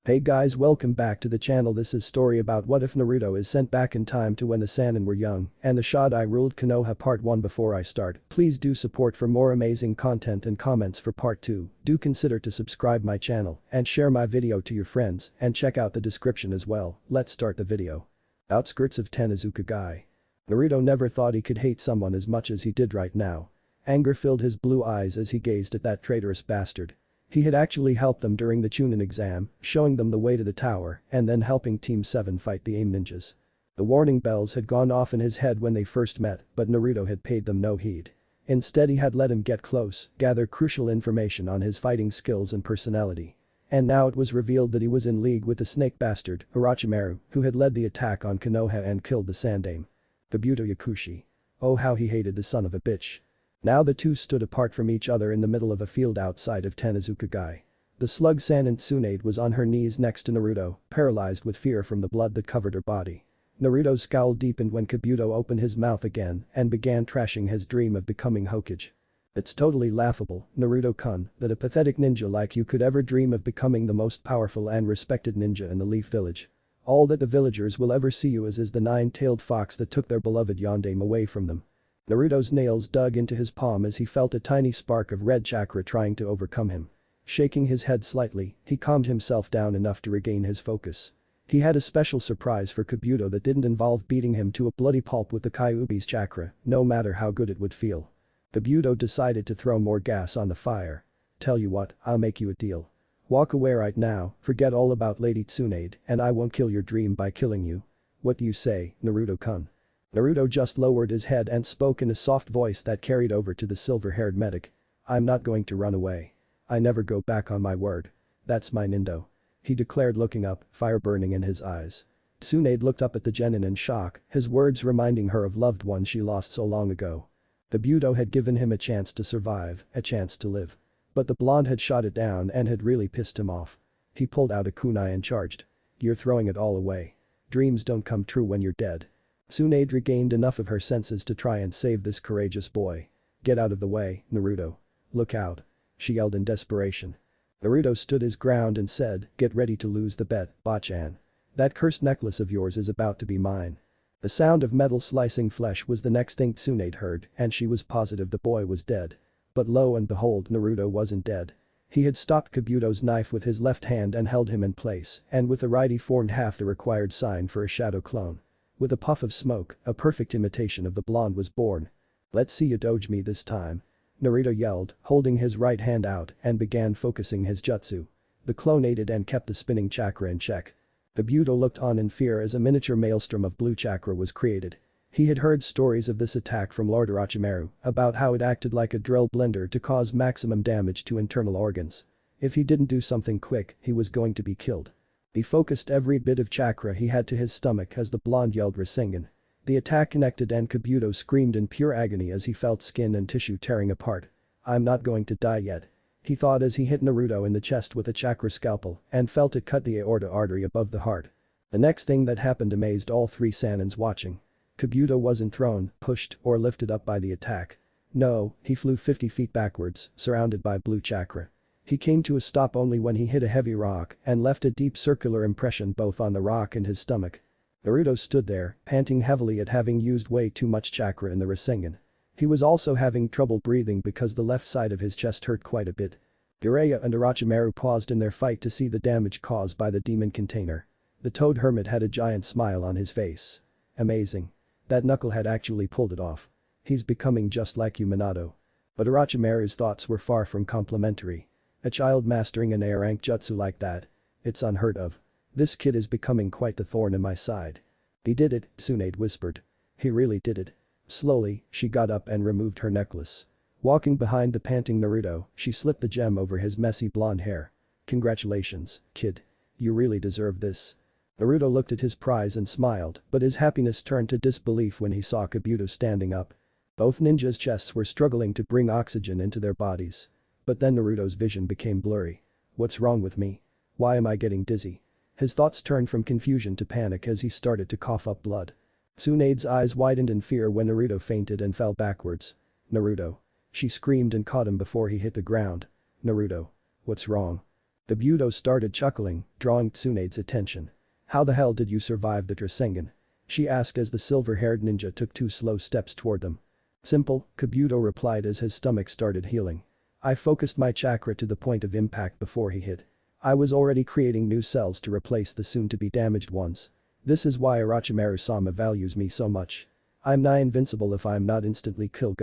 Hey guys, welcome back to the channel. This is story about what if Naruto is sent back in time to when the Sannin were young and the Shodai ruled Konoha. Part 1. Before I start, please do support for more amazing content and comments for part 2. Do consider to subscribe my channel and share my video to your friends and check out the description as well. Let's start the video. Outskirts of Tenazuka. Naruto never thought he could hate someone as much as he did right now. Anger filled his blue eyes as he gazed at that traitorous bastard. He had actually helped them during the Chunin exam, showing them the way to the tower and then helping Team 7 fight the AIM ninjas. The warning bells had gone off in his head when they first met, but Naruto had paid them no heed. Instead, he had let him get close, gather crucial information on his fighting skills and personality. And now it was revealed that he was in league with the snake bastard, Orochimaru, who had led the attack on Konoha and killed the Sandaime. Kabuto Yakushi. Oh, how he hated the son of a bitch. Now the two stood apart from each other in the middle of a field outside of Tenazuka. The slug Sannin Tsunade was on her knees next to Naruto, paralyzed with fear from the blood that covered her body. Naruto's scowl deepened when Kabuto opened his mouth again and began trashing his dream of becoming Hokage. It's totally laughable, Naruto-kun, that a pathetic ninja like you could ever dream of becoming the most powerful and respected ninja in the Leaf Village. All that the villagers will ever see you as is the nine-tailed fox that took their beloved Yondaime away from them. Naruto's nails dug into his palm as he felt a tiny spark of red chakra trying to overcome him. Shaking his head slightly, he calmed himself down enough to regain his focus. He had a special surprise for Kabuto that didn't involve beating him to a bloody pulp with the Kyuubi's chakra, no matter how good it would feel. Kabuto decided to throw more gas on the fire. Tell you what, I'll make you a deal. Walk away right now, forget all about Lady Tsunade, and I won't kill your dream by killing you. What do you say, Naruto-kun? Naruto just lowered his head and spoke in a soft voice that carried over to the silver-haired medic. I'm not going to run away. I never go back on my word. That's my Nindo. He declared, looking up, fire burning in his eyes. Tsunade looked up at the genin in shock, his words reminding her of loved ones she lost so long ago. Kabuto had given him a chance to survive, a chance to live. But the blonde had shot it down and had really pissed him off. He pulled out a kunai and charged. You're throwing it all away. Dreams don't come true when you're dead. Tsunade regained enough of her senses to try and save this courageous boy. Get out of the way, Naruto. Look out. She yelled in desperation. Naruto stood his ground and said, get ready to lose the bet, Bachan. That cursed necklace of yours is about to be mine. The sound of metal slicing flesh was the next thing Tsunade heard, and she was positive the boy was dead. But lo and behold, Naruto wasn't dead. He had stopped Kabuto's knife with his left hand and held him in place, and with the right he formed half the required sign for a shadow clone. With a puff of smoke, a perfect imitation of the blonde was born. Let's see you doge me this time. Naruto yelled, holding his right hand out and began focusing his jutsu. The clone aided and kept the spinning chakra in check. Kabuto looked on in fear as a miniature maelstrom of blue chakra was created. He had heard stories of this attack from Lord Orochimaru about how it acted like a drill blender to cause maximum damage to internal organs. If he didn't do something quick, he was going to be killed. He focused every bit of chakra he had to his stomach as the blonde yelled Rasengan. The attack connected and Kabuto screamed in pure agony as he felt skin and tissue tearing apart. I'm not going to die yet. He thought as he hit Naruto in the chest with a chakra scalpel and felt it cut the aorta artery above the heart. The next thing that happened amazed all three Sanins watching. Kabuto wasn't thrown, pushed, or lifted up by the attack. No, he flew 50 feet backwards, surrounded by blue chakra. He came to a stop only when he hit a heavy rock and left a deep circular impression both on the rock and his stomach. Naruto stood there, panting heavily at having used way too much chakra in the Rasengan. He was also having trouble breathing because the left side of his chest hurt quite a bit. Jiraiya and Orochimaru paused in their fight to see the damage caused by the demon container. The toad hermit had a giant smile on his face. Amazing. That knucklehead actually pulled it off. He's becoming just like you, Minato. But Orochimaru's thoughts were far from complimentary. A child mastering an A-rank jutsu like that? It's unheard of. This kid is becoming quite the thorn in my side. He did it, Tsunade whispered. He really did it. Slowly, she got up and removed her necklace. Walking behind the panting Naruto, she slipped the gem over his messy blonde hair. Congratulations, kid. You really deserve this. Naruto looked at his prize and smiled, but his happiness turned to disbelief when he saw Kabuto standing up. Both ninjas' chests were struggling to bring oxygen into their bodies. But then Naruto's vision became blurry. What's wrong with me? Why am I getting dizzy? His thoughts turned from confusion to panic as he started to cough up blood. Tsunade's eyes widened in fear when Naruto fainted and fell backwards. Naruto. She screamed and caught him before he hit the ground. Naruto. What's wrong? Kabuto started chuckling, drawing Tsunade's attention. "How the hell did you survive the Rasengan?" she asked as the silver-haired ninja took 2 slow steps toward them. "Simple," Kabuto replied as his stomach started healing. "I focused my chakra to the point of impact before he hit. I was already creating new cells to replace the soon-to-be damaged ones. This is why Orochimaru-sama values me so much. I'm nigh invincible if I'm not instantly killed."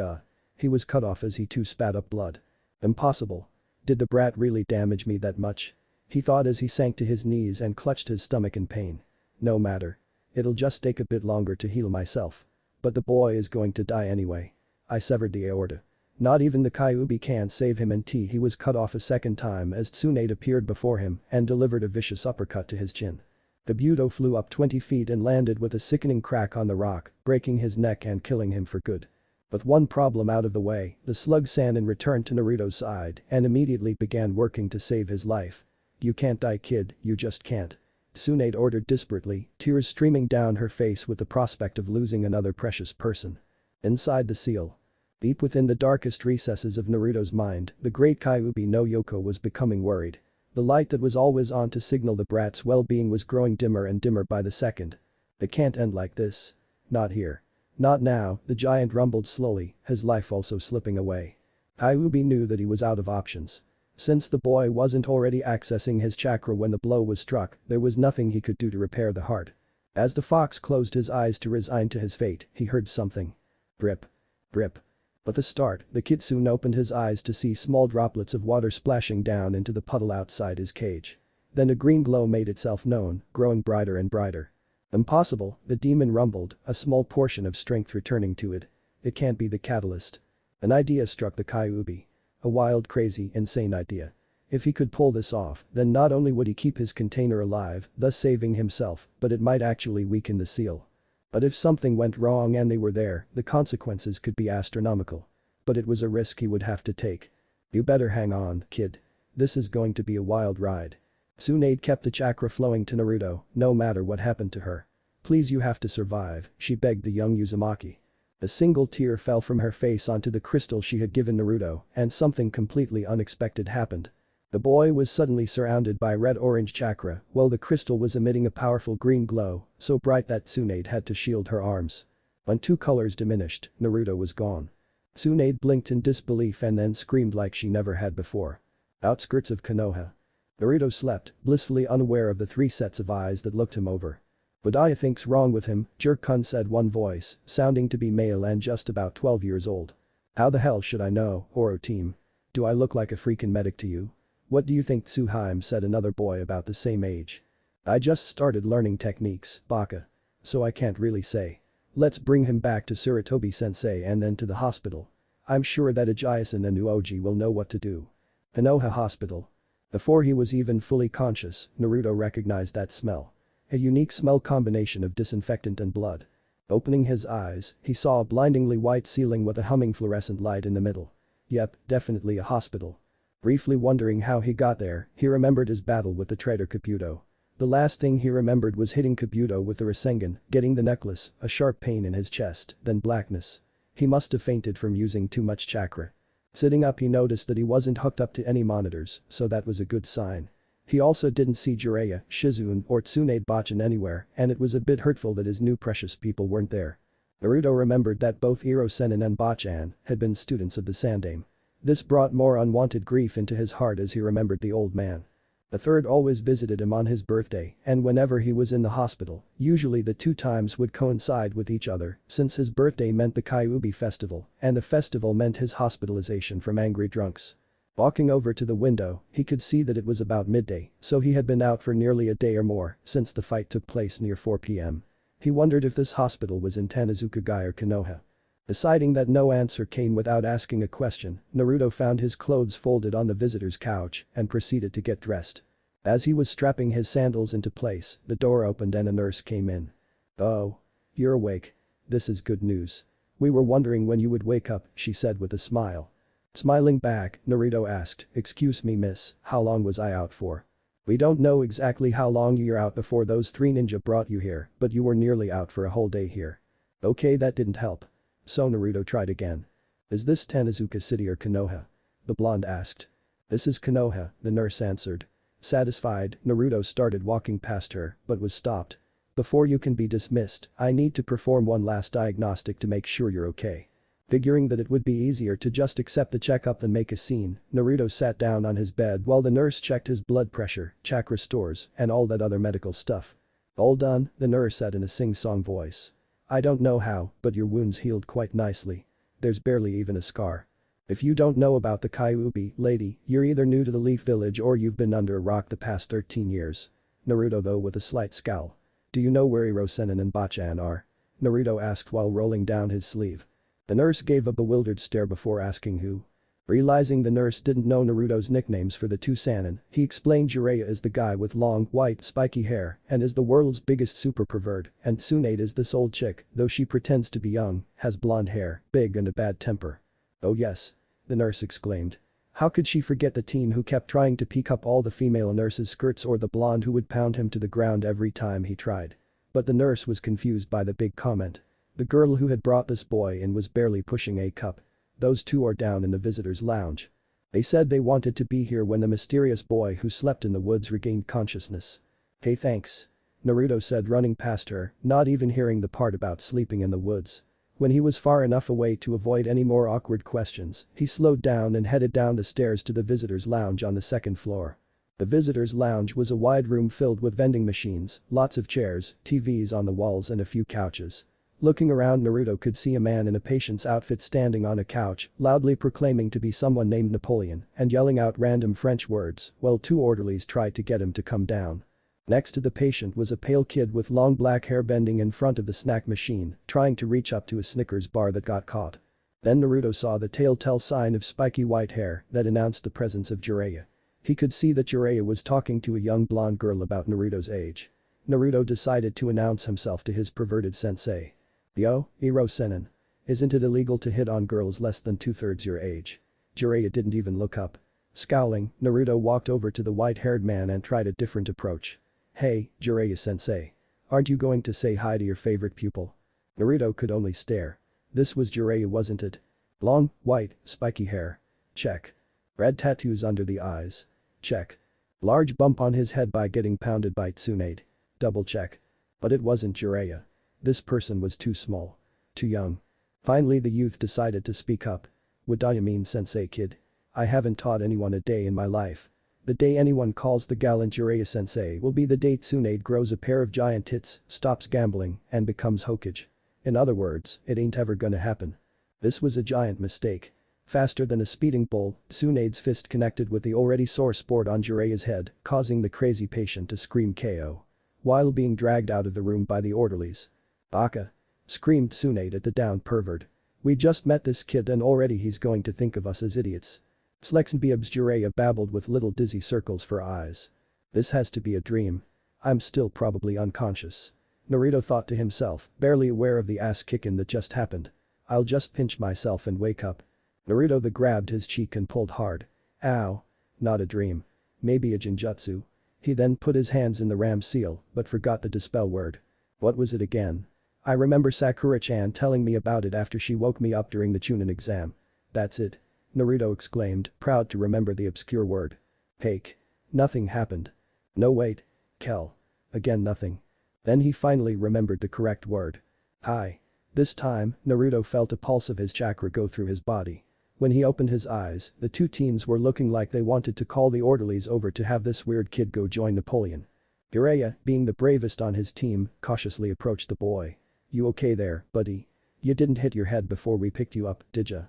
He was cut off as he too spat up blood. "Impossible. Did the brat really damage me that much?" he thought as he sank to his knees and clutched his stomach in pain. "No matter. It'll just take a bit longer to heal myself. But the boy is going to die anyway. I severed the aorta. Not even the Kyuubi can't save him." And he was cut off a second time as Tsunade appeared before him and delivered a vicious uppercut to his chin. Kabuto flew up 20 feet and landed with a sickening crack on the rock, breaking his neck and killing him for good. With one problem out of the way, the slug Sannin returned to Naruto's side and immediately began working to save his life. "You can't die, kid, you just can't," Tsunade ordered desperately, tears streaming down her face with the prospect of losing another precious person. Inside the seal. Deep within the darkest recesses of Naruto's mind, the great Kyuubi no Yoko was becoming worried. The light that was always on to signal the brat's well-being was growing dimmer and dimmer by the second. "It can't end like this. Not here. Not now," the giant rumbled slowly, his life also slipping away. Kyuubi knew that he was out of options. Since the boy wasn't already accessing his chakra when the blow was struck, there was nothing he could do to repair the heart. As the fox closed his eyes to resign to his fate, he heard something. Drip. Drip. With a start, the kid soon opened his eyes to see small droplets of water splashing down into the puddle outside his cage. Then a green glow made itself known, growing brighter and brighter. "Impossible," the demon rumbled, a small portion of strength returning to it. "It can't be the catalyst." An idea struck the Kyuubi. A wild, crazy, insane idea. If he could pull this off, then not only would he keep his container alive, thus saving himself, but it might actually weaken the seal. But if something went wrong and they were there, the consequences could be astronomical. But it was a risk he would have to take. "You better hang on, kid. This is going to be a wild ride." Tsunade kept the chakra flowing to Naruto, no matter what happened to her. "Please, you have to survive," she begged the young Uzumaki. A single tear fell from her face onto the crystal she had given Naruto, and something completely unexpected happened. The boy was suddenly surrounded by red-orange chakra, while the crystal was emitting a powerful green glow, so bright that Tsunade had to shield her arms. When 2 colors diminished, Naruto was gone. Tsunade blinked in disbelief and then screamed like she never had before. Outskirts of Konoha. Naruto slept, blissfully unaware of the 3 sets of eyes that looked him over. "What I think's wrong with him," Jerk-kun said, one voice, sounding to be male and just about 12 years old. "How the hell should I know, Oro team? Do I look like a freaking medic to you?" "What do you think, Tsuhaime?" said another boy about the same age. "I just started learning techniques, baka. So I can't really say. Let's bring him back to Tsurutobi-sensei and then to the hospital. I'm sure that Ajayasen and Uoji will know what to do." Konoha Hospital. Before he was even fully conscious, Naruto recognized that smell. A unique smell combination of disinfectant and blood. Opening his eyes, he saw a blindingly white ceiling with a humming fluorescent light in the middle. Yep, definitely a hospital. Briefly wondering how he got there, he remembered his battle with the traitor Kabuto. The last thing he remembered was hitting Kabuto with the Rasengan, getting the necklace, a sharp pain in his chest, then blackness. He must have fainted from using too much chakra. Sitting up, he noticed that he wasn't hooked up to any monitors, so that was a good sign. He also didn't see Jiraiya, Shizune or Tsunade Bachan anywhere, and it was a bit hurtful that his new precious people weren't there. Naruto remembered that both Iro Sennin and Bachan had been students of the Sandaime. This brought more unwanted grief into his heart as he remembered the old man. The third always visited him on his birthday, and whenever he was in the hospital, usually the 2 times would coincide with each other, since his birthday meant the Kyuubi festival, and the festival meant his hospitalization from angry drunks. Walking over to the window, he could see that it was about midday, so he had been out for nearly a day or more since the fight took place near 4 p.m. He wondered if this hospital was in Tanazuka-gai or Konoha. Deciding that no answer came without asking a question, Naruto found his clothes folded on the visitor's couch and proceeded to get dressed. As he was strapping his sandals into place, the door opened and a nurse came in. "Oh. You're awake. This is good news. We were wondering when you would wake up," she said with a smile. Smiling back, Naruto asked, "Excuse me, miss, how long was I out for?" "We don't know exactly how long you're out before those 3 ninja brought you here, but you were nearly out for a whole day here." "Okay, that didn't help." So Naruto tried again. "Is this Tanazuka City or Konoha?" the blonde asked. "This is Konoha," the nurse answered. Satisfied, Naruto started walking past her, but was stopped. Before you can be dismissed, I need to perform one last diagnostic to make sure you're okay. Figuring that it would be easier to just accept the checkup than make a scene, Naruto sat down on his bed while the nurse checked his blood pressure, chakra stores, and all that other medical stuff. All done, the nurse said in a sing-song voice. I don't know how, but your wounds healed quite nicely. There's barely even a scar. If you don't know about the Kyuubi, lady, you're either new to the Leaf Village or you've been under a rock the past 13 years. Naruto though with a slight scowl. Do you know where Sannin and Bachan are? Naruto asked while rolling down his sleeve. The nurse gave a bewildered stare before asking who. Realizing the nurse didn't know Naruto's nicknames for the two Sannin, he explained Jiraiya is the guy with long, white, spiky hair and is the world's biggest super pervert, and Tsunade is this old chick, though she pretends to be young, has blonde hair, big and a bad temper. Oh yes. The nurse exclaimed. How could she forget the teen who kept trying to pick up all the female nurses' skirts or the blonde who would pound him to the ground every time he tried? But the nurse was confused by the big comment. The girl who had brought this boy in was barely pushing a cup. Those two are down in the visitors' lounge. They said they wanted to be here when the mysterious boy who slept in the woods regained consciousness. Hey thanks. Naruto said running past her, not even hearing the part about sleeping in the woods. When he was far enough away to avoid any more awkward questions, he slowed down and headed down the stairs to the visitors' lounge on the second floor. The visitors' lounge was a wide room filled with vending machines, lots of chairs, TVs on the walls and a few couches. Looking around, Naruto could see a man in a patient's outfit standing on a couch, loudly proclaiming to be someone named Napoleon and yelling out random French words while two orderlies tried to get him to come down. Next to the patient was a pale kid with long black hair bending in front of the snack machine, trying to reach up to a Snickers bar that got caught. Then Naruto saw the telltale sign of spiky white hair that announced the presence of Jiraiya. He could see that Jiraiya was talking to a young blonde girl about Naruto's age. Naruto decided to announce himself to his perverted sensei. Yo, Sannin. Isn't it illegal to hit on girls less than 2/3 your age? Jiraiya didn't even look up. Scowling, Naruto walked over to the white-haired man and tried a different approach. Hey, Jiraiya-sensei. Aren't you going to say hi to your favorite pupil? Naruto could only stare. This was Jiraiya, wasn't it? Long, white, spiky hair. Check. Red tattoos under the eyes. Check. Large bump on his head by getting pounded by Tsunade. Double check. But it wasn't Jiraiya. This person was too small. Too young. Finally the youth decided to speak up. What do you mean, sensei kid? I haven't taught anyone a day in my life. The day anyone calls the gallant Jiraiya sensei will be the day Tsunade grows a pair of giant tits, stops gambling, and becomes Hokage. In other words, it ain't ever gonna happen. This was a giant mistake. Faster than a speeding bull, Tsunade's fist connected with the already sore sport on Jiraiya's head, causing the crazy patient to scream KO. While being dragged out of the room by the orderlies. Baka! Screamed Tsunade at the downed pervert. We just met this kid and already he's going to think of us as idiots. Slexnbeabs, Jiraiya babbled with little dizzy circles for eyes. This has to be a dream. I'm still probably unconscious. Naruto thought to himself, barely aware of the ass kicking that just happened. I'll just pinch myself and wake up. Naruto grabbed his cheek and pulled hard. Ow. Not a dream. Maybe a genjutsu. He then put his hands in the ram seal, but forgot the dispel word. What was it again? I remember Sakura-chan telling me about it after she woke me up during the Chunin exam. That's it. Naruto exclaimed, proud to remember the obscure word. Hake. Nothing happened. No wait. Kel. Again nothing. Then he finally remembered the correct word. Hi. This time, Naruto felt a pulse of his chakra go through his body. When he opened his eyes, the two teens were looking like they wanted to call the orderlies over to have this weird kid go join Napoleon. Jiraiya, being the bravest on his team, cautiously approached the boy. You okay there, buddy? You didn't hit your head before we picked you up, did ya?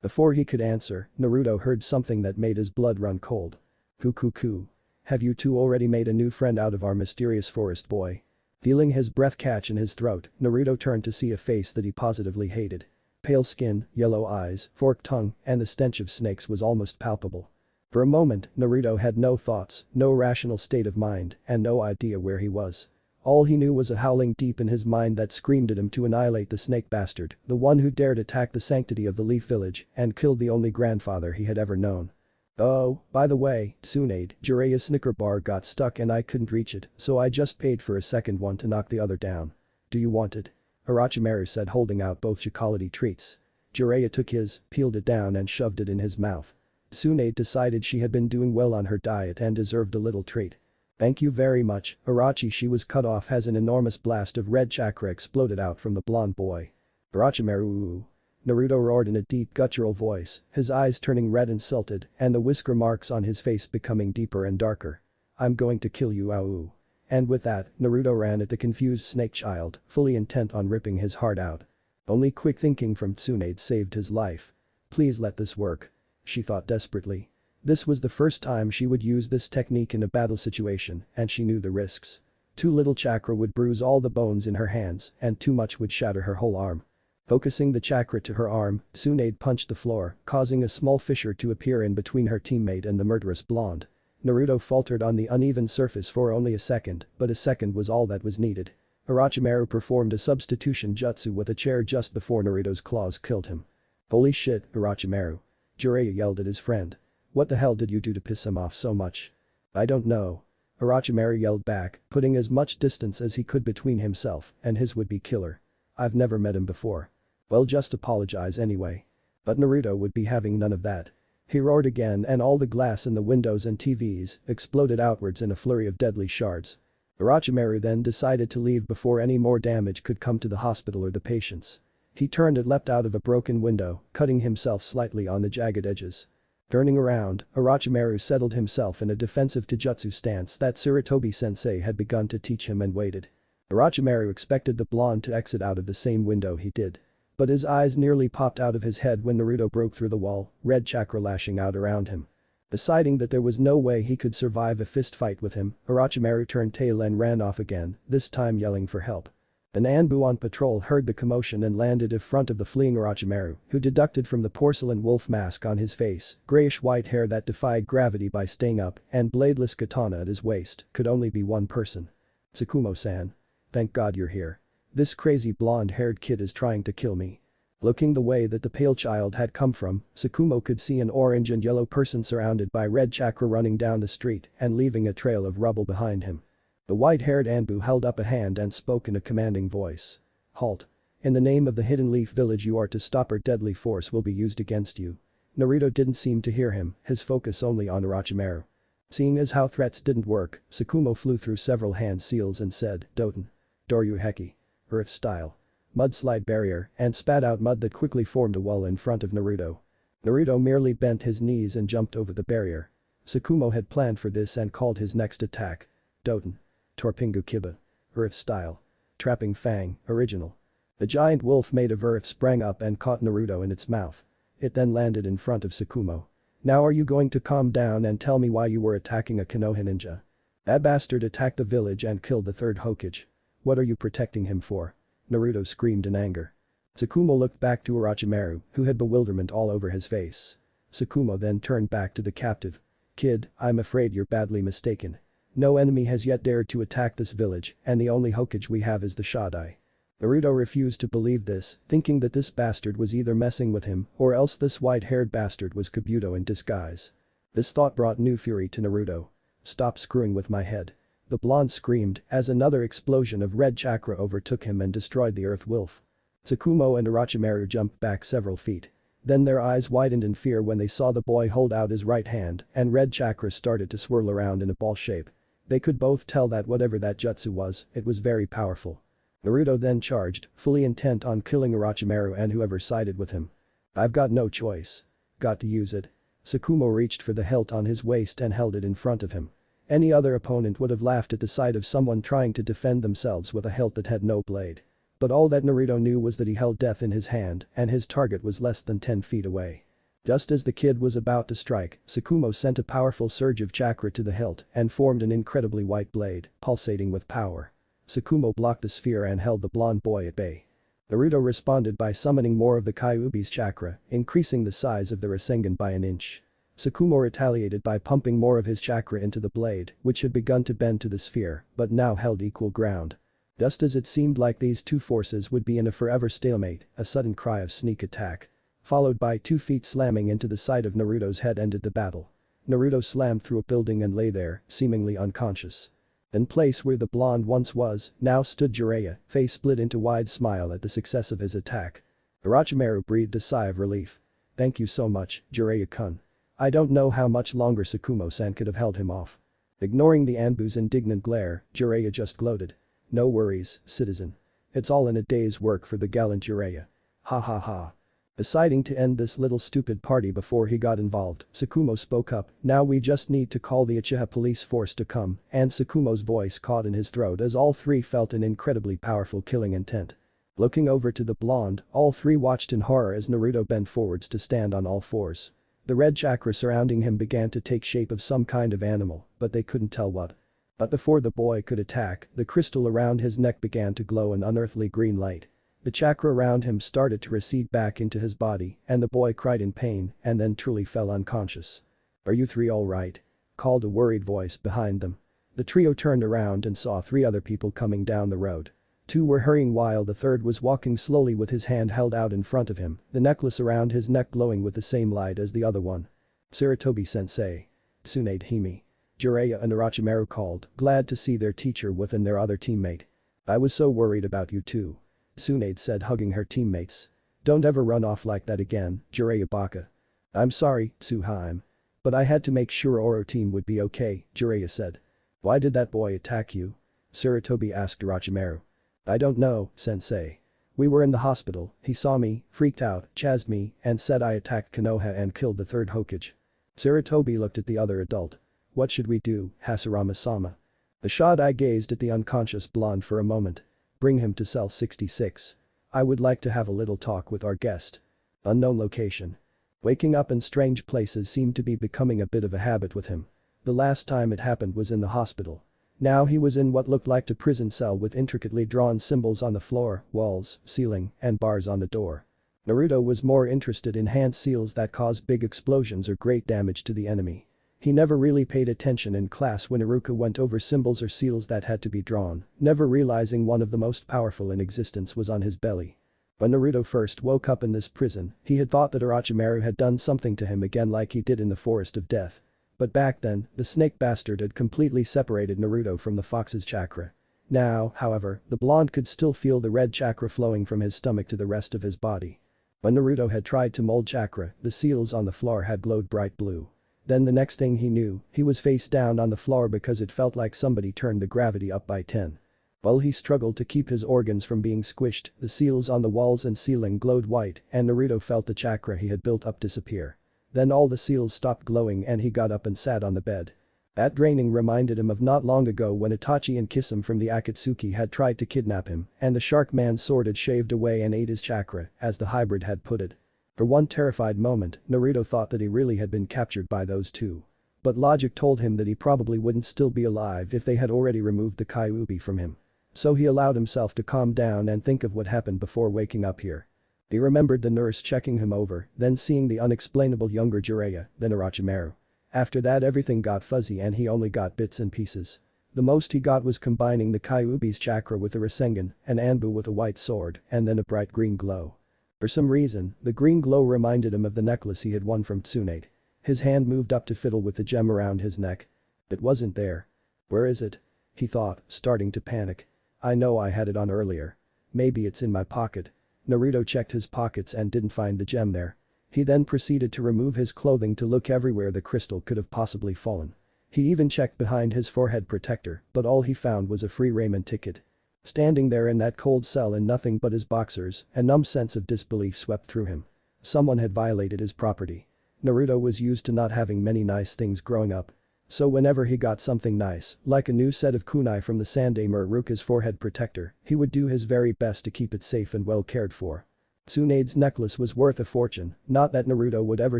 Before he could answer, Naruto heard something that made his blood run cold. Coo. Have you two already made a new friend out of our mysterious forest boy? Feeling his breath catch in his throat, Naruto turned to see a face that he positively hated. Pale skin, yellow eyes, forked tongue, and the stench of snakes was almost palpable. For a moment, Naruto had no thoughts, no rational state of mind, and no idea where he was. All he knew was a howling deep in his mind that screamed at him to annihilate the snake bastard, the one who dared attack the sanctity of the Leaf Village and killed the only grandfather he had ever known. Oh, by the way, Tsunade, Jiraiya's Snicker bar got stuck and I couldn't reach it, so I just paid for a second one to knock the other down. Do you want it? Orochimaru said, holding out both chocolatey treats. Jiraiya took his, peeled it down and shoved it in his mouth. Tsunade decided she had been doing well on her diet and deserved a little treat. Thank you very much, Orochi. She was cut off as an enormous blast of red chakra exploded out from the blonde boy. Orochimaru. Naruto roared in a deep guttural voice, his eyes turning red and salted and the whisker marks on his face becoming deeper and darker. I'm going to kill you, Aou. And with that, Naruto ran at the confused snake child, fully intent on ripping his heart out. Only quick thinking from Tsunade saved his life. Please let this work. She thought desperately. This was the first time she would use this technique in a battle situation and she knew the risks. Too little chakra would bruise all the bones in her hands and too much would shatter her whole arm. Focusing the chakra to her arm, Tsunade punched the floor, causing a small fissure to appear in between her teammate and the murderous blonde. Naruto faltered on the uneven surface for only a second, but a second was all that was needed. Orochimaru performed a substitution jutsu with a chair just before Naruto's claws killed him. Holy shit, Orochimaru. Jiraiya yelled at his friend. What the hell did you do to piss him off so much? I don't know. Orochimaru yelled back, putting as much distance as he could between himself and his would-be killer. I've never met him before. Well, just apologize anyway. But Naruto would be having none of that. He roared again and all the glass in the windows and TVs exploded outwards in a flurry of deadly shards. Orochimaru then decided to leave before any more damage could come to the hospital or the patients. He turned and leapt out of a broken window, cutting himself slightly on the jagged edges. Turning around, Orochimaru settled himself in a defensive taijutsu stance that Sarutobi-sensei had begun to teach him and waited. Orochimaru expected the blonde to exit out of the same window he did. But his eyes nearly popped out of his head when Naruto broke through the wall, red chakra lashing out around him. Deciding that there was no way he could survive a fist fight with him, Orochimaru turned tail and ran off again, this time yelling for help. An Anbu on patrol heard the commotion and landed in front of the fleeing Orochimaru, who deducted from the porcelain wolf mask on his face, grayish-white hair that defied gravity by staying up, and bladeless katana at his waist, could only be one person. Tsukumo-san. Thank God you're here. This crazy blonde-haired kid is trying to kill me. Looking the way that the pale child had come from, Tsukumo could see an orange and yellow person surrounded by red chakra running down the street and leaving a trail of rubble behind him. The white-haired Anbu held up a hand and spoke in a commanding voice. Halt. In the name of the Hidden Leaf Village you are to stop or deadly force will be used against you. Naruto didn't seem to hear him, his focus only on Orochimaru. Seeing as how threats didn't work, Tsukumo flew through several hand seals and said, Doten. Doryu Heki. Earth style. Mudslide barrier and spat out mud that quickly formed a wall in front of Naruto. Naruto merely bent his knees and jumped over the barrier. Tsukumo had planned for this and called his next attack. Doten. Torpingu Kiba. Earth style. Trapping Fang, original. The giant wolf made of earth sprang up and caught Naruto in its mouth. It then landed in front of Tsukumo. Now are you going to calm down and tell me why you were attacking a Konoha ninja? That bastard attacked the village and killed the third Hokage. What are you protecting him for? Naruto screamed in anger. Tsukumo looked back to Orochimaru, who had bewilderment all over his face. Tsukumo then turned back to the captive. Kid, I'm afraid you're badly mistaken. No enemy has yet dared to attack this village, and the only Hokage we have is the Shodai. Naruto refused to believe this, thinking that this bastard was either messing with him or else this white-haired bastard was Kabuto in disguise. This thought brought new fury to Naruto. Stop screwing with my head. The blonde screamed as another explosion of red chakra overtook him and destroyed the earth wolf. Tsukumo and Orochimaru jumped back several feet. Then their eyes widened in fear when they saw the boy hold out his right hand and red chakra started to swirl around in a ball shape. They could both tell that whatever that jutsu was, it was very powerful. Naruto then charged, fully intent on killing Orochimaru and whoever sided with him. I've got no choice. Got to use it. Tsukumo reached for the hilt on his waist and held it in front of him. Any other opponent would have laughed at the sight of someone trying to defend themselves with a hilt that had no blade. But all that Naruto knew was that he held death in his hand and his target was less than 10 feet away. Just as the kid was about to strike, Tsukumo sent a powerful surge of chakra to the hilt and formed an incredibly white blade, pulsating with power. Tsukumo blocked the sphere and held the blonde boy at bay. Naruto responded by summoning more of the Kyuubi's chakra, increasing the size of the Rasengan by an inch. Tsukumo retaliated by pumping more of his chakra into the blade, which had begun to bend to the sphere, but now held equal ground. Just as it seemed like these two forces would be in a forever stalemate, a sudden cry of sneak attack. Followed by 2 feet slamming into the side of Naruto's head ended the battle. Naruto slammed through a building and lay there, seemingly unconscious. In place where the blonde once was, now stood Jiraiya, face split into wide smile at the success of his attack. Orochimaru breathed a sigh of relief. Thank you so much, Jiraiya-kun. I don't know how much longer Tsukumo-san could have held him off. Ignoring the Anbu's indignant glare, Jiraiya just gloated. No worries, citizen. It's all in a day's work for the gallant Jiraiya. Ha ha ha. Deciding to end this little stupid party before he got involved, Tsukumo spoke up, now we just need to call the Uchiha police force to come, and Tsukumo's voice caught in his throat as all three felt an incredibly powerful killing intent. Looking over to the blonde, all three watched in horror as Naruto bent forwards to stand on all fours. The red chakra surrounding him began to take shape of some kind of animal, but they couldn't tell what. But before the boy could attack, the crystal around his neck began to glow an unearthly green light. The chakra around him started to recede back into his body, and the boy cried in pain and then truly fell unconscious. Are you three alright? Called a worried voice behind them. The trio turned around and saw three other people coming down the road. Two were hurrying while the third was walking slowly with his hand held out in front of him, the necklace around his neck glowing with the same light as the other one. Sarutobi-sensei. Tsunade Hime. Jiraiya and Orochimaru called, glad to see their teacher within their other teammate. I was so worried about you too. Tsunade said, hugging her teammates. Don't ever run off like that again, Jiraiya baka. I'm sorry, Tsuhime. But I had to make sure Oro team would be okay, Jiraiya said. Why did that boy attack you? Sarutobi asked Orochimaru. I don't know, sensei. We were in the hospital, he saw me, freaked out, chased me, and said I attacked Konoha and killed the third Hokage. Sarutobi looked at the other adult. What should we do, Hashirama-sama? The Shodai gazed at the unconscious blonde for a moment. Bring him to cell 66. I would like to have a little talk with our guest. Unknown location. Waking up in strange places seemed to be becoming a bit of a habit with him. The last time it happened was in the hospital. Now he was in what looked like a prison cell with intricately drawn symbols on the floor, walls, ceiling, and bars on the door. Naruto was more interested in hand seals that cause big explosions or great damage to the enemy. He never really paid attention in class when Iruka went over symbols or seals that had to be drawn, never realizing one of the most powerful in existence was on his belly. When Naruto first woke up in this prison, he had thought that Orochimaru had done something to him again like he did in the Forest of Death. But back then, the snake bastard had completely separated Naruto from the fox's chakra. Now, however, the blonde could still feel the red chakra flowing from his stomach to the rest of his body. When Naruto had tried to mold chakra, the seals on the floor had glowed bright blue. Then the next thing he knew, he was face down on the floor because it felt like somebody turned the gravity up by 10. While he struggled to keep his organs from being squished, the seals on the walls and ceiling glowed white and Naruto felt the chakra he had built up disappear. Then all the seals stopped glowing and he got up and sat on the bed. That draining reminded him of not long ago when Itachi and Kisame from the Akatsuki had tried to kidnap him and the Shark Man's sword had shaved away and ate his chakra, as the hybrid had put it. For one terrified moment, Naruto thought that he really had been captured by those two. But logic told him that he probably wouldn't still be alive if they had already removed the Kyuubi from him. So he allowed himself to calm down and think of what happened before waking up here. He remembered the nurse checking him over, then seeing the unexplainable younger Jiraiya, then Orochimaru. After that everything got fuzzy and he only got bits and pieces. The most he got was combining the Kyuubi's chakra with a Rasengan, an Anbu with a white sword, and then a bright green glow. For some reason, the green glow reminded him of the necklace he had won from Tsunade. His hand moved up to fiddle with the gem around his neck. It wasn't there. Where is it? He thought, starting to panic. I know I had it on earlier. Maybe it's in my pocket. Naruto checked his pockets and didn't find the gem there. He then proceeded to remove his clothing to look everywhere the crystal could have possibly fallen. He even checked behind his forehead protector, but all he found was a free Raymond ticket. Standing there in that cold cell in nothing but his boxers, a numb sense of disbelief swept through him. Someone had violated his property. Naruto was used to not having many nice things growing up. So whenever he got something nice, like a new set of kunai from the Sandaime Iruka's forehead protector, he would do his very best to keep it safe and well cared for. Tsunade's necklace was worth a fortune, not that Naruto would ever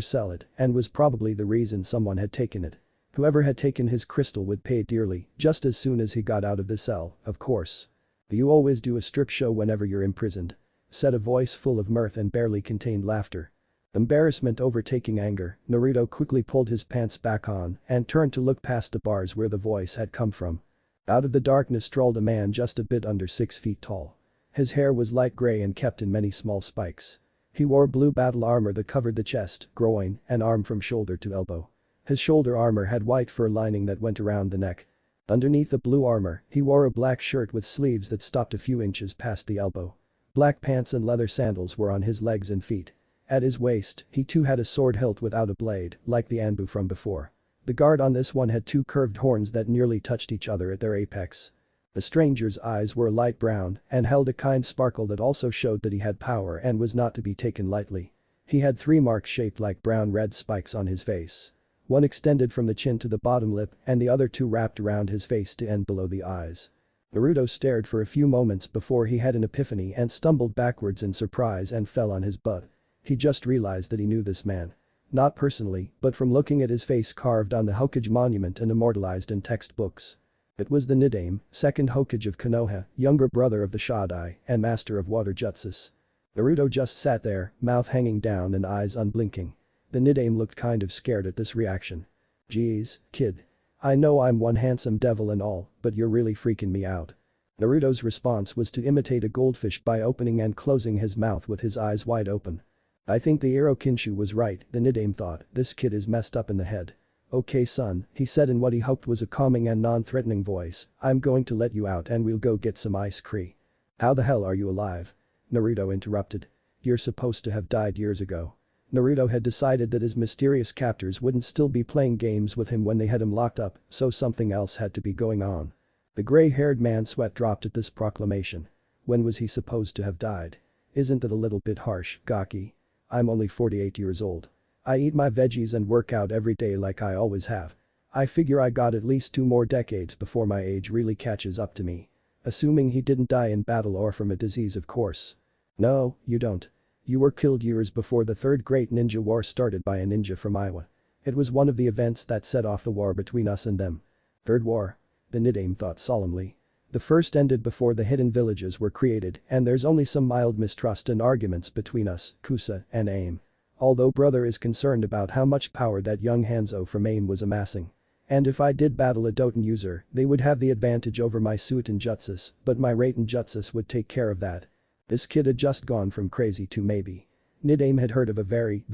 sell it, and was probably the reason someone had taken it. Whoever had taken his crystal would pay dearly, just as soon as he got out of the cell, of course. You always do a strip show whenever you're imprisoned, said a voice full of mirth and barely contained laughter. Embarrassment overtaking anger, Naruto quickly pulled his pants back on and turned to look past the bars where the voice had come from. Out of the darkness strolled a man just a bit under 6 feet tall. His hair was light gray and kept in many small spikes. He wore blue battle armor that covered the chest, groin, and arm from shoulder to elbow. His shoulder armor had white fur lining that went around the neck. Underneath the blue armor, he wore a black shirt with sleeves that stopped a few inches past the elbow. Black pants and leather sandals were on his legs and feet. At his waist, he too had a sword hilt without a blade, like the Anbu from before. The guard on this one had two curved horns that nearly touched each other at their apex. The stranger's eyes were light brown and held a kind sparkle that also showed that he had power and was not to be taken lightly. He had 3 marks shaped like brown-red spikes on his face. One extended from the chin to the bottom lip and the other 2 wrapped around his face to end below the eyes. Naruto stared for a few moments before he had an epiphany and stumbled backwards in surprise and fell on his butt. He just realized that he knew this man. Not personally, but from looking at his face carved on the Hokage monument and immortalized in textbooks. It was the Nidaime, second Hokage of Konoha, younger brother of the Shodai, and master of water jutsus. Naruto just sat there, mouth hanging down and eyes unblinking. The Nidaime looked kind of scared at this reaction. "Geez, kid. I know I'm one handsome devil and all, but you're really freaking me out." Naruto's response was to imitate a goldfish by opening and closing his mouth with his eyes wide open. I think the Irokinshu was right, the Nidaime thought, this kid is messed up in the head. "Okay son," he said in what he hoped was a calming and non-threatening voice, "I'm going to let you out and we'll go get some ice cream." "How the hell are you alive?" Naruto interrupted. "You're supposed to have died years ago." Naruto had decided that his mysterious captors wouldn't still be playing games with him when they had him locked up, so something else had to be going on. The gray-haired man's sweat dropped at this proclamation. When was he supposed to have died? "Isn't that a little bit harsh, Gaki? I'm only 48 years old. I eat my veggies and work out every day like I always have. I figure I got at least 2 more decades before my age really catches up to me." Assuming he didn't die in battle or from a disease, of course. "No, you don't. You were killed years before the Third Great Ninja War started by a ninja from Iowa. It was one of the events that set off the war between us and them." "Third War?" the Nidaime thought solemnly. "The first ended before the hidden villages were created and there's only some mild mistrust and arguments between us, Kusa, and AIM. Although brother is concerned about how much power that young Hanzo from AIM was amassing. And if I did battle a Doten user, they would have the advantage over my suit and jutsus, but my Raiten jutsus would take care of that." This kid had just gone from crazy to maybe. Nidaime had heard of a very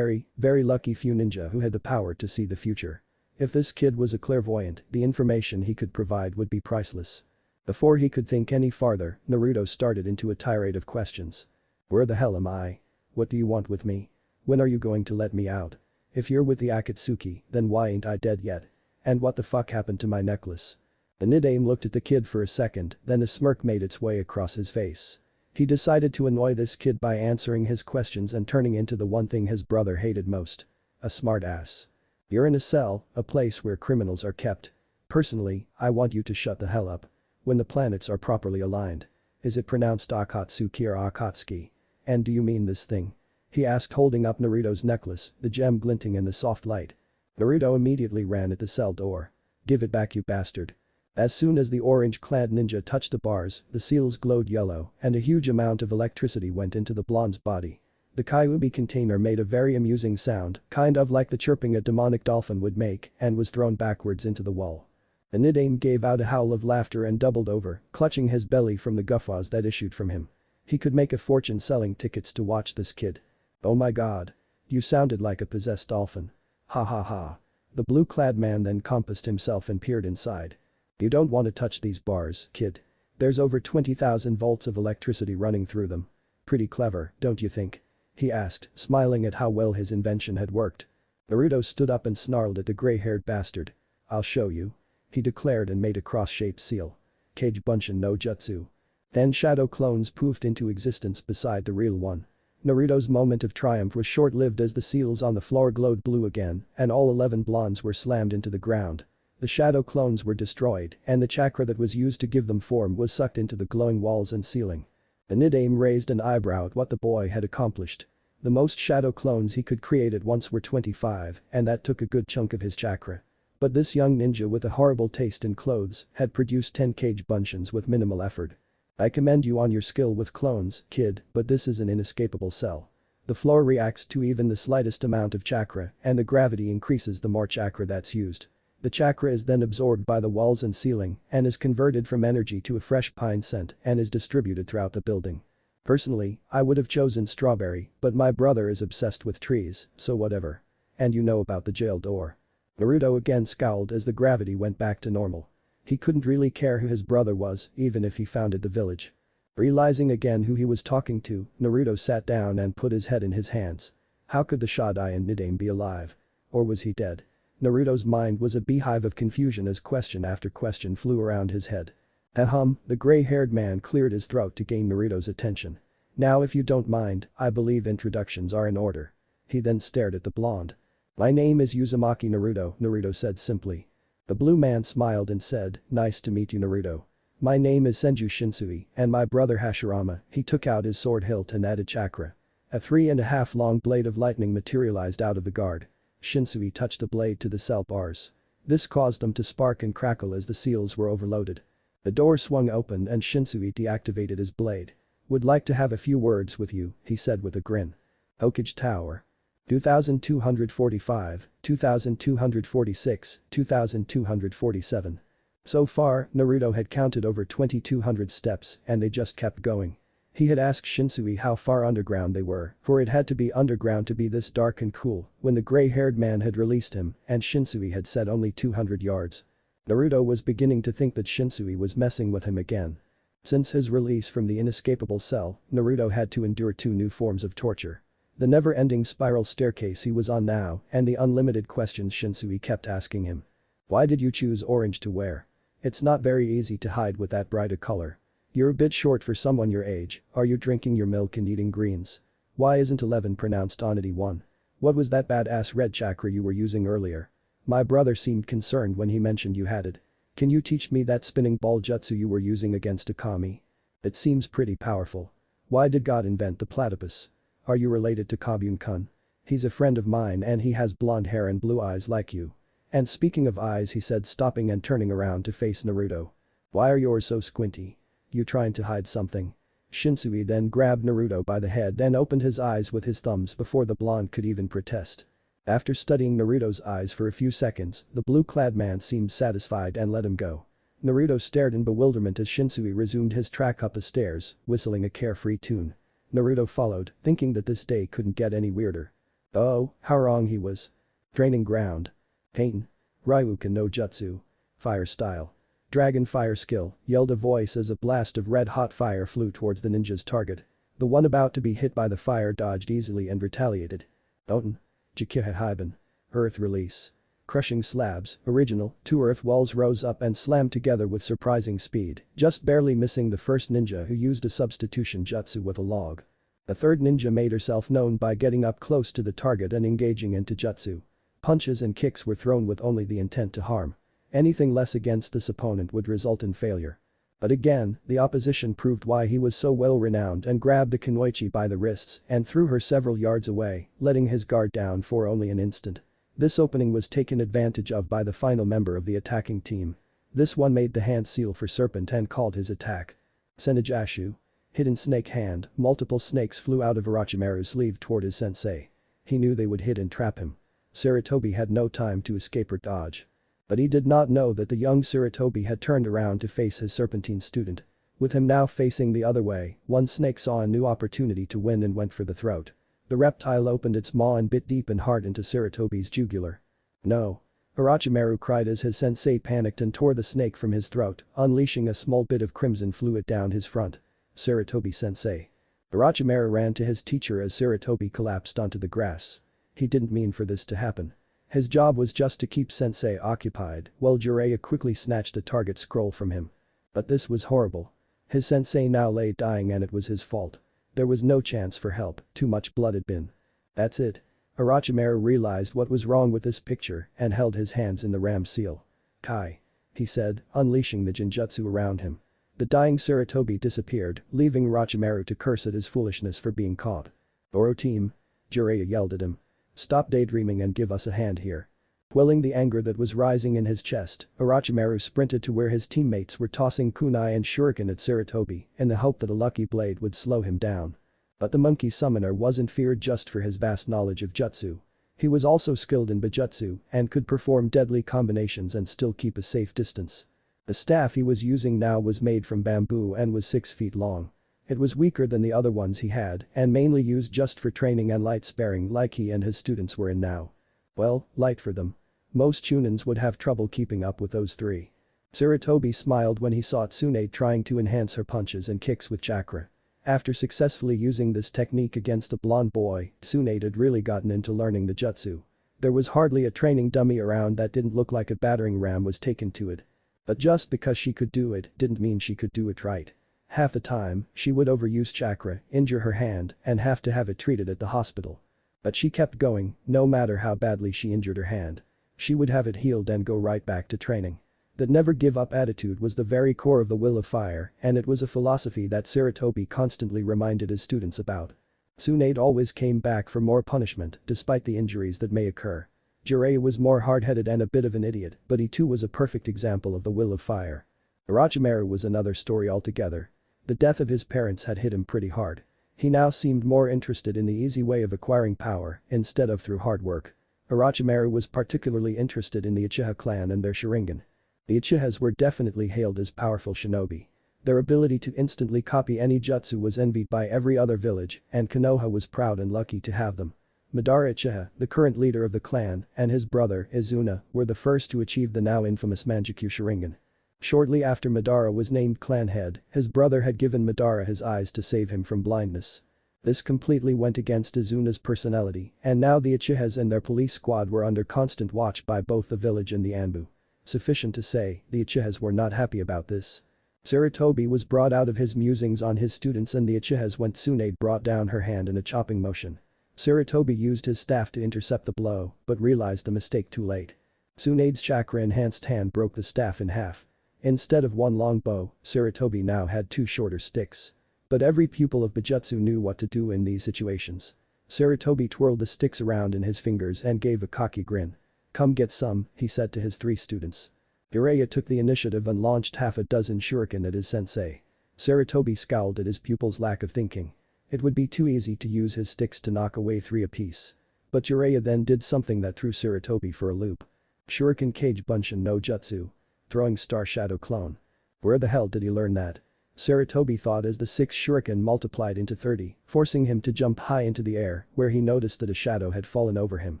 lucky few ninja who had the power to see the future. If this kid was a clairvoyant, the information he could provide would be priceless. Before he could think any farther, Naruto started into a tirade of questions. "Where the hell am I? What do you want with me? When are you going to let me out? If you're with the Akatsuki, then why ain't I dead yet? And what the fuck happened to my necklace?" The Nidaime looked at the kid for a second, then a smirk made its way across his face. He decided to annoy this kid by answering his questions and turning into the one thing his brother hated most. A smart ass. "You're in a cell, a place where criminals are kept. Personally, I want you to shut the hell up. When the planets are properly aligned. Is it pronounced Akatsuki or Akatsuki? And do you mean this thing?" he asked, holding up Naruto's necklace, the gem glinting in the soft light. Naruto immediately ran at the cell door. "Give it back, you bastard." As soon as the orange-clad ninja touched the bars, the seals glowed yellow and a huge amount of electricity went into the blonde's body. The Kyuubi container made a very amusing sound, kind of like the chirping a demonic dolphin would make, and was thrown backwards into the wall. The Nidaime gave out a howl of laughter and doubled over, clutching his belly from the guffaws that issued from him. He could make a fortune selling tickets to watch this kid. "Oh my god. You sounded like a possessed dolphin. Ha ha ha." The blue-clad man then compassed himself and peered inside. "You don't want to touch these bars, kid. There's over 20,000 volts of electricity running through them. Pretty clever, don't you think?" he asked, smiling at how well his invention had worked. Naruto stood up and snarled at the gray-haired bastard. "I'll show you," he declared and made a cross-shaped seal. "Kage Bunshin no Jutsu." Then shadow clones poofed into existence beside the real one. Naruto's moment of triumph was short-lived as the seals on the floor glowed blue again and all 11 blondes were slammed into the ground. The shadow clones were destroyed and the chakra that was used to give them form was sucked into the glowing walls and ceiling. The Nidaime raised an eyebrow at what the boy had accomplished. The most shadow clones he could create at once were 25 and that took a good chunk of his chakra. But this young ninja with a horrible taste in clothes had produced 10 Kage Bunshins with minimal effort. "I commend you on your skill with clones, kid, but this is an inescapable cell. The floor reacts to even the slightest amount of chakra and the gravity increases the more chakra that's used. The chakra is then absorbed by the walls and ceiling and is converted from energy to a fresh pine scent and is distributed throughout the building. Personally, I would have chosen strawberry, but my brother is obsessed with trees, so whatever. And you know about the jail door." Naruto again scowled as the gravity went back to normal. He couldn't really care who his brother was, even if he founded the village. Realizing again who he was talking to, Naruto sat down and put his head in his hands. How could the Shodai and Nidaime be alive? Or was he dead? Naruto's mind was a beehive of confusion as question after question flew around his head. Ahem, the gray-haired man cleared his throat to gain Naruto's attention. Now if you don't mind, I believe introductions are in order. He then stared at the blonde. My name is Uzumaki Naruto, Naruto said simply. The blue man smiled and said, nice to meet you Naruto. My name is Senju Shinsui, and my brother Hashirama. He took out his sword hilt and added chakra. A 3.5 long blade of lightning materialized out of the guard. Shinsui touched the blade to the cell bars. This caused them to spark and crackle as the seals were overloaded. The door swung open and Shinsui deactivated his blade. Would like to have a few words with you, he said with a grin. Hokage Tower. 2245, 2246, 2247. So far, Naruto had counted over 2200 steps and they just kept going. He had asked Shinsui how far underground they were, for it had to be underground to be this dark and cool, when the gray-haired man had released him, and Shinsui had said only 200 yards. Naruto was beginning to think that Shinsui was messing with him again. Since his release from the inescapable cell, Naruto had to endure 2 new forms of torture. The never-ending spiral staircase he was on now, and the unlimited questions Shinsui kept asking him. Why did you choose orange to wear? It's not very easy to hide with that bright a color. You're a bit short for someone your age, are you drinking your milk and eating greens? Why isn't 11 pronounced Onity 1? What was that badass red chakra you were using earlier? My brother seemed concerned when he mentioned you had it. Can you teach me that spinning ball jutsu you were using against Akami? It seems pretty powerful. Why did God invent the platypus? Are you related to Kabun-kun? He's a friend of mine and he has blonde hair and blue eyes like you. And speaking of eyes he said stopping and turning around to face Naruto. Why are yours so squinty? You trying to hide something? Shinsui then grabbed Naruto by the head and opened his eyes with his thumbs before the blonde could even protest. After studying Naruto's eyes for a few seconds, the blue-clad man seemed satisfied and let him go. Naruto stared in bewilderment as Shinsui resumed his track up the stairs, whistling a carefree tune. Naruto followed, thinking that this day couldn't get any weirder. Oh, how wrong he was. Training ground. Pain. Ryuken no Jutsu. Fire style. Dragon fire skill, yelled a voice as a blast of red-hot fire flew towards the ninja's target. The one about to be hit by the fire dodged easily and retaliated. Oten. Jikiha Haiban. Earth release. Crushing slabs, original, 2 earth walls rose up and slammed together with surprising speed, just barely missing the first ninja who used a substitution jutsu with a log. The third ninja made herself known by getting up close to the target and engaging into jutsu. Punches and kicks were thrown with only the intent to harm. Anything less against this opponent would result in failure. But again, the opposition proved why he was so well renowned and grabbed the kunoichi by the wrists and threw her several yards away, letting his guard down for only an instant. This opening was taken advantage of by the final member of the attacking team. This one made the hand seal for serpent and called his attack. Senijashu. Hidden snake hand, multiple snakes flew out of Orochimaru's sleeve toward his sensei. He knew they would hit and trap him. Sarutobi had no time to escape or dodge. But he did not know that the young Sarutobi had turned around to face his serpentine student. With him now facing the other way, one snake saw a new opportunity to win and went for the throat. The reptile opened its maw and bit deep and hard into Sarutobi's jugular. No. Orochimaru cried as his sensei panicked and tore the snake from his throat, unleashing a small bit of crimson fluid down his front. Sarutobi sensei. Orochimaru ran to his teacher as Sarutobi collapsed onto the grass. He didn't mean for this to happen. His job was just to keep sensei occupied while Jiraiya quickly snatched the target scroll from him. But this was horrible. His sensei now lay dying and it was his fault. There was no chance for help, too much blood had been. That's it. Orochimaru realized what was wrong with this picture and held his hands in the ram seal. Kai. He said, unleashing the genjutsu around him. The dying Sarutobi disappeared, leaving Orochimaru to curse at his foolishness for being caught. Oro team. Jiraiya yelled at him. Stop daydreaming and give us a hand here. Quelling the anger that was rising in his chest, Orochimaru sprinted to where his teammates were tossing kunai and shuriken at Sarutobi in the hope that a lucky blade would slow him down. But the monkey summoner wasn't feared just for his vast knowledge of jutsu. He was also skilled in bijutsu and could perform deadly combinations and still keep a safe distance. The staff he was using now was made from bamboo and was 6 feet long. It was weaker than the other ones he had and mainly used just for training and light sparring like he and his students were in now. Well, light for them. Most chunins would have trouble keeping up with those 3. Sarutobi smiled when he saw Tsunade trying to enhance her punches and kicks with chakra. After successfully using this technique against a blonde boy, Tsunade had really gotten into learning the jutsu. There was hardly a training dummy around that didn't look like a battering ram was taken to it. But just because she could do it didn't mean she could do it right. Half the time, she would overuse chakra, injure her hand, and have to have it treated at the hospital. But she kept going, no matter how badly she injured her hand. She would have it healed and go right back to training. That never give up attitude was the very core of the Will of Fire, and it was a philosophy that Sarutobi constantly reminded his students about. Tsunade always came back for more punishment, despite the injuries that may occur. Jiraiya was more hard-headed and a bit of an idiot, but he too was a perfect example of the Will of Fire. Orochimaru was another story altogether. The death of his parents had hit him pretty hard. He now seemed more interested in the easy way of acquiring power, instead of through hard work. Orochimaru was particularly interested in the Uchiha clan and their Sharingan. The Uchihas were definitely hailed as powerful shinobi. Their ability to instantly copy any jutsu was envied by every other village, and Konoha was proud and lucky to have them. Madara Uchiha, the current leader of the clan, and his brother, Izuna, were the first to achieve the now infamous Mangekyou Sharingan. Shortly after Madara was named clan head, his brother had given Madara his eyes to save him from blindness. This completely went against Izuna's personality, and now the Uchihas and their police squad were under constant watch by both the village and the Anbu. Sufficient to say, the Uchihas were not happy about this. Sarutobi was brought out of his musings on his students and the Uchihas when Tsunade brought down her hand in a chopping motion. Sarutobi used his staff to intercept the blow, but realized the mistake too late. Tsunade's chakra-enhanced hand broke the staff in half. Instead of one long bow, Sarutobi now had two shorter sticks. But every pupil of Bijutsu knew what to do in these situations. Sarutobi twirled the sticks around in his fingers and gave a cocky grin. "Come get some," he said to his 3 students. Jiraiya took the initiative and launched half a dozen shuriken at his sensei. Sarutobi scowled at his pupil's lack of thinking. It would be too easy to use his sticks to knock away 3 apiece. But Jiraiya then did something that threw Sarutobi for a loop. Shuriken Kage Bunshin no Jutsu. Throwing Star Shadow Clone. Where the hell did he learn that? Sarutobi thought as the 6 shuriken multiplied into 30, forcing him to jump high into the air, where he noticed that a shadow had fallen over him.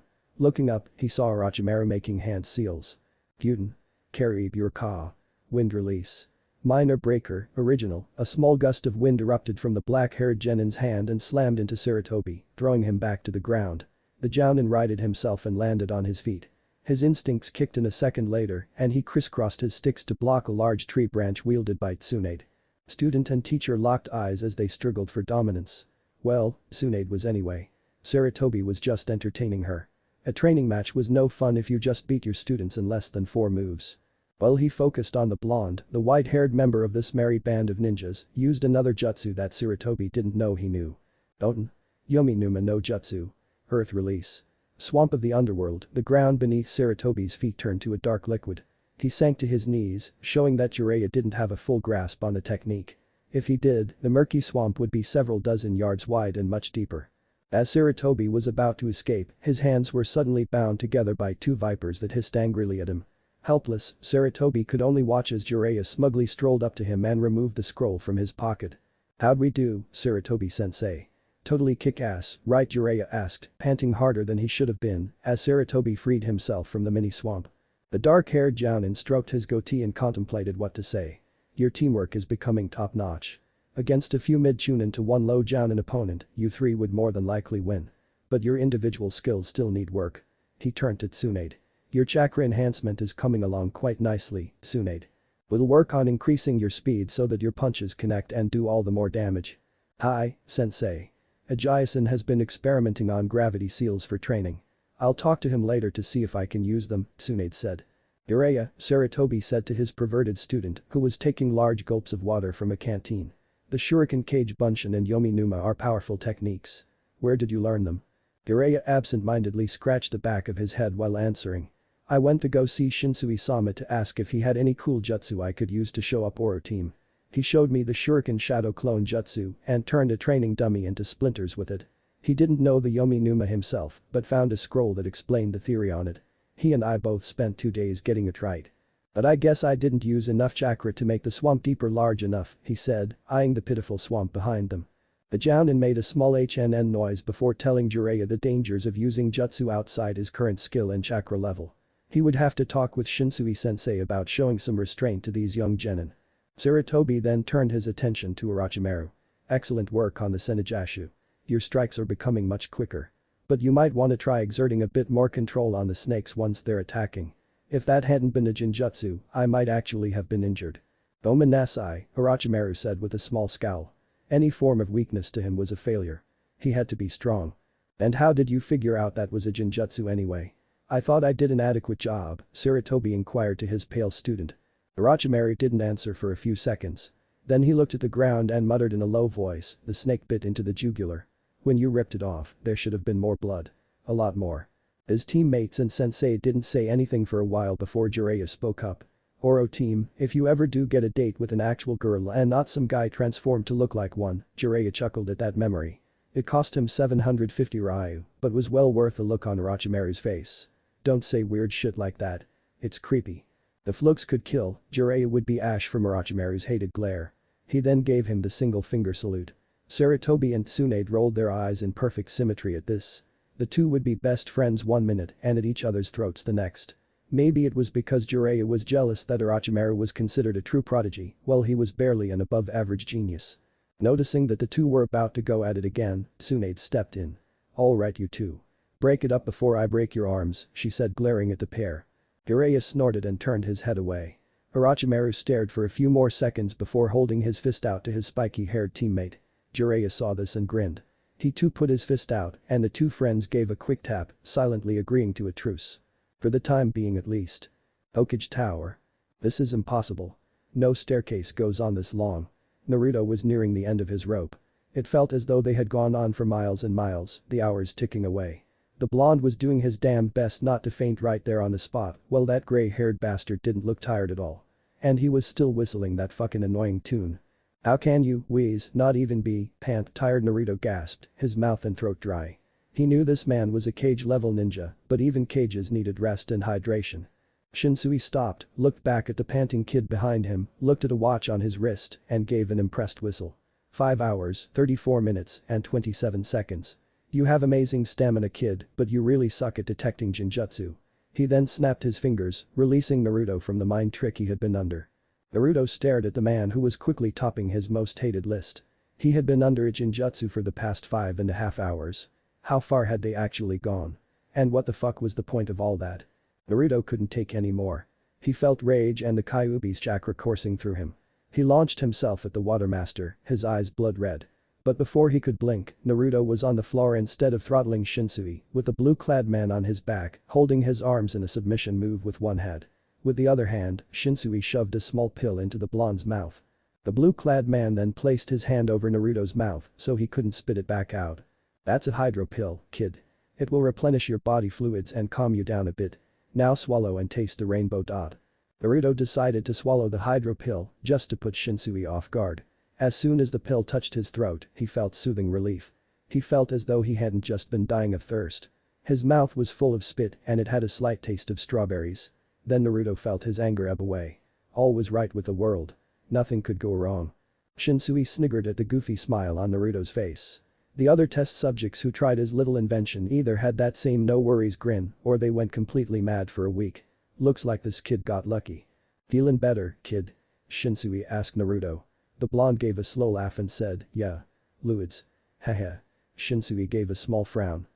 Looking up, he saw Orochimaru making hand seals. Gyuden. Carry your Ka. Wind release. Minor breaker, original, a small gust of wind erupted from the black-haired genin's hand and slammed into Sarutobi, throwing him back to the ground. The Jounin righted himself and landed on his feet. His instincts kicked in a second later, and he crisscrossed his sticks to block a large tree branch wielded by Tsunade. Student and teacher locked eyes as they struggled for dominance. Well, Tsunade was anyway. Sarutobi was just entertaining her. A training match was no fun if you just beat your students in less than 4 moves. While he focused on the blonde, the white-haired member of this merry band of ninjas used another jutsu that Sarutobi didn't know he knew. Oten. Yominuma no Jutsu. Earth release. Swamp of the underworld, the ground beneath Sarutobi's feet turned to a dark liquid. He sank to his knees, showing that Jiraiya didn't have a full grasp on the technique. If he did, the murky swamp would be several dozen yards wide and much deeper. As Sarutobi was about to escape, his hands were suddenly bound together by 2 vipers that hissed angrily at him. Helpless, Sarutobi could only watch as Jiraiya smugly strolled up to him and removed the scroll from his pocket. "How'd we do, Sarutobi-sensei?" "Totally kick-ass, right?" Jiraiya asked, panting harder than he should have been, as Sarutobi freed himself from the mini-swamp. The dark-haired Jounin stroked his goatee and contemplated what to say. "Your teamwork is becoming top-notch. Against a few mid-Chunin to 1 low Jounin opponent, you 3 would more than likely win. But your individual skills still need work." He turned to Tsunade. "Your chakra enhancement is coming along quite nicely, Tsunade. We'll work on increasing your speed so that your punches connect and do all the more damage." "Hi, sensei. Ajayasen has been experimenting on gravity seals for training. I'll talk to him later to see if I can use them," Tsunade said. "Jiraiya," Sarutobi said to his perverted student who was taking large gulps of water from a canteen. "The Shuriken Kage Bunshin and Yominuma are powerful techniques. Where did you learn them?" Jiraiya absent-mindedly scratched the back of his head while answering. "I went to go see Shinsui-sama to ask if he had any cool jutsu I could use to show up Oro team. He showed me the Shuriken Shadow Clone Jutsu and turned a training dummy into splinters with it. He didn't know the Yominuma himself, but found a scroll that explained the theory on it. He and I both spent 2 days getting it right. But I guess I didn't use enough chakra to make the swamp deeper large enough," he said, eyeing the pitiful swamp behind them. The Jounin made a small HNN noise before telling Jiraiya the dangers of using jutsu outside his current skill and chakra level. He would have to talk with Shinsui-sensei about showing some restraint to these young genin. Sarutobi then turned his attention to Orochimaru. Excellent work on the Senijashu. Your strikes are becoming much quicker. But you might want to try exerting a bit more control on the snakes once they're attacking. If that hadn't been a Jinjutsu, I might actually have been injured. Omanasai, Orochimaru said with a small scowl. Any form of weakness to him was a failure. He had to be strong. And how did you figure out that was a Jinjutsu anyway? I thought I did an adequate job, Sarutobi inquired to his pale student. Orochimaru didn't answer for a few seconds. Then he looked at the ground and muttered in a low voice, the snake bit into the jugular. When you ripped it off, there should have been more blood. A lot more. His teammates and sensei didn't say anything for a while before Jiraiya spoke up. Oro team, if you ever do get a date with an actual girl and not some guy transformed to look like one, Jiraiya chuckled at that memory. It cost him 750 Ryu, but was well worth the look on Orochimaru's face. Don't say weird shit like that. It's creepy. If looks could kill, Jiraiya would be ash from Orochimaru's hated glare. He then gave him the single finger salute. Sarutobi and Tsunade rolled their eyes in perfect symmetry at this. The two would be best friends 1 minute and at each other's throats the next. Maybe it was because Jiraiya was jealous that Orochimaru was considered a true prodigy while he was barely an above-average genius. Noticing that the two were about to go at it again, Tsunade stepped in. Alright you two. Break it up before I break your arms, she said glaring at the pair. Jiraiya snorted and turned his head away. Orochimaru stared for a few more seconds before holding his fist out to his spiky-haired teammate. Jiraiya saw this and grinned. He too put his fist out and the two friends gave a quick tap, silently agreeing to a truce. For the time being at least. Hokage Tower. This is impossible. No staircase goes on this long. Naruto was nearing the end of his rope. It felt as though they had gone on for miles and miles, the hours ticking away. The blonde was doing his damn best not to faint right there on the spot while that gray-haired bastard didn't look tired at all. And he was still whistling that fucking annoying tune. How can you, wheeze, not even be, pant, tired Naruto gasped, his mouth and throat dry. He knew this man was a cage-level ninja, but even cages needed rest and hydration. Shinsui stopped, looked back at the panting kid behind him, looked at a watch on his wrist, and gave an impressed whistle. 5 hours, 34 minutes, and 27 seconds. You have amazing stamina kid, but you really suck at detecting Jinjutsu. He then snapped his fingers, releasing Naruto from the mind trick he had been under. Naruto stared at the man who was quickly topping his most hated list. He had been under a Jinjutsu for the past 5.5 hours. How far had they actually gone? And what the fuck was the point of all that? Naruto couldn't take any more. He felt rage and the Kyuubi's chakra coursing through him. He launched himself at the watermaster, his eyes blood red. But before he could blink, Naruto was on the floor instead of throttling Shinsui, with a blue-clad man on his back, holding his arms in a submission move with one hand. With the other hand, Shinsui shoved a small pill into the blonde's mouth. The blue-clad man then placed his hand over Naruto's mouth so he couldn't spit it back out. That's a hydro pill, kid. It will replenish your body fluids and calm you down a bit. Now swallow and taste the rainbow dot. Naruto decided to swallow the hydro pill just to put Shinsui off guard. As soon as the pill touched his throat, he felt soothing relief. He felt as though he hadn't just been dying of thirst. His mouth was full of spit and it had a slight taste of strawberries. Then Naruto felt his anger ebb away. All was right with the world. Nothing could go wrong. Shinsui sniggered at the goofy smile on Naruto's face. The other test subjects who tried his little invention either had that same no-worries grin or they went completely mad for a week. Looks like this kid got lucky. Feeling better, kid? Shinsui asked Naruto. The blonde gave a slow laugh and said, yeah. Fluids. Haha. Shinsui gave a small frown.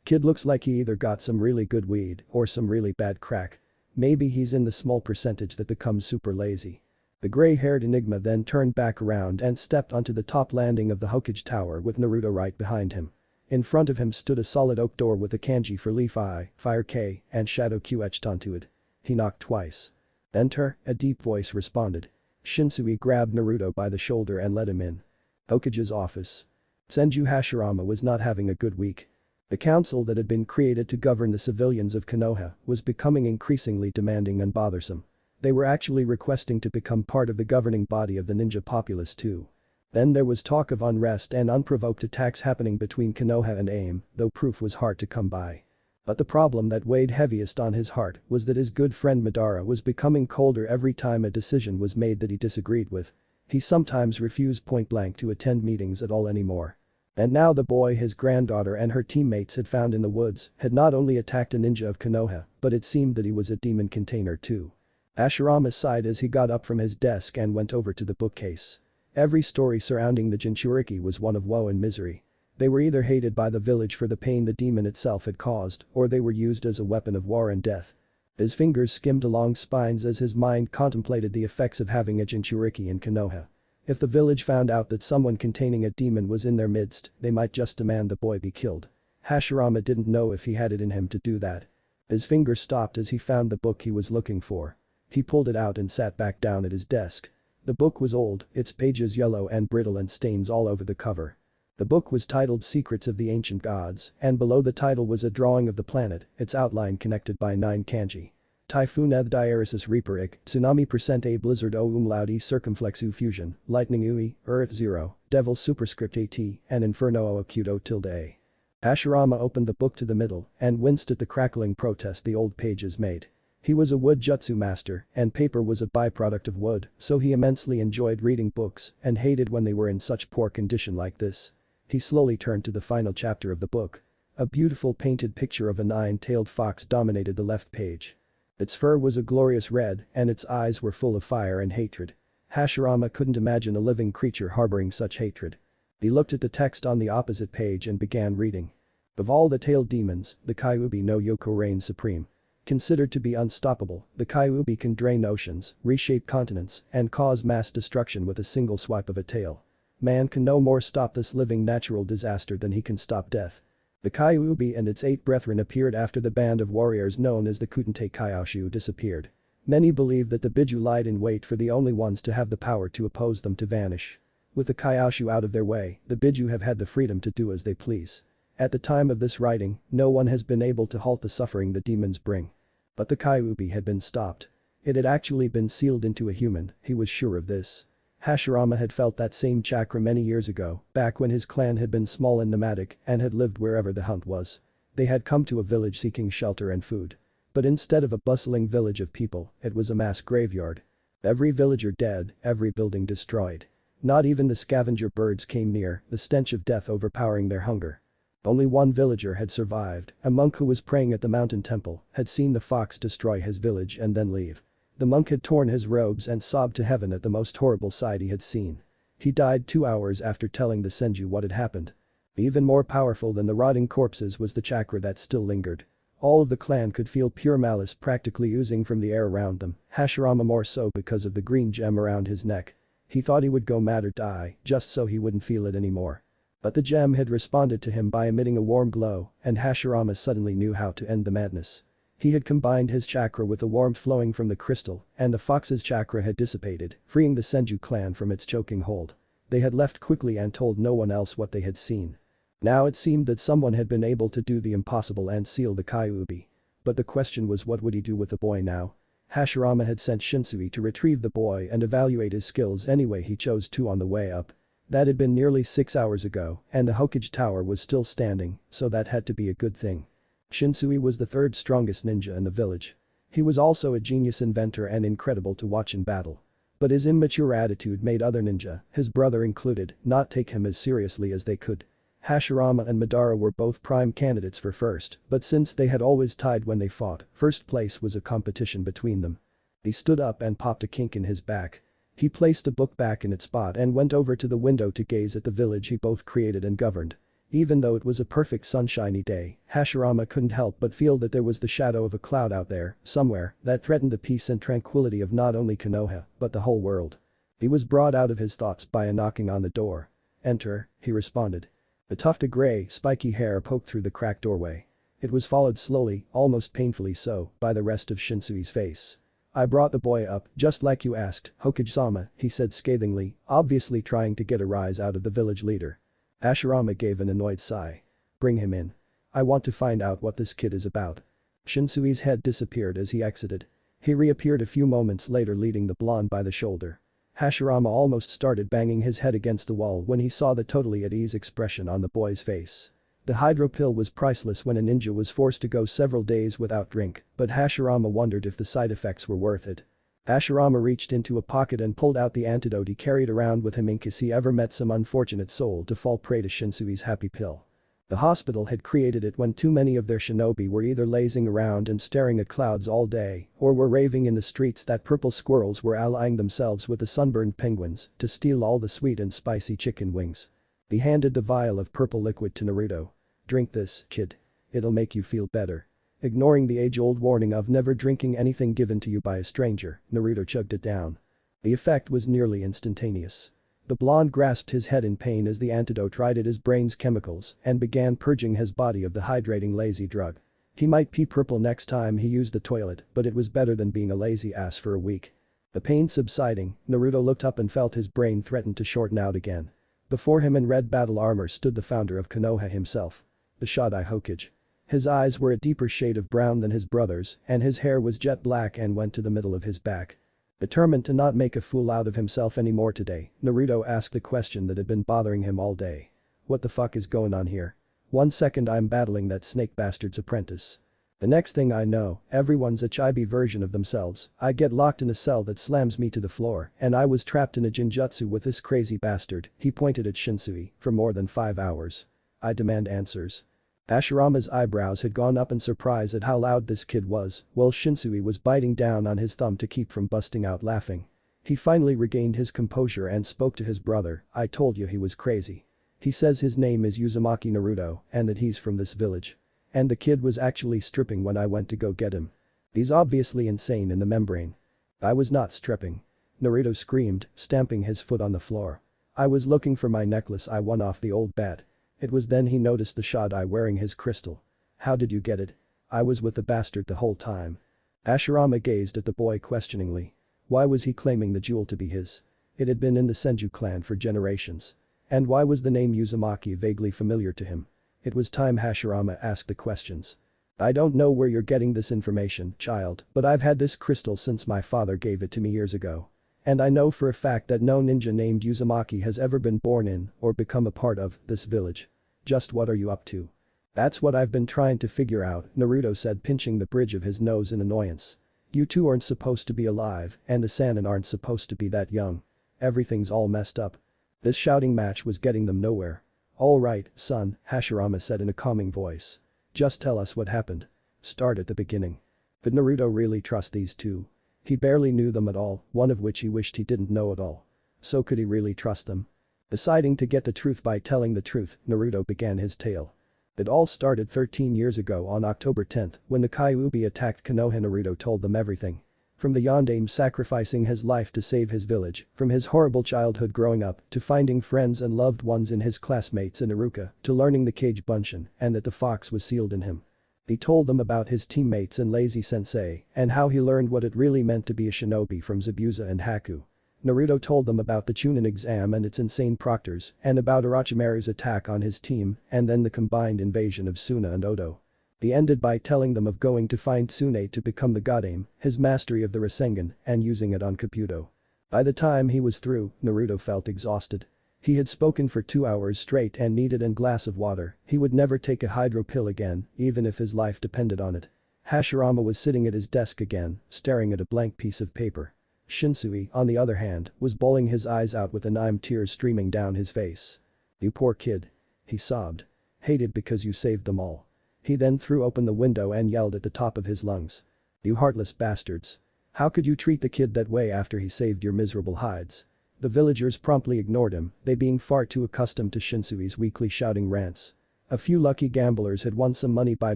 Kid looks like he either got some really good weed or some really bad crack. Maybe he's in the small percentage that becomes super lazy. The gray-haired enigma then turned back around and stepped onto the top landing of the Hokage Tower with Naruto right behind him. In front of him stood a solid oak door with a kanji for Leaf I, Fire K, and Shadow Q etched onto it. He knocked twice. Enter, a deep voice responded. Shinsui grabbed Naruto by the shoulder and led him in. Hokage's office. Senju Hashirama was not having a good week. The council that had been created to govern the civilians of Konoha was becoming increasingly demanding and bothersome. They were actually requesting to become part of the governing body of the ninja populace too. Then there was talk of unrest and unprovoked attacks happening between Konoha and AIM, though proof was hard to come by. But the problem that weighed heaviest on his heart was that his good friend Madara was becoming colder every time a decision was made that he disagreed with. He sometimes refused point-blank to attend meetings at all anymore. And now the boy his granddaughter and her teammates had found in the woods had not only attacked a ninja of Konoha, but it seemed that he was a demon container too. Hashirama sighed as he got up from his desk and went over to the bookcase. Every story surrounding the Jinchuriki was one of woe and misery. They were either hated by the village for the pain the demon itself had caused, or they were used as a weapon of war and death. His fingers skimmed along spines as his mind contemplated the effects of having a Jinchuriki in Konoha. If the village found out that someone containing a demon was in their midst, they might just demand the boy be killed. Hashirama didn't know if he had it in him to do that. His fingers stopped as he found the book he was looking for. He pulled it out and sat back down at his desk. The book was old, its pages yellow and brittle and stains all over the cover. The book was titled Secrets of the Ancient Gods, and below the title was a drawing of the planet, its outline connected by 9 kanji. Typhoon eth diaresis reaper ik, tsunami percent a blizzard o umlaut e circumflex u fusion, lightning ui, earth 0, devil superscript at, and inferno o acute o tilde a. Hashirama opened the book to the middle and winced at the crackling protest the old pages made. He was a wood jutsu master, and paper was a byproduct of wood, so he immensely enjoyed reading books and hated when they were in such poor condition like this. He slowly turned to the final chapter of the book. A beautiful painted picture of a 9-tailed fox dominated the left page. Its fur was a glorious red, and its eyes were full of fire and hatred. Hashirama couldn't imagine a living creature harboring such hatred. He looked at the text on the opposite page and began reading. Of all the tailed demons, the Kyuubi no Yoko reigns supreme. Considered to be unstoppable, the Kyuubi can drain oceans, reshape continents, and cause mass destruction with a single swipe of a tail. Man can no more stop this living natural disaster than he can stop death. The Kyuubi and its 8 brethren appeared after the band of warriors known as the Kutente Kaioshu disappeared. Many believe that the Biju lied in wait for the only ones to have the power to oppose them to vanish. With the Kaioshu out of their way, the Biju have had the freedom to do as they please. At the time of this writing, no one has been able to halt the suffering the demons bring. But the Kyuubi had been stopped. It had actually been sealed into a human, he was sure of this. Hashirama had felt that same chakra many years ago, back when his clan had been small and nomadic and had lived wherever the hunt was. They had come to a village seeking shelter and food. But instead of a bustling village of people, it was a mass graveyard. Every villager dead, every building destroyed. Not even the scavenger birds came near, the stench of death overpowering their hunger. Only one villager had survived, a monk who was praying at the mountain temple, had seen the fox destroy his village and then leave. The monk had torn his robes and sobbed to heaven at the most horrible sight he had seen. He died 2 hours after telling the Senju what had happened. Even more powerful than the rotting corpses was the chakra that still lingered. All of the clan could feel pure malice practically oozing from the air around them, Hashirama more so because of the green gem around his neck. He thought he would go mad or die, just so he wouldn't feel it anymore. But the gem had responded to him by emitting a warm glow, and Hashirama suddenly knew how to end the madness. He had combined his chakra with the warmth flowing from the crystal, and the fox's chakra had dissipated, freeing the Senju clan from its choking hold. They had left quickly and told no one else what they had seen. Now it seemed that someone had been able to do the impossible and seal the Kyuubi. But the question was, what would he do with the boy now? Hashirama had sent Shinsui to retrieve the boy and evaluate his skills anyway he chose to on the way up. That had been nearly 6 hours ago, and the Hokage tower was still standing, so that had to be a good thing. Shinsui was the 3rd strongest ninja in the village. He was also a genius inventor and incredible to watch in battle. But his immature attitude made other ninja, his brother included, not take him as seriously as they could. Hashirama and Madara were both prime candidates for first, but since they had always tied when they fought, first place was a competition between them. He stood up and popped a kink in his back. He placed the book back in its spot and went over to the window to gaze at the village he both created and governed. Even though it was a perfect sunshiny day, Hashirama couldn't help but feel that there was the shadow of a cloud out there, somewhere, that threatened the peace and tranquility of not only Konoha, but the whole world. He was brought out of his thoughts by a knocking on the door. "Enter," he responded. A tuft of grey, spiky hair poked through the cracked doorway. It was followed slowly, almost painfully so, by the rest of Shinsui's face. "I brought the boy up, just like you asked, Hokage-sama," he said scathingly, obviously trying to get a rise out of the village leader. Hashirama gave an annoyed sigh. "Bring him in. I want to find out what this kid is about." Shinsui's head disappeared as he exited. He reappeared a few moments later leading the blonde by the shoulder. Hashirama almost started banging his head against the wall when he saw the totally at ease expression on the boy's face. The hydro pill was priceless when a ninja was forced to go several days without drink, but Hashirama wondered if the side effects were worth it. Hashirama reached into a pocket and pulled out the antidote he carried around with him in case he ever met some unfortunate soul to fall prey to Shinsui's happy pill. The hospital had created it when too many of their shinobi were either lazing around and staring at clouds all day or were raving in the streets that purple squirrels were allying themselves with the sunburned penguins to steal all the sweet and spicy chicken wings. He handed the vial of purple liquid to Naruto. "Drink this, kid. It'll make you feel better." Ignoring the age-old warning of never drinking anything given to you by a stranger, Naruto chugged it down. The effect was nearly instantaneous. The blonde grasped his head in pain as the antidote righted his brain's chemicals and began purging his body of the hydrating lazy drug. He might pee purple next time he used the toilet, but it was better than being a lazy ass for a week. The pain subsiding, Naruto looked up and felt his brain threaten to shorten out again. Before him in red battle armor stood the founder of Konoha himself. The Shodai Hokage. His eyes were a deeper shade of brown than his brother's and his hair was jet black and went to the middle of his back. Determined to not make a fool out of himself anymore today, Naruto asked the question that had been bothering him all day. "What the fuck is going on here? 1 second I'm battling that snake bastard's apprentice. The next thing I know, everyone's a chibi version of themselves, I get locked in a cell that slams me to the floor and I was trapped in a jinjutsu with this crazy bastard," he pointed at Shinsui, "for more than 5 hours. I demand answers." Hashirama's eyebrows had gone up in surprise at how loud this kid was, while Shinsui was biting down on his thumb to keep from busting out laughing. He finally regained his composure and spoke to his brother. "I told you he was crazy. He says his name is Uzumaki Naruto and that he's from this village. And the kid was actually stripping when I went to go get him. He's obviously insane in the membrane." "I was not stripping," Naruto screamed, stamping his foot on the floor. "I was looking for my necklace I won off the old bat." It was then he noticed the Shodai wearing his crystal. "How did you get it?" "I was with the bastard the whole time." Hashirama gazed at the boy questioningly. Why was he claiming the jewel to be his? It had been in the Senju clan for generations. And why was the name Uzumaki vaguely familiar to him? It was time Hashirama asked the questions. "I don't know where you're getting this information, child, but I've had this crystal since my father gave it to me years ago. And I know for a fact that no ninja named Uzumaki has ever been born in or become a part of this village. Just what are you up to?" "That's what I've been trying to figure out," Naruto said, pinching the bridge of his nose in annoyance. "You two aren't supposed to be alive and the Sannin aren't supposed to be that young. Everything's all messed up." This shouting match was getting them nowhere. "All right, son," Hashirama said in a calming voice. "Just tell us what happened. Start at the beginning." Could Naruto really trust these two? He barely knew them at all, one of which he wished he didn't know at all. So could he really trust them? Deciding to get the truth by telling the truth, Naruto began his tale. It all started 13 years ago on October 10th when the Kyuubi attacked Konoha. Naruto told them everything. From the Yondaime sacrificing his life to save his village, from his horrible childhood growing up, to finding friends and loved ones in his classmates in Iruka, to learning the Kage Bunshin and that the fox was sealed in him. He told them about his teammates and Lazy Sensei and how he learned what it really meant to be a shinobi from Zabuza and Haku. Naruto told them about the Chunin exam and its insane proctors and about Orochimaru's attack on his team and then the combined invasion of Suna and Odo. He ended by telling them of going to find Tsunade to become the Godaime, his mastery of the Rasengan, and using it on Kabuto. By the time he was through, Naruto felt exhausted. He had spoken for 2 hours straight and needed a glass of water. He would never take a hydro pill again, even if his life depended on it. Hashirama was sitting at his desk again, staring at a blank piece of paper. Shinsui, on the other hand, was bawling his eyes out with anime tears streaming down his face. "You poor kid." He sobbed. "Hated because you saved them all." He then threw open the window and yelled at the top of his lungs. "You heartless bastards. How could you treat the kid that way after he saved your miserable hides?" The villagers promptly ignored him, they being far too accustomed to Shinsui's weekly shouting rants. A few lucky gamblers had won some money by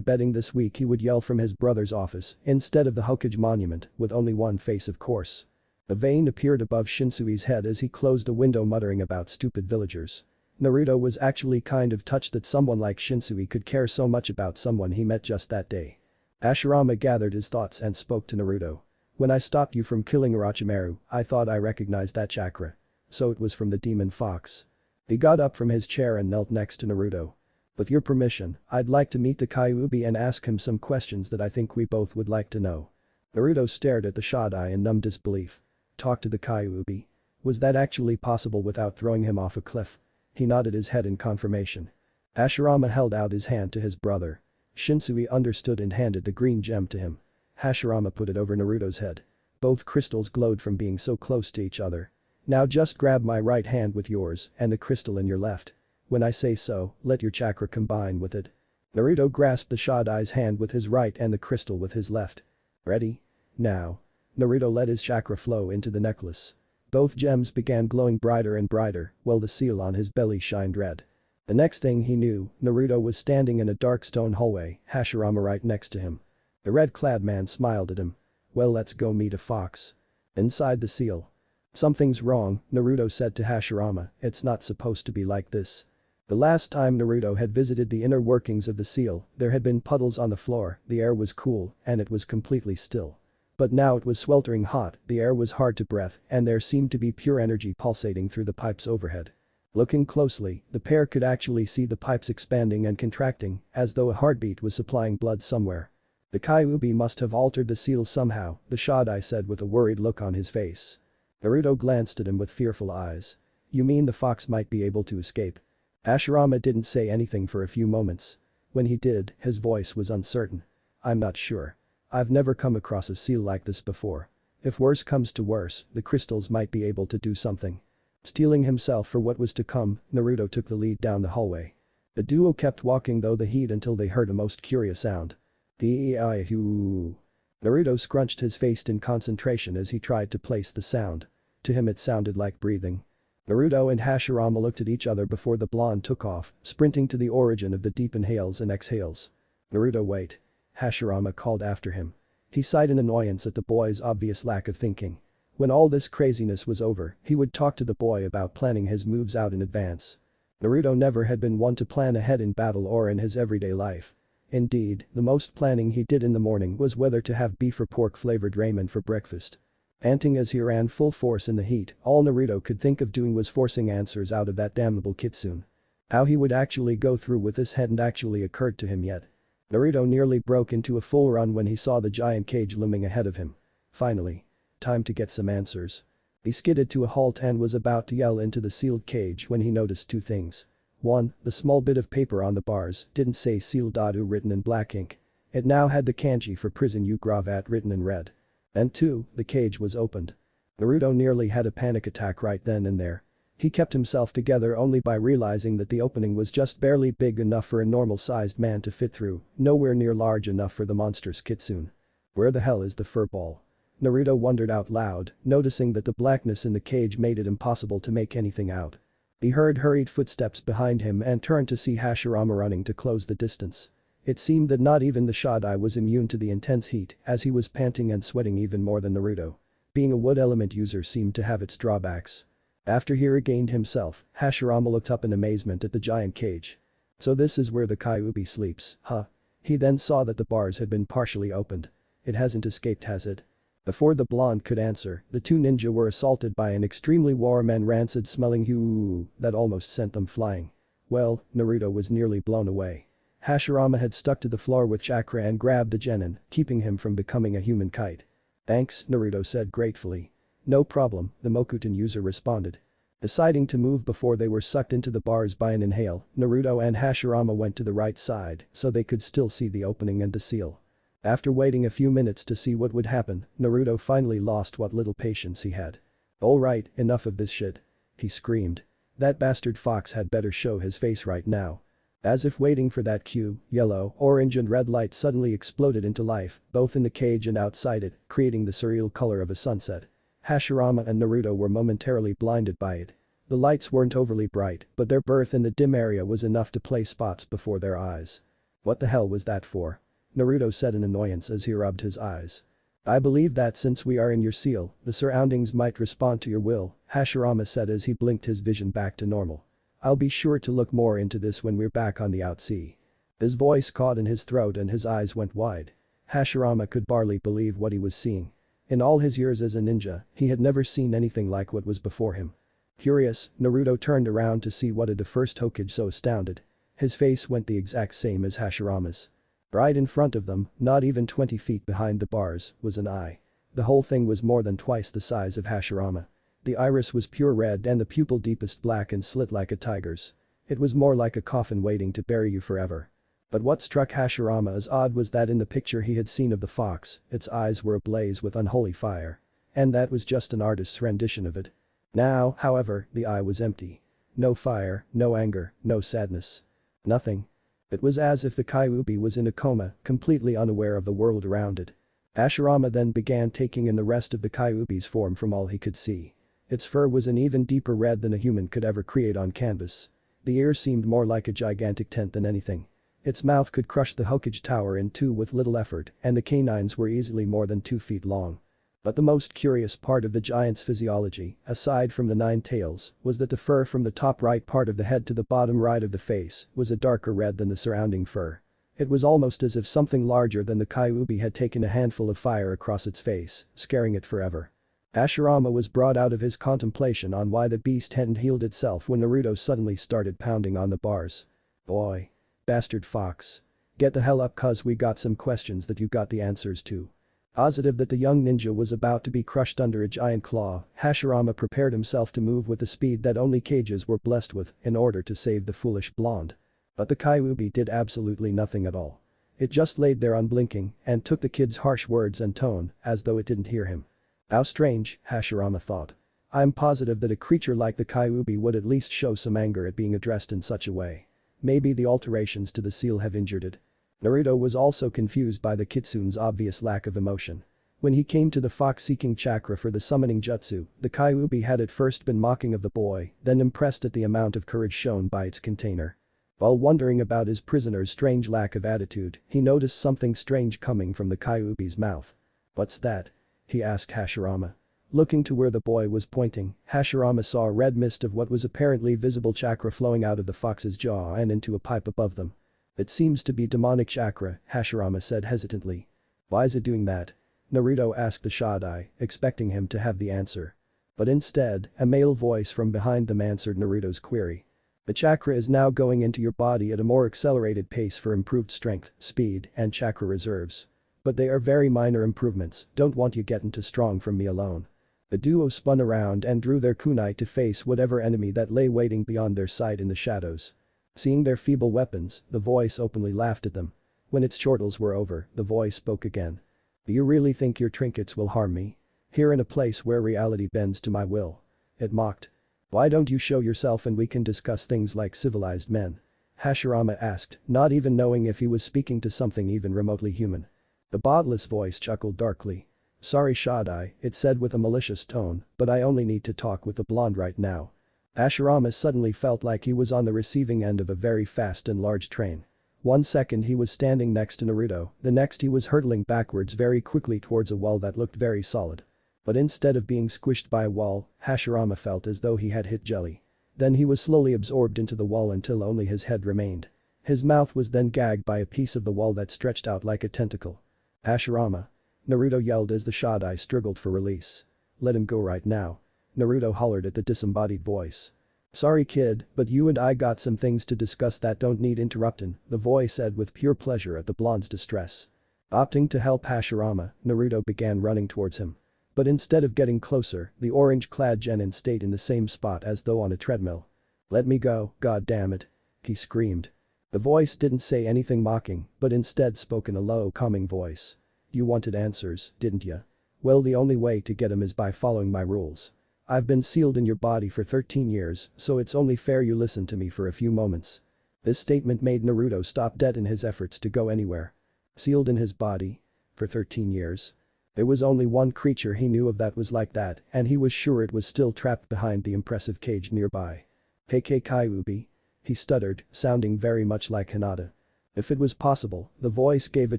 betting this week he would yell from his brother's office instead of the Hokage monument, with only one face of course. A vein appeared above Shinsui's head as he closed the window, muttering about stupid villagers. Naruto was actually kind of touched that someone like Shinsui could care so much about someone he met just that day. Hashirama gathered his thoughts and spoke to Naruto. "When I stopped you from killing Orochimaru, I thought I recognized that chakra. So it was from the demon fox." He got up from his chair and knelt next to Naruto. "With your permission, I'd like to meet the Kyuubi and ask him some questions that I think we both would like to know." Naruto stared at the Shodai in numb disbelief. Talk to the Kyuubi? Was that actually possible without throwing him off a cliff? He nodded his head in confirmation. Hashirama held out his hand to his brother. Shinsui understood and handed the green gem to him. Hashirama put it over Naruto's head. Both crystals glowed from being so close to each other. "Now just grab my right hand with yours and the crystal in your left." When I say so, let your chakra combine with it. Naruto grasped the Shodai's hand with his right and the crystal with his left. Ready? Now. Naruto let his chakra flow into the necklace. Both gems began glowing brighter and brighter, while the seal on his belly shined red. The next thing he knew, Naruto was standing in a dark stone hallway, Hashirama right next to him. The red-clad man smiled at him. Well, let's go meet a fox. Inside the seal. Something's wrong, Naruto said to Hashirama, it's not supposed to be like this. The last time Naruto had visited the inner workings of the seal, there had been puddles on the floor, the air was cool, and it was completely still. But now it was sweltering hot, the air was hard to breathe, and there seemed to be pure energy pulsating through the pipes overhead. Looking closely, the pair could actually see the pipes expanding and contracting, as though a heartbeat was supplying blood somewhere. The Kyuubi must have altered the seal somehow, the Shodai said with a worried look on his face. Naruto glanced at him with fearful eyes. You mean the fox might be able to escape? Hashirama didn't say anything for a few moments. When he did, his voice was uncertain. I'm not sure. I've never come across a seal like this before. If worse comes to worse, the crystals might be able to do something. Steeling himself for what was to come, Naruto took the lead down the hallway. The duo kept walking through the heat until they heard a most curious sound. Dee-I-hoo. Naruto scrunched his face in concentration as he tried to place the sound. To him it sounded like breathing. Naruto and Hashirama looked at each other before the blonde took off, sprinting to the origin of the deep inhales and exhales. Naruto, wait. Hashirama called after him. He sighed in annoyance at the boy's obvious lack of thinking. When all this craziness was over, he would talk to the boy about planning his moves out in advance. Naruto never had been one to plan ahead in battle or in his everyday life. Indeed, the most planning he did in the morning was whether to have beef or pork flavored ramen for breakfast. Panting as he ran full force in the heat, all Naruto could think of doing was forcing answers out of that damnable kitsune. How he would actually go through with this hadn't actually occurred to him yet. Naruto nearly broke into a full run when he saw the giant cage looming ahead of him. Finally. Time to get some answers. He skidded to a halt and was about to yell into the sealed cage when he noticed two things. 1. The small bit of paper on the bars didn't say sealed Dadu written in black ink. It now had the kanji for prison Ugravat written in red. And 2. The cage was opened. Naruto nearly had a panic attack right then and there. He kept himself together only by realizing that the opening was just barely big enough for a normal-sized man to fit through, nowhere near large enough for the monstrous kitsune. Where the hell is the furball? Naruto wondered out loud, noticing that the blackness in the cage made it impossible to make anything out. He heard hurried footsteps behind him and turned to see Hashirama running to close the distance. It seemed that not even the Shodai was immune to the intense heat, as he was panting and sweating even more than Naruto. Being a wood element user seemed to have its drawbacks. After he regained himself, Hashirama looked up in amazement at the giant cage. So this is where the Kyuubi sleeps, huh? He then saw that the bars had been partially opened. It hasn't escaped, has it? Before the blonde could answer, the two ninja were assaulted by an extremely warm and rancid-smelling hue that almost sent them flying. Well, Naruto was nearly blown away. Hashirama had stuck to the floor with chakra and grabbed the genin, keeping him from becoming a human kite. Thanks, Naruto said gratefully. No problem, the Mokuton user responded. Deciding to move before they were sucked into the bars by an inhale, Naruto and Hashirama went to the right side so they could still see the opening and the seal. After waiting a few minutes to see what would happen, Naruto finally lost what little patience he had. Alright, enough of this shit. He screamed. That bastard fox had better show his face right now. As if waiting for that cue, yellow, orange and red light suddenly exploded into life, both in the cage and outside it, creating the surreal color of a sunset. Hashirama and Naruto were momentarily blinded by it. The lights weren't overly bright, but their berth in the dim area was enough to play spots before their eyes. What the hell was that for? Naruto said in annoyance as he rubbed his eyes. I believe that since we are in your seal, the surroundings might respond to your will, Hashirama said as he blinked his vision back to normal. I'll be sure to look more into this when we're back on the outsea. His voice caught in his throat and his eyes went wide. Hashirama could barely believe what he was seeing. In all his years as a ninja, he had never seen anything like what was before him. Curious, Naruto turned around to see what had the first Hokage so astounded. His face went the exact same as Hashirama's. Right in front of them, not even 20 feet behind the bars, was an eye. The whole thing was more than twice the size of Hashirama. The iris was pure red and the pupil deepest black and slit like a tiger's. It was more like a coffin waiting to bury you forever. But what struck Hashirama as odd was that in the picture he had seen of the fox, its eyes were ablaze with unholy fire. And that was just an artist's rendition of it. Now, however, the eye was empty. No fire, no anger, no sadness. Nothing. It was as if the Kyuubi was in a coma, completely unaware of the world around it. Hashirama then began taking in the rest of the Kyuubi's form from all he could see. Its fur was an even deeper red than a human could ever create on canvas. The ear seemed more like a gigantic tent than anything. Its mouth could crush the Hokage tower in two with little effort, and the canines were easily more than 2 feet long. But the most curious part of the giant's physiology, aside from the 9 tails, was that the fur from the top right part of the head to the bottom right of the face was a darker red than the surrounding fur. It was almost as if something larger than the Kyuubi had taken a handful of fire across its face, scaring it forever. Hashirama was brought out of his contemplation on why the beast hadn't healed itself when Naruto suddenly started pounding on the bars. "Boy. Bastard fox. Get the hell up cuz we got some questions that you got the answers to." Positive that the young ninja was about to be crushed under a giant claw, Hashirama prepared himself to move with the speed that only cages were blessed with in order to save the foolish blonde. But the Kyuubi did absolutely nothing at all. It just laid there unblinking and took the kid's harsh words and tone as though it didn't hear him. How strange, Hashirama thought. I'm positive that a creature like the Kyuubi would at least show some anger at being addressed in such a way. Maybe the alterations to the seal have injured it. Naruto was also confused by the kitsune's obvious lack of emotion. When he came to the fox-seeking chakra for the summoning jutsu, the Kyuubi had at first been mocking of the boy, then impressed at the amount of courage shown by its container. While wondering about his prisoner's strange lack of attitude, he noticed something strange coming from the Kyuubi's mouth. "What's that?" he asked Hashirama. Looking to where the boy was pointing, Hashirama saw a red mist of what was apparently visible chakra flowing out of the fox's jaw and into a pipe above them. "It seems to be demonic chakra," Hashirama said hesitantly. "Why is it doing that?" Naruto asked the Shodai, expecting him to have the answer. But instead, a male voice from behind them answered Naruto's query. "The chakra is now going into your body at a more accelerated pace for improved strength, speed, and chakra reserves. But they are very minor improvements, don't want you getting too strong from me alone." The duo spun around and drew their kunai to face whatever enemy that lay waiting beyond their sight in the shadows. Seeing their feeble weapons, the voice openly laughed at them. When its chortles were over, the voice spoke again. "Do you really think your trinkets will harm me? Here in a place where reality bends to my will?" It mocked. "Why don't you show yourself and we can discuss things like civilized men?" Hashirama asked, not even knowing if he was speaking to something even remotely human. The bodiless voice chuckled darkly. "Sorry Shodai," it said with a malicious tone, "but I only need to talk with the blonde right now." Hashirama suddenly felt like he was on the receiving end of a very fast and large train. 1 second he was standing next to Naruto, the next he was hurtling backwards very quickly towards a wall that looked very solid. But instead of being squished by a wall, Hashirama felt as though he had hit jelly. Then he was slowly absorbed into the wall until only his head remained. His mouth was then gagged by a piece of the wall that stretched out like a tentacle. "Hashirama!" Naruto yelled as the Shodai struggled for release. "Let him go right now." Naruto hollered at the disembodied voice. "Sorry kid, but you and I got some things to discuss that don't need interrupting," the voice said with pure pleasure at the blonde's distress. Opting to help Hashirama, Naruto began running towards him. But instead of getting closer, the orange-clad genin stayed in the same spot as though on a treadmill. "Let me go, god damn it," he screamed. The voice didn't say anything mocking, but instead spoke in a low, calming voice. "You wanted answers, didn't ya? Well, the only way to get 'em is by following my rules. I've been sealed in your body for 13 years, so it's only fair you listen to me for a few moments." This statement made Naruto stop dead in his efforts to go anywhere. Sealed in his body? For 13 years? There was only one creature he knew of that was like that, and he was sure it was still trapped behind the impressive cage nearby. "KK Kyuubi?" he stuttered, sounding very much like Hinata. If it was possible, the voice gave a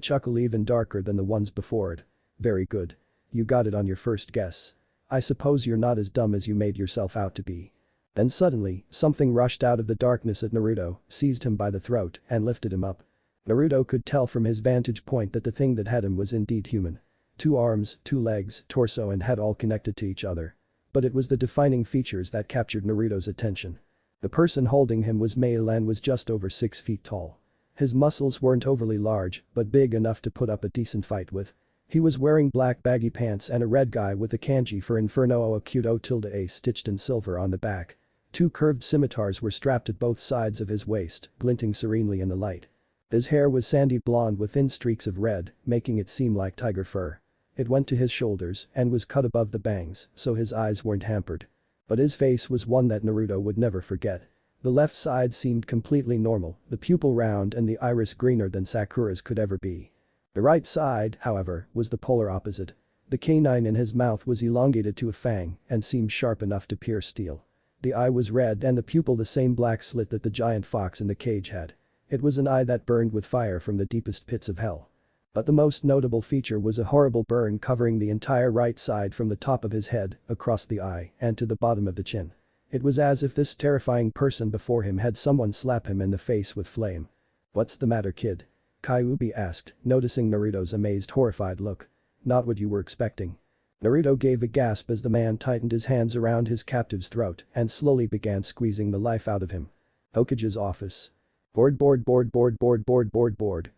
chuckle even darker than the ones before it. "Very good. You got it on your first guess. I suppose you're not as dumb as you made yourself out to be." Then suddenly, something rushed out of the darkness at Naruto, seized him by the throat, and lifted him up. Naruto could tell from his vantage point that the thing that had him was indeed human. 2 arms, 2 legs, torso and head all connected to each other. But it was the defining features that captured Naruto's attention. The person holding him was male and was just over 6 feet tall. His muscles weren't overly large, but big enough to put up a decent fight with. He was wearing black baggy pants and a red guy with the kanji for Inferno o Akuto tilde A stitched in silver on the back. 2 curved scimitars were strapped at both sides of his waist, glinting serenely in the light. His hair was sandy blonde with thin streaks of red, making it seem like tiger fur. It went to his shoulders and was cut above the bangs, so his eyes weren't hampered. But his face was one that Naruto would never forget. The left side seemed completely normal, the pupil round and the iris greener than Sakura's could ever be. The right side, however, was the polar opposite. The canine in his mouth was elongated to a fang and seemed sharp enough to pierce steel. The eye was red and the pupil the same black slit that the giant fox in the cage had. It was an eye that burned with fire from the deepest pits of hell. But the most notable feature was a horrible burn covering the entire right side from the top of his head, across the eye, and to the bottom of the chin. It was as if this terrifying person before him had someone slap him in the face with flame. "What's the matter, kid?" Kyuubi asked, noticing Naruto's amazed horrified look. "Not what you were expecting." Naruto gave a gasp as the man tightened his hands around his captive's throat and slowly began squeezing the life out of him. Hokage's office. Board,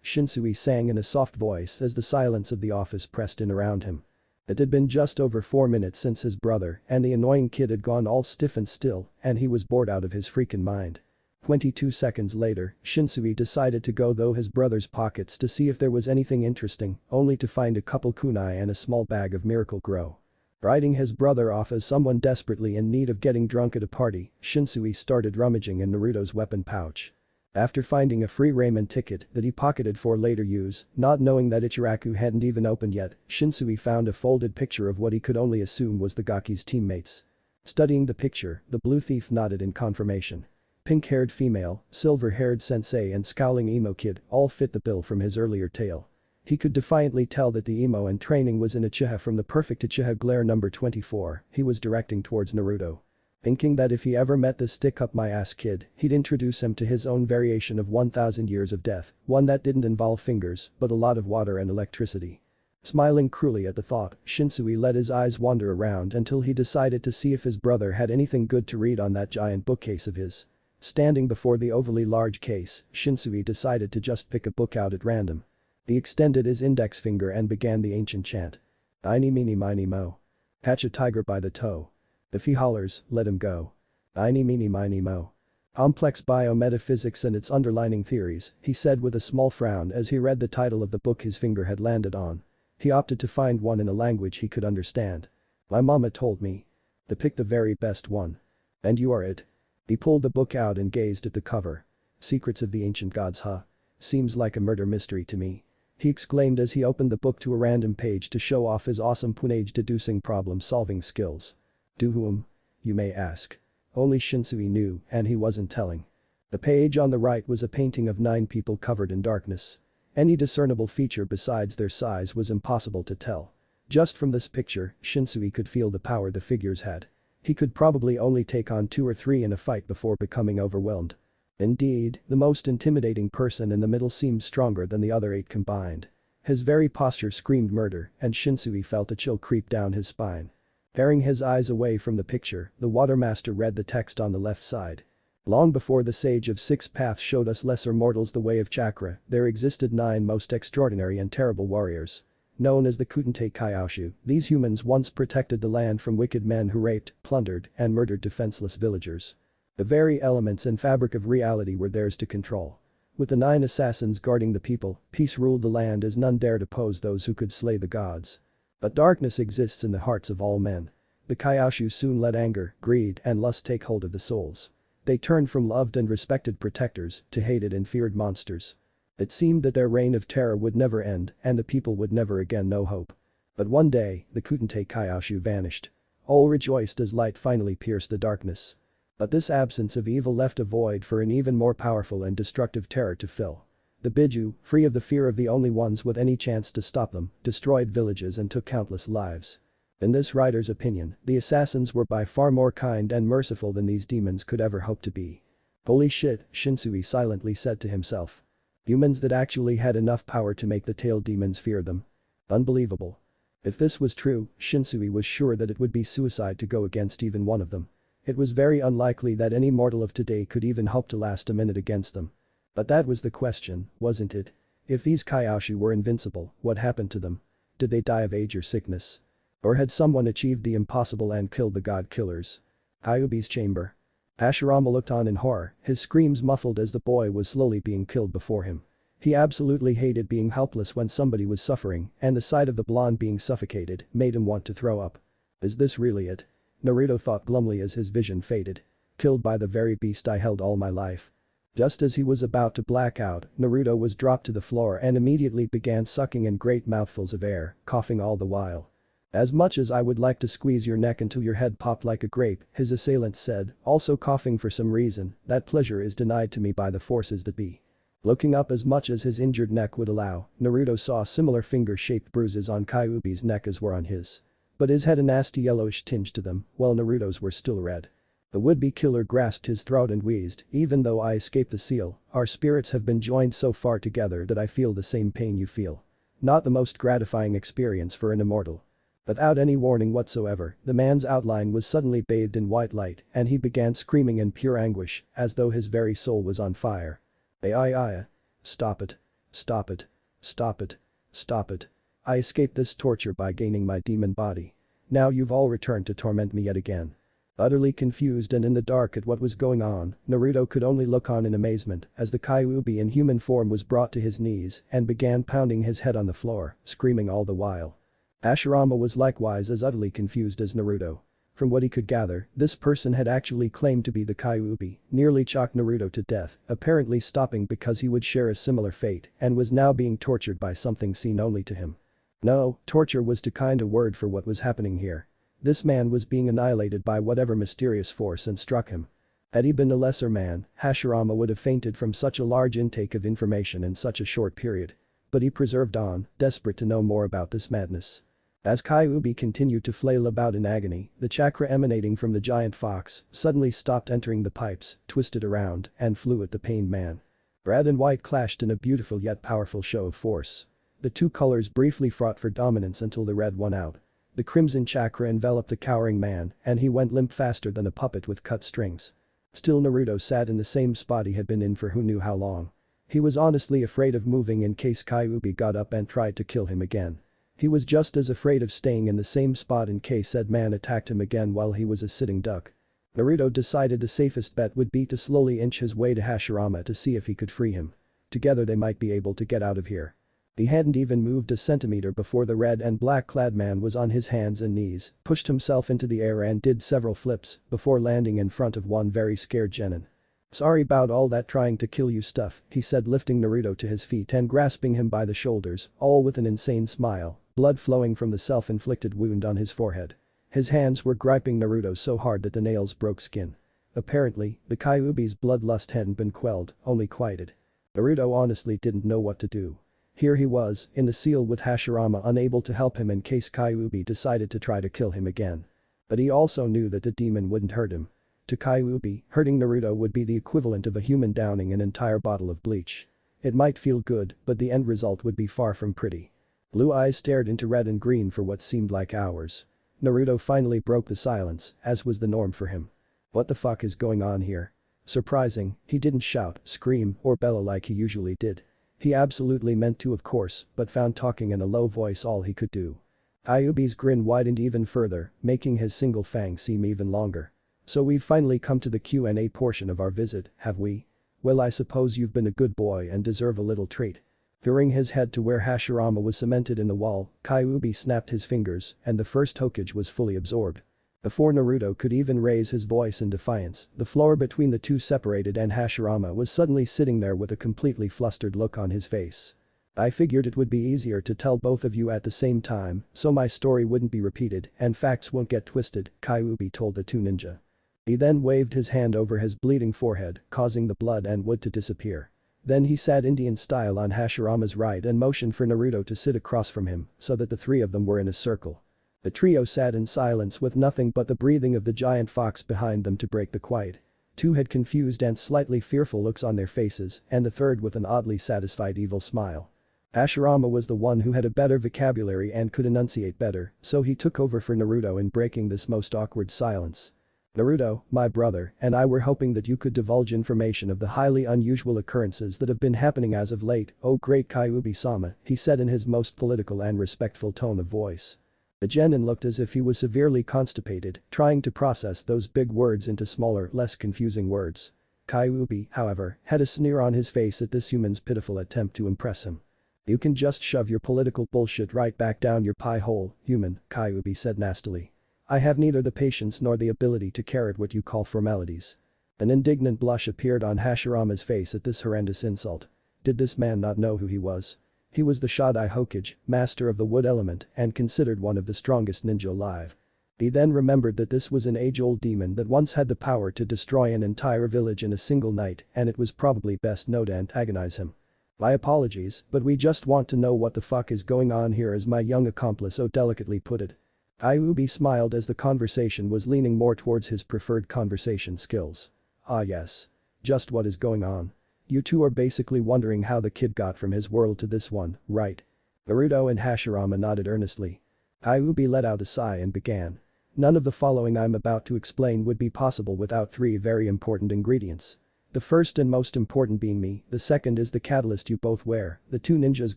Shinsui sang in a soft voice as the silence of the office pressed in around him. It had been just over 4 minutes since his brother and the annoying kid had gone all stiff and still, and he was bored out of his freaking mind. 22 seconds later, Shinsui decided to go through his brother's pockets to see if there was anything interesting, only to find a couple kunai and a small bag of miracle grow. Writing his brother off as someone desperately in need of getting drunk at a party, Shinsui started rummaging in Naruto's weapon pouch. After finding a free ramen ticket that he pocketed for later use, not knowing that Ichiraku hadn't even opened yet, Shinsui found a folded picture of what he could only assume was the Gaki's teammates. Studying the picture, the blue thief nodded in confirmation. Pink-haired female, silver-haired sensei and scowling emo kid all fit the bill from his earlier tale. He could defiantly tell that the emo in training was in Uchiha from the perfect Uchiha glare number 24 he was directing towards Naruto. Thinking that if he ever met this stick-up-my-ass kid, he'd introduce him to his own variation of 1000 years of death, one that didn't involve fingers, but a lot of water and electricity. Smiling cruelly at the thought, Shinsui let his eyes wander around until he decided to see if his brother had anything good to read on that giant bookcase of his. Standing before the overly large case, Shinsui decided to just pick a book out at random. He extended his index finger and began the ancient chant. Einy meeny miny mo. Catch a tiger by the toe. If he hollers, let him go. Einy meeny miny mo. Complex biometaphysics and its underlying theories, he said with a small frown as he read the title of the book his finger had landed on. He opted to find one in a language he could understand. My mama told me. To pick the very best one. And you are it. He pulled the book out and gazed at the cover. Secrets of the Ancient Gods, huh? Seems like a murder mystery to me. He exclaimed as he opened the book to a random page to show off his awesome punage-deducing problem-solving skills. To whom? You may ask. Only Shinsui knew, and he wasn't telling. The page on the right was a painting of 9 people covered in darkness. Any discernible feature besides their size was impossible to tell. Just from this picture, Shinsui could feel the power the figures had. He could probably only take on 2 or 3 in a fight before becoming overwhelmed. Indeed, the most intimidating person in the middle seemed stronger than the other 8 combined. His very posture screamed murder, and Shinsui felt a chill creep down his spine. Tearing his eyes away from the picture, the Watermaster read the text on the left side. Long before the Sage of Six Paths showed us lesser mortals the way of chakra, there existed 9 most extraordinary and terrible warriors. Known as the Kutentei Kaioshu, these humans once protected the land from wicked men who raped, plundered, and murdered defenseless villagers. The very elements and fabric of reality were theirs to control. With the 9 assassins guarding the people, peace ruled the land as none dared oppose those who could slay the gods. But darkness exists in the hearts of all men. The Kaioshu soon let anger, greed, and lust take hold of the souls. They turned from loved and respected protectors to hated and feared monsters. It seemed that their reign of terror would never end and the people would never again know hope. But one day, the Kutentei Kaioshu vanished. All rejoiced as light finally pierced the darkness. But this absence of evil left a void for an even more powerful and destructive terror to fill. The Biju, free of the fear of the only ones with any chance to stop them, destroyed villages and took countless lives. In this writer's opinion, the assassins were by far more kind and merciful than these demons could ever hope to be. Holy shit, Shinsui silently said to himself. Humans that actually had enough power to make the tailed demons fear them. Unbelievable. If this was true, Shinsui was sure that it would be suicide to go against even one of them. It was very unlikely that any mortal of today could even hope to last a minute against them. But that was the question, wasn't it? If these Kaioshu were invincible, what happened to them? Did they die of age or sickness? Or had someone achieved the impossible and killed the god killers? Kyuubi's chamber. Hashirama looked on in horror, his screams muffled as the boy was slowly being killed before him. He absolutely hated being helpless when somebody was suffering, and the sight of the blonde being suffocated made him want to throw up. Is this really it? Naruto thought glumly as his vision faded. Killed by the very beast I held all my life. Just as he was about to black out, Naruto was dropped to the floor and immediately began sucking in great mouthfuls of air, coughing all the while. As much as I would like to squeeze your neck until your head popped like a grape, his assailant said, also coughing for some reason, that pleasure is denied to me by the forces that be. Looking up as much as his injured neck would allow, Naruto saw similar finger-shaped bruises on Kyuubi's neck as were on his. But his had a nasty yellowish tinge to them, while Naruto's were still red. The would-be killer grasped his throat and wheezed, even though I escaped the seal, our spirits have been joined so far together that I feel the same pain you feel. Not the most gratifying experience for an immortal. Without any warning whatsoever, the man's outline was suddenly bathed in white light and he began screaming in pure anguish, as though his very soul was on fire. Ay. Stop it. Stop it. Stop it. Stop it. I escaped this torture by gaining my demon body. Now you've all returned to torment me yet again. Utterly confused and in the dark at what was going on, Naruto could only look on in amazement as the Kyuubi in human form was brought to his knees and began pounding his head on the floor, screaming all the while. Hashirama was likewise as utterly confused as Naruto. From what he could gather, this person had actually claimed to be the Kyuubi, nearly choked Naruto to death, apparently stopping because he would share a similar fate and was now being tortured by something seen only to him. No, torture was too kind a word for what was happening here. This man was being annihilated by whatever mysterious force and struck him. Had he been a lesser man, Hashirama would have fainted from such a large intake of information in such a short period. But he persevered on, desperate to know more about this madness. As Kyuubi continued to flail about in agony, the chakra emanating from the giant fox suddenly stopped entering the pipes, twisted around, and flew at the pained man. Red and white clashed in a beautiful yet powerful show of force. The two colors briefly fought for dominance until the red won out. The crimson chakra enveloped the cowering man and he went limp faster than a puppet with cut strings. Still Naruto sat in the same spot he had been in for who knew how long. He was honestly afraid of moving in case Kyuubi got up and tried to kill him again. He was just as afraid of staying in the same spot in case said man attacked him again while he was a sitting duck. Naruto decided the safest bet would be to slowly inch his way to Hashirama to see if he could free him. Together they might be able to get out of here. He hadn't even moved a centimeter before the red and black-clad man was on his hands and knees, pushed himself into the air and did several flips before landing in front of one very scared genin. Sorry about all that trying to kill you stuff, he said lifting Naruto to his feet and grasping him by the shoulders, all with an insane smile, blood flowing from the self-inflicted wound on his forehead. His hands were gripping Naruto so hard that the nails broke skin. Apparently, the Kyuubi's bloodlust hadn't been quelled, only quieted. Naruto honestly didn't know what to do. Here he was, in the seal with Hashirama unable to help him in case Kyuubi decided to try to kill him again. But he also knew that the demon wouldn't hurt him. To Kyuubi, hurting Naruto would be the equivalent of a human downing an entire bottle of bleach. It might feel good, but the end result would be far from pretty. Blue eyes stared into red and green for what seemed like hours. Naruto finally broke the silence, as was the norm for him. What the fuck is going on here? Surprising, he didn't shout, scream, or bellow like he usually did. He absolutely meant to of course, but found talking in a low voice all he could do. Kyuubi's grin widened even further, making his single fang seem even longer. So we've finally come to the Q&A portion of our visit, have we? Well I suppose you've been a good boy and deserve a little treat. Veering his head to where Hashirama was cemented in the wall, Kyuubi snapped his fingers and the first Hokage was fully absorbed. Before Naruto could even raise his voice in defiance, the floor between the two separated and Hashirama was suddenly sitting there with a completely flustered look on his face. I figured it would be easier to tell both of you at the same time, so my story wouldn't be repeated and facts won't get twisted, Kyuubi told the two ninja. He then waved his hand over his bleeding forehead, causing the blood and wood to disappear. Then he sat Indian style on Hashirama's right and motioned for Naruto to sit across from him so that the three of them were in a circle. The trio sat in silence with nothing but the breathing of the giant fox behind them to break the quiet. Two had confused and slightly fearful looks on their faces and the third with an oddly satisfied evil smile. Hashirama was the one who had a better vocabulary and could enunciate better, so he took over for Naruto in breaking this most awkward silence. Naruto, my brother, and I were hoping that you could divulge information of the highly unusual occurrences that have been happening as of late, oh great Kyuubi-sama, he said in his most political and respectful tone of voice. The genin looked as if he was severely constipated, trying to process those big words into smaller, less confusing words. Kyuubi, however, had a sneer on his face at this human's pitiful attempt to impress him. You can just shove your political bullshit right back down your pie hole, human, Kyuubi said nastily. I have neither the patience nor the ability to carry what you call formalities. An indignant blush appeared on Hashirama's face at this horrendous insult. Did this man not know who he was? He was the Shodai Hokage, master of the wood element and considered one of the strongest ninja alive. He then remembered that this was an age-old demon that once had the power to destroy an entire village in a single night and it was probably best not to antagonize him. My apologies, but we just want to know what the fuck is going on here, as my young accomplice so delicately put it. Kyuubi smiled as the conversation was leaning more towards his preferred conversation skills. Ah yes. Just what is going on? You two are basically wondering how the kid got from his world to this one, right? Naruto and Hashirama nodded earnestly. Kyuubi let out a sigh and began. None of the following I'm about to explain would be possible without three very important ingredients. The first and most important being me, the second is the catalyst you both wear. The two ninjas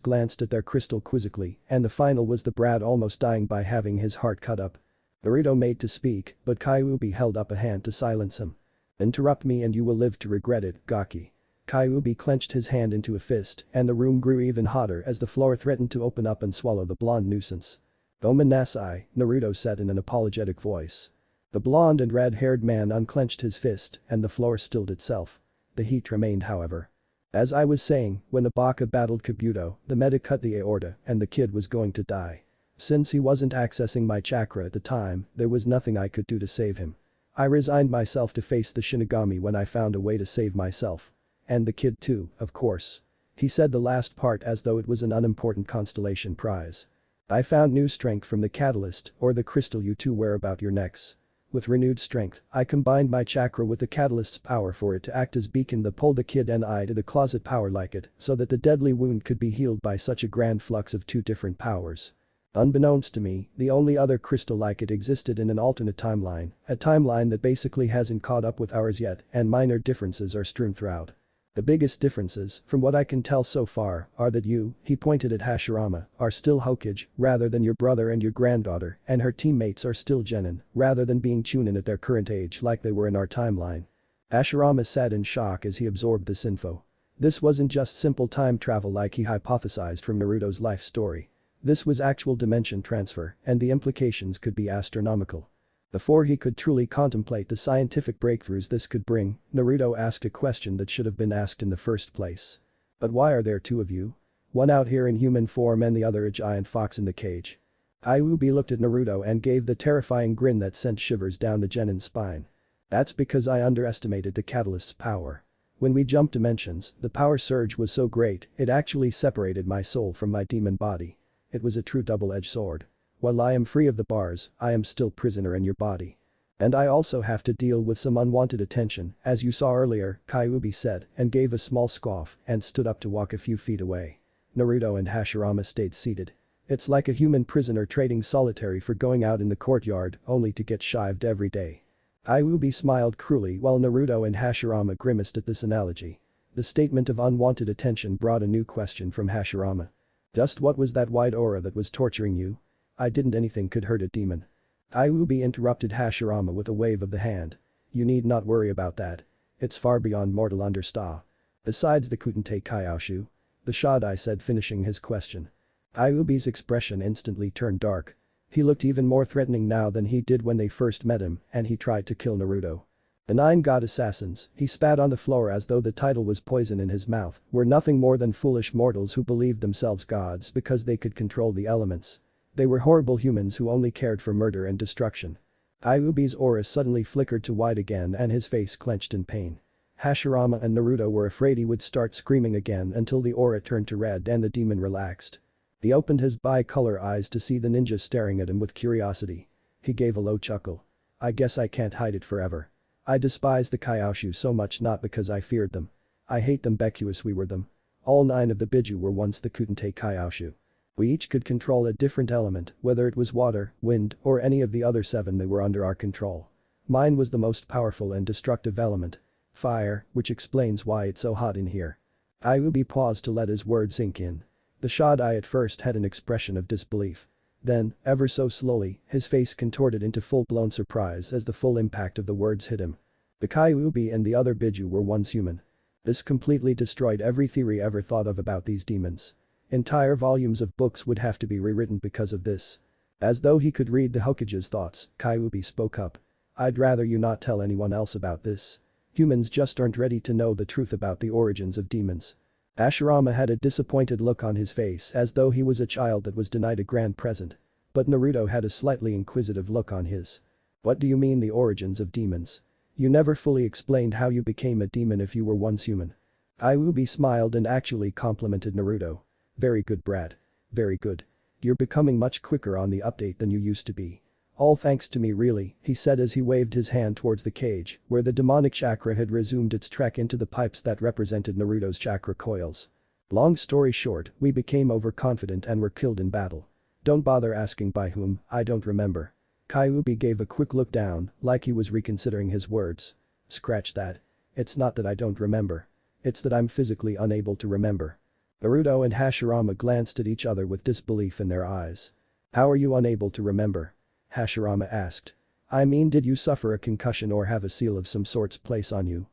glanced at their crystal quizzically, and the final was the brat almost dying by having his heart cut up. Naruto made to speak, but Kyuubi held up a hand to silence him. Interrupt me and you will live to regret it, Gaki. Kyuubi clenched his hand into a fist, and the room grew even hotter as the floor threatened to open up and swallow the blonde nuisance. Omanasai, Naruto said in an apologetic voice. The blonde and red-haired man unclenched his fist, and the floor stilled itself. The heat remained, however. As I was saying, when the Baka battled Kabuto, the medic cut the aorta and the kid was going to die. Since he wasn't accessing my chakra at the time, there was nothing I could do to save him. I resigned myself to face the Shinigami when I found a way to save myself. And the kid too, of course. He said the last part as though it was an unimportant constellation prize. I found new strength from the catalyst, or the crystal you two wear about your necks. With renewed strength, I combined my chakra with the catalyst's power for it to act as beacon that pulled the kid and I to the closet power like it, so that the deadly wound could be healed by such a grand flux of two different powers. Unbeknownst to me, the only other crystal like it existed in an alternate timeline, a timeline that basically hasn't caught up with ours yet, and minor differences are strewn throughout. The biggest differences, from what I can tell so far, are that you, he pointed at Hashirama, are still Hokage, rather than your brother, and your granddaughter, and her teammates are still Genin, rather than being Chunin at their current age like they were in our timeline. Hashirama sat in shock as he absorbed this info. This wasn't just simple time travel like he hypothesized from Naruto's life story. This was actual dimension transfer, and the implications could be astronomical. Before he could truly contemplate the scientific breakthroughs this could bring, Naruto asked a question that should have been asked in the first place. But why are there two of you? One out here in human form and the other a giant fox in the cage. Kyuubi looked at Naruto and gave the terrifying grin that sent shivers down the Genin's spine. That's because I underestimated the catalyst's power. When we jumped dimensions, the power surge was so great, it actually separated my soul from my demon body. It was a true double-edged sword. While I am free of the bars, I am still prisoner in your body. And I also have to deal with some unwanted attention, as you saw earlier, Kyuubi said, and gave a small scoff and stood up to walk a few feet away. Naruto and Hashirama stayed seated. It's like a human prisoner trading solitary for going out in the courtyard, only to get shived every day. Kyuubi smiled cruelly while Naruto and Hashirama grimaced at this analogy. The statement of unwanted attention brought a new question from Hashirama. Just what was that white aura that was torturing you? I didn't anything could hurt a demon. Kyuubi interrupted Hashirama with a wave of the hand. You need not worry about that. It's far beyond mortal understand. Besides the Kutente Kaioshu. The Shodai said, finishing his question. Kyuubi's expression instantly turned dark. He looked even more threatening now than he did when they first met him, and he tried to kill Naruto. The 9 god assassins, he spat on the floor as though the title was poison in his mouth, were nothing more than foolish mortals who believed themselves gods because they could control the elements. They were horrible humans who only cared for murder and destruction. Kyuubi's aura suddenly flickered to white again and his face clenched in pain. Hashirama and Naruto were afraid he would start screaming again until the aura turned to red and the demon relaxed. He opened his bicolor eyes to see the ninja staring at him with curiosity. He gave a low chuckle. I guess I can't hide it forever. I despise the Kaioshu so much not because I feared them. I hate them because we were them. All 9 of the Biju were once the Kutente Kaioshu. We each could control a different element, whether it was water, wind, or any of the other 7 that were under our control. Mine was the most powerful and destructive element. Fire, which explains why it's so hot in here. Kyuubi paused to let his words sink in. The Shodai at first had an expression of disbelief. Then, ever so slowly, his face contorted into full-blown surprise as the full impact of the words hit him. The Kyuubi and the other Biju were once human. This completely destroyed every theory ever thought of about these demons. Entire volumes of books would have to be rewritten because of this. As though he could read the Hokage's thoughts, Kyuubi spoke up. I'd rather you not tell anyone else about this. Humans just aren't ready to know the truth about the origins of demons. Hashirama had a disappointed look on his face as though he was a child that was denied a grand present. But Naruto had a slightly inquisitive look on his. What do you mean the origins of demons? You never fully explained how you became a demon if you were once human. Kyuubi smiled and actually complimented Naruto. Very good, brat. Very good. You're becoming much quicker on the update than you used to be. All thanks to me really, he said as he waved his hand towards the cage, where the demonic chakra had resumed its trek into the pipes that represented Naruto's chakra coils. Long story short, we became overconfident and were killed in battle. Don't bother asking by whom, I don't remember. Kyuubi gave a quick look down, like he was reconsidering his words. Scratch that. It's not that I don't remember. It's that I'm physically unable to remember. Naruto and Hashirama glanced at each other with disbelief in their eyes. How are you unable to remember? Hashirama asked. I mean, did you suffer a concussion or have a seal of some sorts placed on you?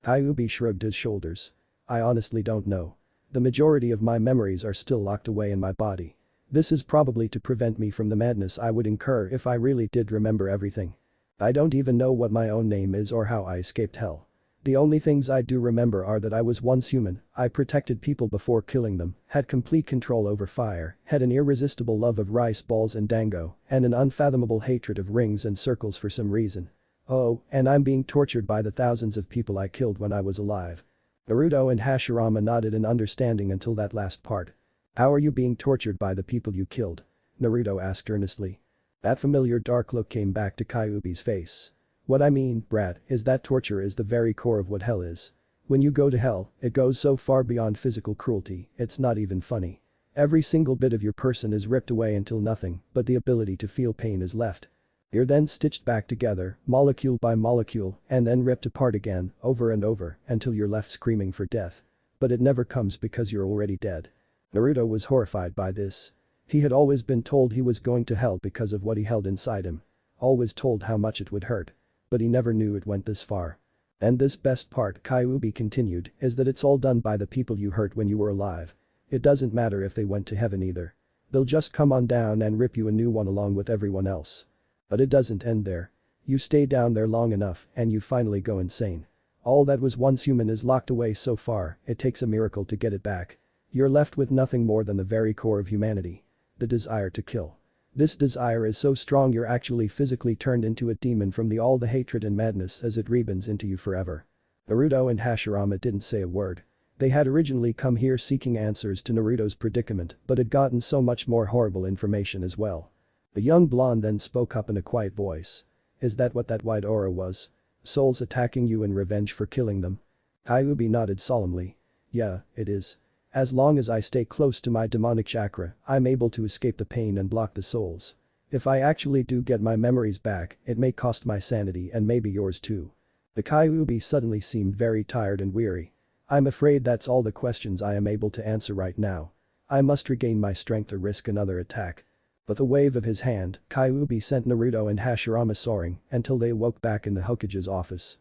Kyuubi shrugged his shoulders. I honestly don't know. The majority of my memories are still locked away in my body. This is probably to prevent me from the madness I would incur if I really did remember everything. I don't even know what my own name is or how I escaped hell. The only things I do remember are that I was once human, I protected people before killing them, had complete control over fire, had an irresistible love of rice balls and dango, and an unfathomable hatred of rings and circles for some reason. Oh, and I'm being tortured by the thousands of people I killed when I was alive. Naruto and Hashirama nodded in understanding until that last part. How are you being tortured by the people you killed? Naruto asked earnestly. That familiar dark look came back to Kyuubi's face. What I mean, brat, is that torture is the very core of what hell is. When you go to hell, it goes so far beyond physical cruelty, it's not even funny. Every single bit of your person is ripped away until nothing but the ability to feel pain is left. You're then stitched back together, molecule by molecule, and then ripped apart again, over and over, until you're left screaming for death. But it never comes because you're already dead. Naruto was horrified by this. He had always been told he was going to hell because of what he held inside him. Always told how much it would hurt. But he never knew it went this far. And this best part, Kyuubi continued, is that it's all done by the people you hurt when you were alive. It doesn't matter if they went to heaven either. They'll just come on down and rip you a new one along with everyone else. But it doesn't end there. You stay down there long enough and you finally go insane. All that was once human is locked away so far, it takes a miracle to get it back. You're left with nothing more than the very core of humanity. The desire to kill. This desire is so strong you're actually physically turned into a demon from all the hatred and madness as it rebounds into you forever. Naruto and Hashirama didn't say a word. They had originally come here seeking answers to Naruto's predicament but had gotten so much more horrible information as well. The young blonde then spoke up in a quiet voice. Is that what that white aura was? Souls attacking you in revenge for killing them? Kyuubi nodded solemnly. Yeah, it is. As long as I stay close to my demonic chakra, I'm able to escape the pain and block the souls. If I actually do get my memories back, it may cost my sanity and maybe yours too. The Kyuubi suddenly seemed very tired and weary. I'm afraid that's all the questions I am able to answer right now. I must regain my strength or risk another attack. With a wave of his hand, Kyuubi sent Naruto and Hashirama soaring until they awoke back in the Hokage's office.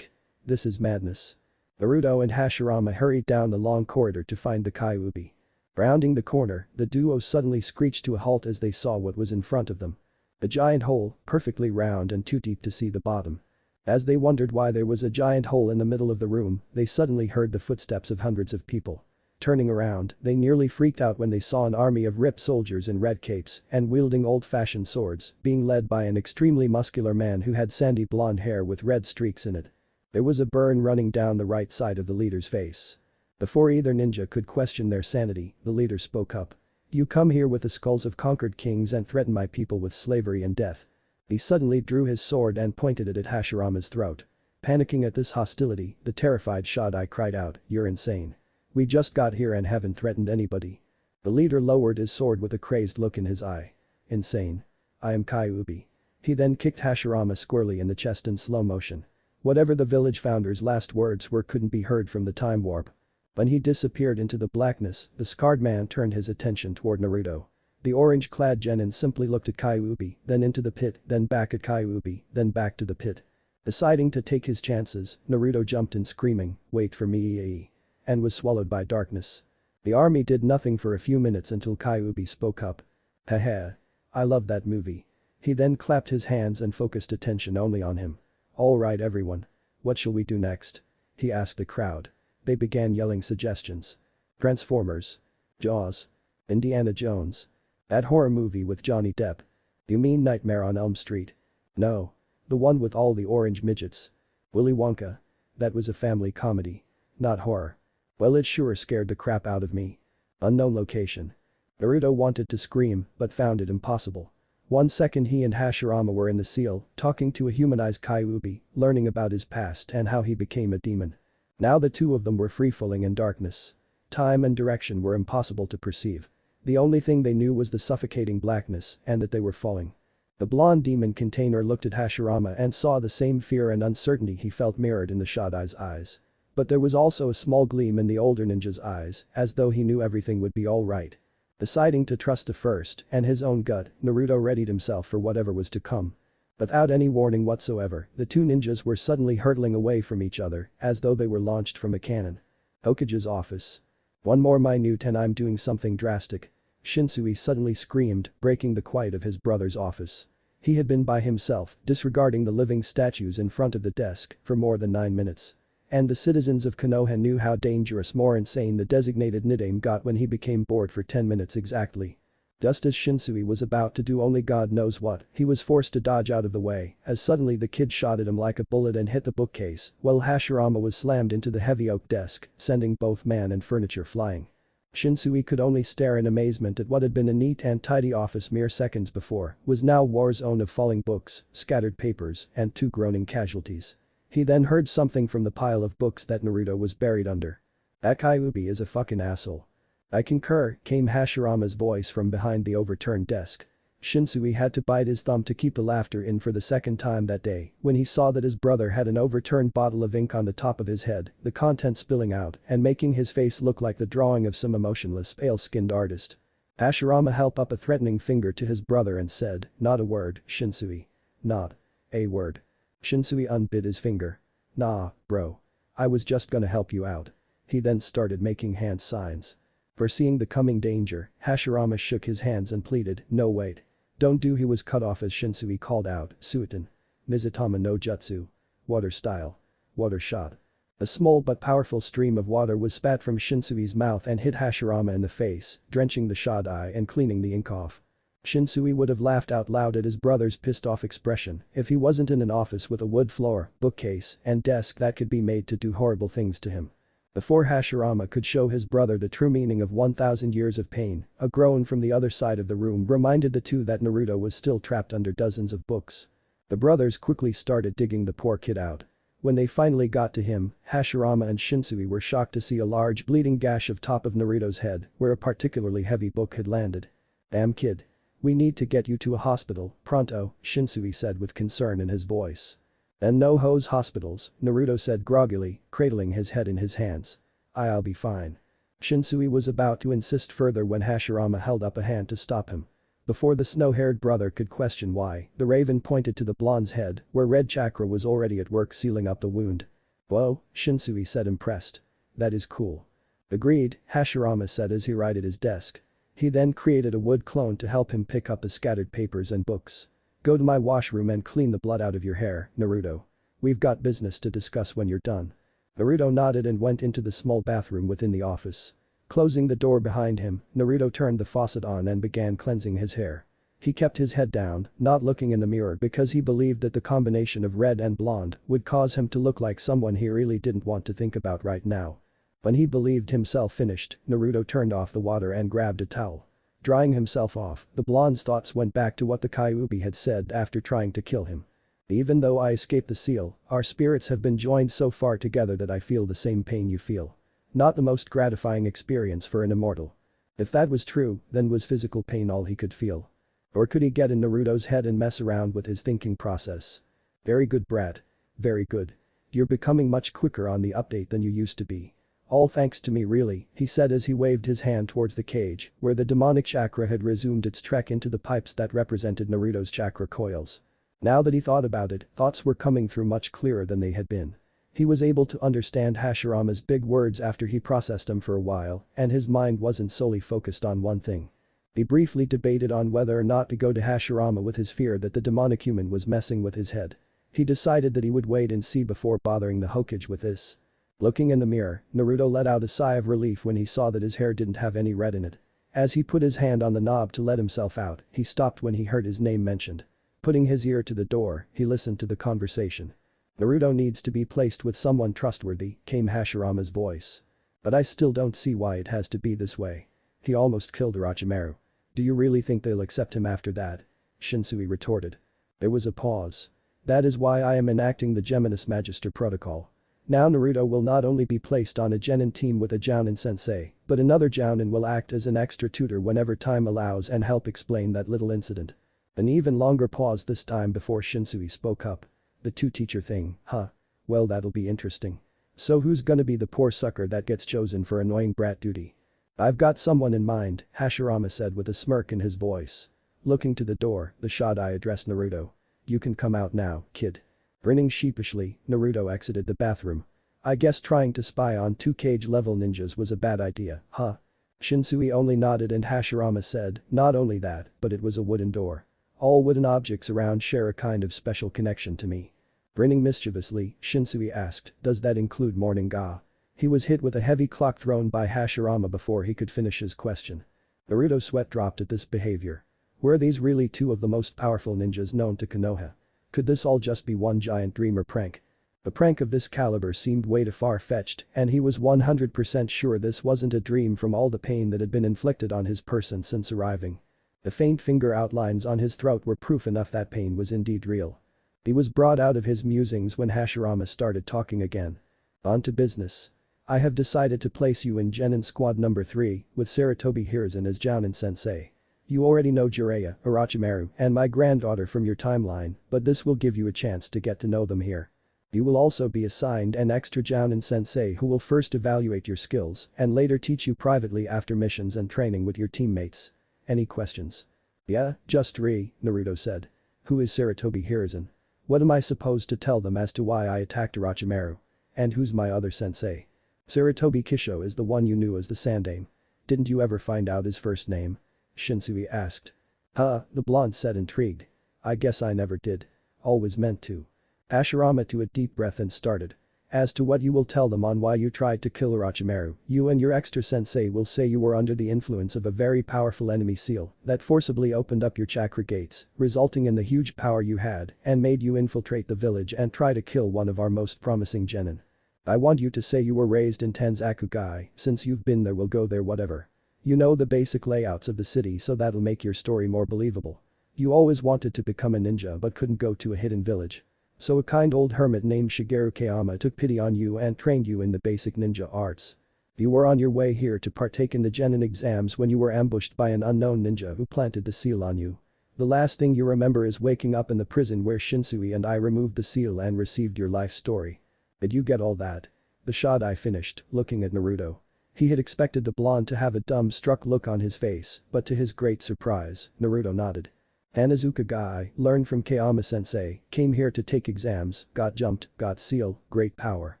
This is madness. Naruto and Hashirama hurried down the long corridor to find the Kyuubi. Rounding the corner, the duo suddenly screeched to a halt as they saw what was in front of them. A giant hole, perfectly round and too deep to see the bottom. As they wondered why there was a giant hole in the middle of the room, they suddenly heard the footsteps of hundreds of people. Turning around, they nearly freaked out when they saw an army of ripped soldiers in red capes and wielding old-fashioned swords, being led by an extremely muscular man who had sandy blonde hair with red streaks in it. There was a burn running down the right side of the leader's face. Before either ninja could question their sanity, the leader spoke up. You come here with the skulls of conquered kings and threaten my people with slavery and death. He suddenly drew his sword and pointed it at Hashirama's throat. Panicking at this hostility, the terrified Shodai cried out, "You're insane. We just got here and haven't threatened anybody." The leader lowered his sword with a crazed look in his eye. Insane. I am Kyuubi. He then kicked Hashirama squarely in the chest in slow motion. Whatever the village founder's last words were couldn't be heard from the time warp. When he disappeared into the blackness, the scarred man turned his attention toward Naruto. The orange-clad genin simply looked at Kyuubi, then into the pit, then back at Kyuubi, then back to the pit. Deciding to take his chances, Naruto jumped in screaming, "Wait for me," and was swallowed by darkness. The army did nothing for a few minutes until Kyuubi spoke up. Haha. I love that movie. He then clapped his hands and focused attention only on him. Alright everyone. What shall we do next? He asked the crowd. They began yelling suggestions. Transformers. Jaws. Indiana Jones. That horror movie with Johnny Depp. You mean Nightmare on Elm Street? No. The one with all the orange midgets. Willy Wonka. That was a family comedy. Not horror. Well, it sure scared the crap out of me. Unknown location. Naruto wanted to scream but found it impossible. 1 second he and Hashirama were in the seal, talking to a humanized Kyuubi, learning about his past and how he became a demon. Now the two of them were free-falling in darkness. Time and direction were impossible to perceive. The only thing they knew was the suffocating blackness and that they were falling. The blonde demon container looked at Hashirama and saw the same fear and uncertainty he felt mirrored in the Shodai's eyes. But there was also a small gleam in the older ninja's eyes, as though he knew everything would be alright. Deciding to trust the first and his own gut, Naruto readied himself for whatever was to come. Without any warning whatsoever, the two ninjas were suddenly hurtling away from each other, as though they were launched from a cannon. Hokage's office. One more minute and I'm doing something drastic. Shinsui suddenly screamed, breaking the quiet of his brother's office. He had been by himself, disregarding the living statues in front of the desk, for more than 9 minutes. And the citizens of Konoha knew how dangerous, more insane the designated nickname got when he became bored for 10 minutes exactly. Just as Shinsui was about to do only God knows what, he was forced to dodge out of the way, as suddenly the kid shot at him like a bullet and hit the bookcase, while Hashirama was slammed into the heavy oak desk, sending both man and furniture flying. Shinsui could only stare in amazement at what had been a neat and tidy office mere seconds before, was now a war zone of falling books, scattered papers, and 2 groaning casualties. He then heard something from the pile of books that Naruto was buried under. That Kyuubi is a fucking asshole. I concur, came Hashirama's voice from behind the overturned desk. Shinsui had to bite his thumb to keep the laughter in for the second time that day when he saw that his brother had an overturned bottle of ink on the top of his head, the contents spilling out and making his face look like the drawing of some emotionless, pale-skinned artist. Hashirama held up a threatening finger to his brother and said, "Not a word, Shinsui. Not a word." Shinsui unbit his finger. "Nah, bro. I was just gonna help you out." He then started making hand signs. Foreseeing the coming danger, Hashirama shook his hands and pleaded, "No wait. Don't do." He was cut off as Shinsui called out, "Suiten. Mizutama no Jutsu. Water style. Water shot." A small but powerful stream of water was spat from Shinsui's mouth and hit Hashirama in the face, drenching the Shodai and cleaning the ink off. Shinsui would have laughed out loud at his brother's pissed-off expression if he wasn't in an office with a wood floor, bookcase, and desk that could be made to do horrible things to him. Before Hashirama could show his brother the true meaning of 1,000 years of pain, a groan from the other side of the room reminded the two that Naruto was still trapped under dozens of books. The brothers quickly started digging the poor kid out. When they finally got to him, Hashirama and Shinsui were shocked to see a large bleeding gash of top of Naruto's head where a particularly heavy book had landed. "Damn kid. We need to get you to a hospital, pronto," Shinsui said with concern in his voice. "And no hose hospitals," Naruto said groggily, cradling his head in his hands. "I'll be fine." Shinsui was about to insist further when Hashirama held up a hand to stop him. Before the snow-haired brother could question why, the raven pointed to the blonde's head, where red chakra was already at work sealing up the wound. "Whoa," Shinsui said impressed. "That is cool." "Agreed," Hashirama said as he righted his desk. He then created a wood clone to help him pick up the scattered papers and books. "Go to my washroom and clean the blood out of your hair, Naruto. We've got business to discuss when you're done." Naruto nodded and went into the small bathroom within the office. Closing the door behind him, Naruto turned the faucet on and began cleansing his hair. He kept his head down, not looking in the mirror because he believed that the combination of red and blonde would cause him to look like someone he really didn't want to think about right now. When he believed himself finished, Naruto turned off the water and grabbed a towel. Drying himself off, the blonde's thoughts went back to what the Kyuubi had said after trying to kill him. "Even though I escaped the seal, our spirits have been joined so far together that I feel the same pain you feel." Not the most gratifying experience for an immortal. If that was true, then was physical pain all he could feel? Or could he get in Naruto's head and mess around with his thinking process? "Very good, brat. Very good. You're becoming much quicker on the update than you used to be. All thanks to me really," he said as he waved his hand towards the cage, where the demonic chakra had resumed its trek into the pipes that represented Naruto's chakra coils. Now that he thought about it, thoughts were coming through much clearer than they had been. He was able to understand Hashirama's big words after he processed them for a while, and his mind wasn't solely focused on one thing. He briefly debated on whether or not to go to Hashirama with his fear that the demonic human was messing with his head. He decided that he would wait and see before bothering the Hokage with this. Looking in the mirror, Naruto let out a sigh of relief when he saw that his hair didn't have any red in it. As he put his hand on the knob to let himself out, he stopped when he heard his name mentioned. Putting his ear to the door, he listened to the conversation. "Naruto needs to be placed with someone trustworthy," came Hashirama's voice. "But I still don't see why it has to be this way. He almost killed Orochimaru. Do you really think they'll accept him after that?" Shinsui retorted. There was a pause. "That is why I am enacting the Geminus Magister protocol. Now Naruto will not only be placed on a genin team with a Jounin sensei, but another Jounin will act as an extra tutor whenever time allows and help explain that little incident." An even longer pause this time before Shinsui spoke up. "The two-teacher thing, huh? Well, that'll be interesting. So who's gonna be the poor sucker that gets chosen for annoying brat duty?" "I've got someone in mind," Hashirama said with a smirk in his voice. Looking to the door, the Shodai addressed Naruto. "You can come out now, kid." Grinning sheepishly, Naruto exited the bathroom. "I guess trying to spy on 2 cage-level ninjas was a bad idea, huh?" Shinsui only nodded and Hashirama said, "Not only that, but it was a wooden door. All wooden objects around share a kind of special connection to me." Grinning mischievously, Shinsui asked, "Does that include Morning Ga?" He was hit with a heavy clock thrown by Hashirama before he could finish his question. Naruto's sweat dropped at this behavior. Were these really 2 of the most powerful ninjas known to Konoha? Could this all just be one giant dream or prank? A prank of this caliber seemed way too far-fetched, and he was 100% sure this wasn't a dream from all the pain that had been inflicted on his person since arriving. The faint finger outlines on his throat were proof enough that pain was indeed real. He was brought out of his musings when Hashirama started talking again. "On to business. I have decided to place you in Genin Squad number 3, with Sarutobi Hiruzen as Jounin sensei. You already know Jiraiya, Orochimaru, and my granddaughter from your timeline, but this will give you a chance to get to know them here. You will also be assigned an extra Jounin sensei who will first evaluate your skills and later teach you privately after missions and training with your teammates. Any questions?" "Yeah, just 3, Naruto said. "Who is Sarutobi Hiruzen? What am I supposed to tell them as to why I attacked Orochimaru? And who's my other sensei?" "Sarutobi Kisho is the one you knew as the Sandaime. Didn't you ever find out his first name?" Shinsui asked. "Huh," the blonde said intrigued. "I guess I never did. Always meant to." Hashirama took a deep breath and started. "As to what you will tell them on why you tried to kill Orochimaru, you and your extra sensei will say you were under the influence of a very powerful enemy seal that forcibly opened up your chakra gates, resulting in the huge power you had and made you infiltrate the village and try to kill one of our most promising genin. I want you to say you were raised in Tenzakugai, since you've been there, will go there, whatever. You know the basic layouts of the city, so that'll make your story more believable. You always wanted to become a ninja but couldn't go to a hidden village. So a kind old hermit named Shigeru Kayama took pity on you and trained you in the basic ninja arts. You were on your way here to partake in the genin exams when you were ambushed by an unknown ninja who planted the seal on you. The last thing you remember is waking up in the prison where Shinsui and I removed the seal and received your life story. Did you get all that?" The Shodai finished, looking at Naruto. He had expected the blonde to have a dumbstruck look on his face, but to his great surprise, Naruto nodded. "Hanazuka Gai, learned from Kayama-sensei, came here to take exams, got jumped, got seal, great power.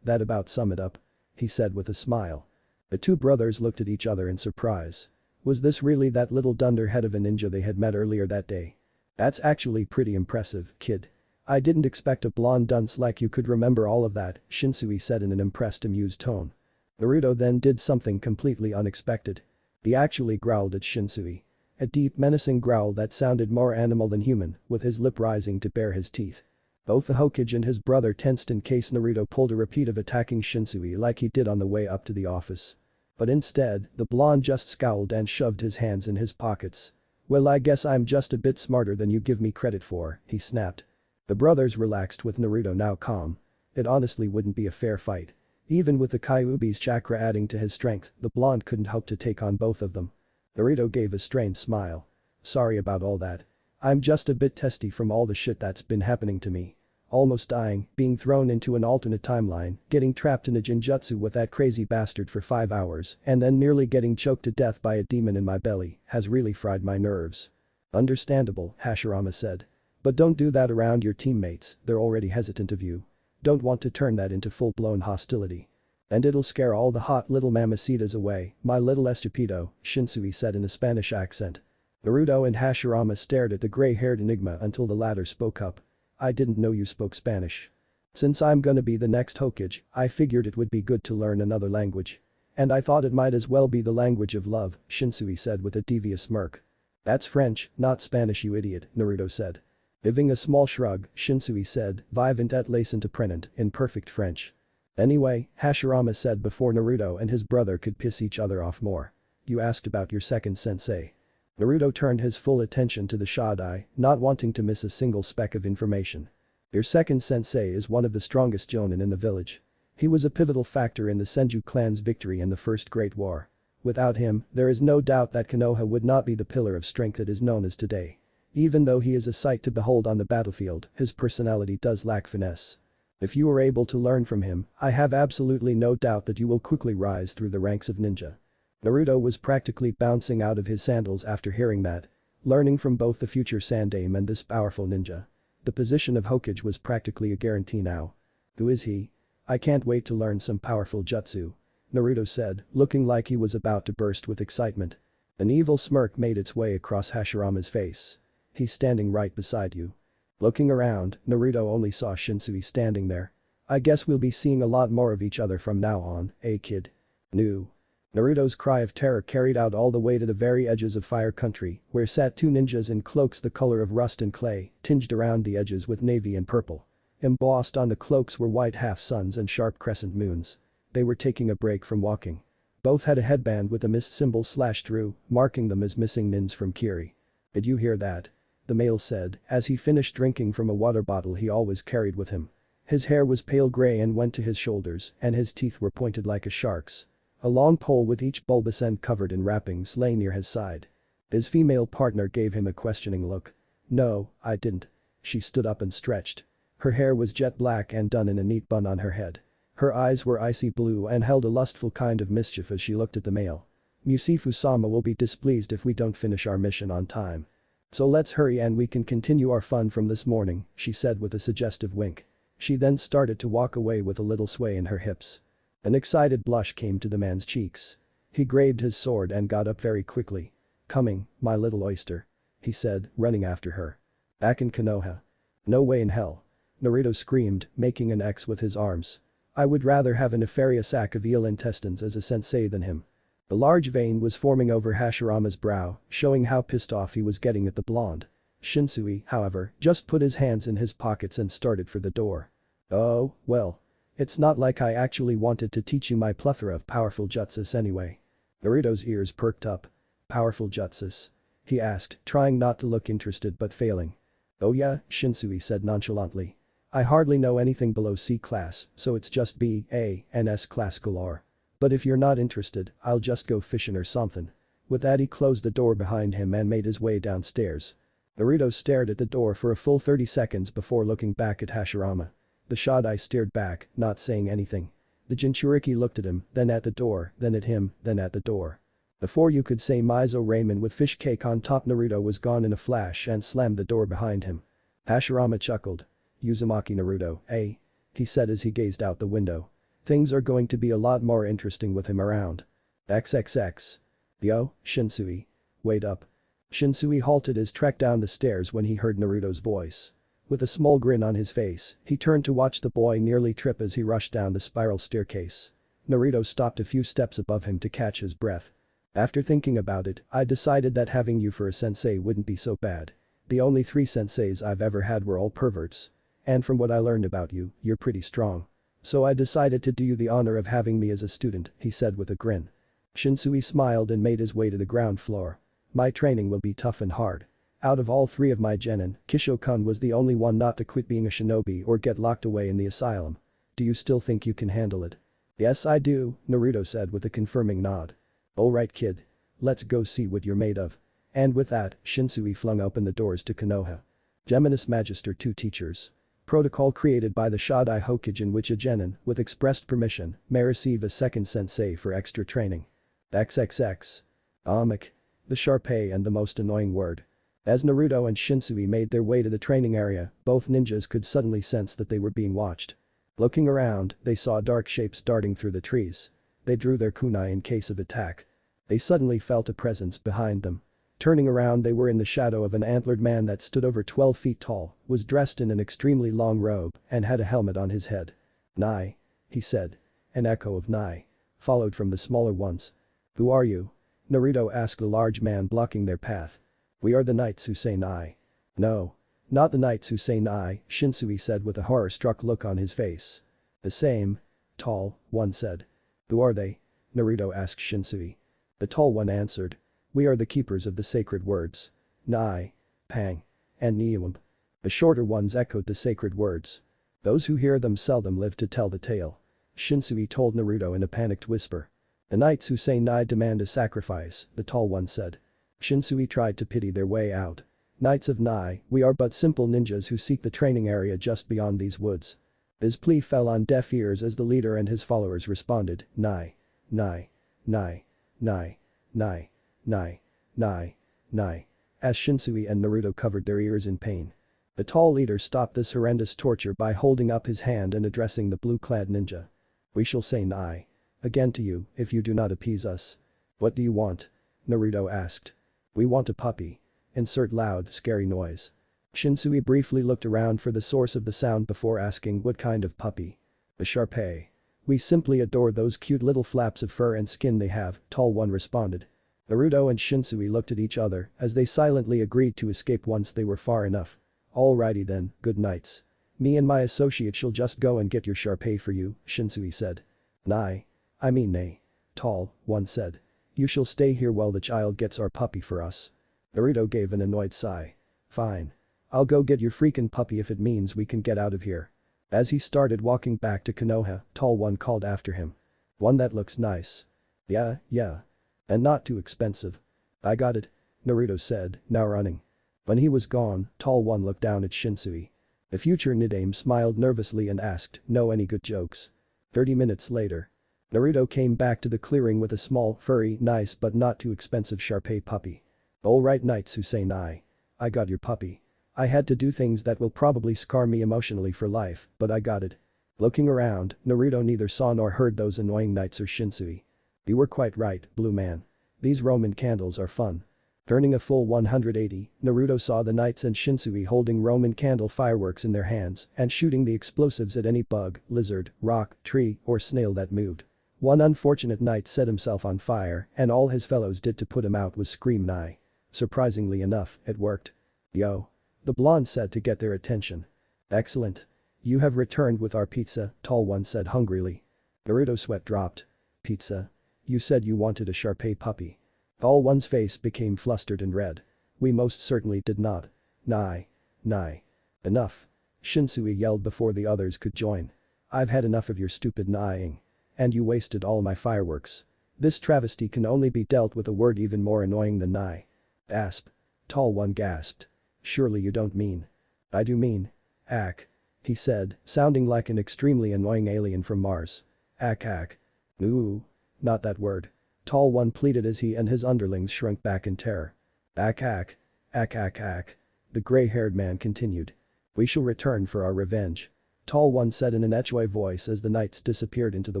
That about sum it up," he said with a smile. The 2 brothers looked at each other in surprise. Was this really that little dunderhead of a ninja they had met earlier that day? "That's actually pretty impressive, kid. I didn't expect a blonde dunce like you could remember all of that," Shinsui said in an impressed, amused tone. Naruto then did something completely unexpected. He actually growled at Shinsui. A deep, menacing growl that sounded more animal than human, with his lip rising to bare his teeth. Both the Hokage and his brother tensed in case Naruto pulled a repeat of attacking Shinsui like he did on the way up to the office. But instead, the blonde just scowled and shoved his hands in his pockets. "Well, I guess I'm just a bit smarter than you give me credit for," he snapped. The brothers relaxed with Naruto now calm. It honestly wouldn't be a fair fight. Even with the Kyuubi's chakra adding to his strength, the blonde couldn't hope to take on both of them. Naruto gave a strained smile. "Sorry about all that. I'm just a bit testy from all the shit that's been happening to me. Almost dying, being thrown into an alternate timeline, getting trapped in a genjutsu with that crazy bastard for 5 hours, and then nearly getting choked to death by a demon in my belly has really fried my nerves." "Understandable," Hashirama said. "But don't do that around your teammates, they're already hesitant of you. Don't want to turn that into full-blown hostility." And it'll scare all the hot little mamacitas away, my little estúpido, Shinsui said in a Spanish accent. Naruto and Hashirama stared at the gray-haired enigma until the latter spoke up. I didn't know you spoke Spanish. Since I'm gonna be the next Hokage, I figured it would be good to learn another language. And I thought it might as well be the language of love, Shinsui said with a devious smirk. That's French, not Spanish you idiot, Naruto said. Giving a small shrug, Shinsui said, vivant et laissant apprenant, in perfect French. Anyway, Hashirama said before Naruto and his brother could piss each other off more. You asked about your second sensei. Naruto turned his full attention to the Shodai, not wanting to miss a single speck of information. Your second sensei is one of the strongest jonin in the village. He was a pivotal factor in the Senju clan's victory in the First Great War. Without him, there is no doubt that Konoha would not be the pillar of strength it is known as today. Even though he is a sight to behold on the battlefield, his personality does lack finesse. If you are able to learn from him, I have absolutely no doubt that you will quickly rise through the ranks of ninja. Naruto was practically bouncing out of his sandals after hearing that. Learning from both the future Sandaime and this powerful ninja. The position of Hokage was practically a guarantee now. Who is he? I can't wait to learn some powerful jutsu. Naruto said, looking like he was about to burst with excitement. An evil smirk made its way across Hashirama's face. He's standing right beside you. Looking around, Naruto only saw Shinsui standing there. I guess we'll be seeing a lot more of each other from now on, eh kid? No. Naruto's cry of terror carried out all the way to the very edges of Fire Country, where sat two ninjas in cloaks the color of rust and clay, tinged around the edges with navy and purple. Embossed on the cloaks were white half-suns and sharp crescent moons. They were taking a break from walking. Both had a headband with a mist symbol slashed through, marking them as missing nins from Kiri. Did you hear that? The male said, as he finished drinking from a water bottle he always carried with him. His hair was pale gray and went to his shoulders, and his teeth were pointed like a shark's. A long pole with each bulbous end covered in wrappings lay near his side. His female partner gave him a questioning look. No, I didn't. She stood up and stretched. Her hair was jet black and done in a neat bun on her head. Her eyes were icy blue and held a lustful kind of mischief as she looked at the male. Musashi-sama will be displeased if we don't finish our mission on time. So let's hurry and we can continue our fun from this morning, she said with a suggestive wink. She then started to walk away with a little sway in her hips. An excited blush came to the man's cheeks. He grabbed his sword and got up very quickly. Coming, my little oyster. He said, running after her. Back in Konoha. No way in hell. Naruto screamed, making an X with his arms. I would rather have a nefarious sack of eel intestines as a sensei than him. A large vein was forming over Hashirama's brow, showing how pissed off he was getting at the blonde. Shinsui, however, just put his hands in his pockets and started for the door. Oh, well. It's not like I actually wanted to teach you my plethora of powerful jutsus anyway. Naruto's ears perked up. Powerful jutsus? He asked, trying not to look interested but failing. Oh yeah, Shinsui said nonchalantly. I hardly know anything below C class, so it's just B, A, and S class galore. But if you're not interested, I'll just go fishing or something. With that he closed the door behind him and made his way downstairs. Naruto stared at the door for a full 30 seconds before looking back at Hashirama. The Shodai stared back, not saying anything. The Jinchuriki looked at him, then at the door, then at him, then at the door. Before you could say miso ramen with fish cake on top, Naruto was gone in a flash and slammed the door behind him. Hashirama chuckled. Uzumaki Naruto, eh? He said as he gazed out the window. Things are going to be a lot more interesting with him around. XXX. Yo, Shinsui. Wait up. Shinsui halted his trek down the stairs when he heard Naruto's voice. With a small grin on his face, he turned to watch the boy nearly trip as he rushed down the spiral staircase. Naruto stopped a few steps above him to catch his breath. After thinking about it, I decided that having you for a sensei wouldn't be so bad. The only 3 senseis I've ever had were all perverts. And from what I learned about you, you're pretty strong. So I decided to do you the honor of having me as a student, he said with a grin. Shinsui smiled and made his way to the ground floor. My training will be tough and hard. Out of all 3 of my genin, Kisho-kun was the only one not to quit being a shinobi or get locked away in the asylum. Do you still think you can handle it? Yes I do, Naruto said with a confirming nod. Alright kid. Let's go see what you're made of. And with that, Shinsui flung open the doors to Konoha. Geminis Magister 2 teachers. Protocol created by the Shodai Hokage in which a genin, with expressed permission, may receive a second sensei for extra training. XXX. Amik. The Sharpay and the most annoying word. As Naruto and Shinsui made their way to the training area, both ninjas could suddenly sense that they were being watched. Looking around, they saw dark shapes darting through the trees. They drew their kunai in case of attack. They suddenly felt a presence behind them. Turning around, they were in the shadow of an antlered man that stood over 12 feet tall, was dressed in an extremely long robe, and had a helmet on his head. "Nai," he said. An echo of "Nai" followed from the smaller ones. "Who are you?" Naruto asked the large man blocking their path. "We are the knights who say Nai." "No. Not the knights who say Nai," Shinsui said with a horror-struck look on his face. "The same. Tall one said." "Who are they?" Naruto asked Shinsui. The tall one answered. "We are the keepers of the sacred words. Nai, Pang, and Nium." The shorter ones echoed the sacred words. "Those who hear them seldom live to tell the tale," Shinsui told Naruto in a panicked whisper. "The knights who say Nai demand a sacrifice," the tall one said. Shinsui tried to pity their way out. "Knights of Nai, we are but simple ninjas who seek the training area just beyond these woods." His plea fell on deaf ears as the leader and his followers responded, "Nai, Nai, Nai, Nai, Nai, Nai, Nai, Nai," as Shinsui and Naruto covered their ears in pain. The tall leader stopped this horrendous torture by holding up his hand and addressing the blue-clad ninja. "We shall say Nai again to you if you do not appease us." "What do you want?" Naruto asked. "We want a puppy." Insert loud, scary noise. Shinsui briefly looked around for the source of the sound before asking what kind of puppy. "The Sharpei. We simply adore those cute little flaps of fur and skin they have," tall one responded. Naruto and Shinsui looked at each other as they silently agreed to escape once they were far enough. "Alrighty then, good nights. Me and my associate shall just go and get your Sharpei for you," Shinsui said. "Nay. I mean nay," tall one said. "You shall stay here while the child gets our puppy for us." Naruto gave an annoyed sigh. "Fine. I'll go get your freaking puppy if it means we can get out of here." As he started walking back to Konoha, tall one called after him. "One that looks nice." Yeah. And not too expensive." "I got it," Naruto said, now running. When he was gone, tall one looked down at Shinsui. The future Nidaime smiled nervously and asked, "Know any good jokes?" 30 minutes later. Naruto came back to the clearing with a small, furry, nice but not too expensive Sharpei puppy. "Alright knights who say Nai. I got your puppy. I had to do things that will probably scar me emotionally for life, but I got it." Looking around, Naruto neither saw nor heard those annoying knights or Shinsui. "You were quite right, blue man. These Roman candles are fun." Turning a full 180, Naruto saw the knights and Shinsui holding Roman candle fireworks in their hands and shooting the explosives at any bug, lizard, rock, tree, or snail that moved. One unfortunate knight set himself on fire and all his fellows did to put him out was scream Nai. Surprisingly enough, it worked. "Yo." The blonde said to get their attention. "Excellent. You have returned with our pizza," tall one said hungrily. Naruto's sweat dropped. "Pizza? You said you wanted a Sharpei puppy." Tall one's face became flustered and red. "We most certainly did not. Nai. Nai. Enough." Shinsui yelled before the others could join. "I've had enough of your stupid naiing. And you wasted all my fireworks. This travesty can only be dealt with a word even more annoying than Nai." "Asp." Tall one gasped. "Surely you don't mean." "I do mean. Ack," he said, sounding like an extremely annoying alien from Mars. Ack. Ooh. Not that word." Tall one pleaded as he and his underlings shrunk back in terror. Ack. The gray-haired man continued. "We shall return for our revenge." Tall one said in an echoi voice as the knights disappeared into the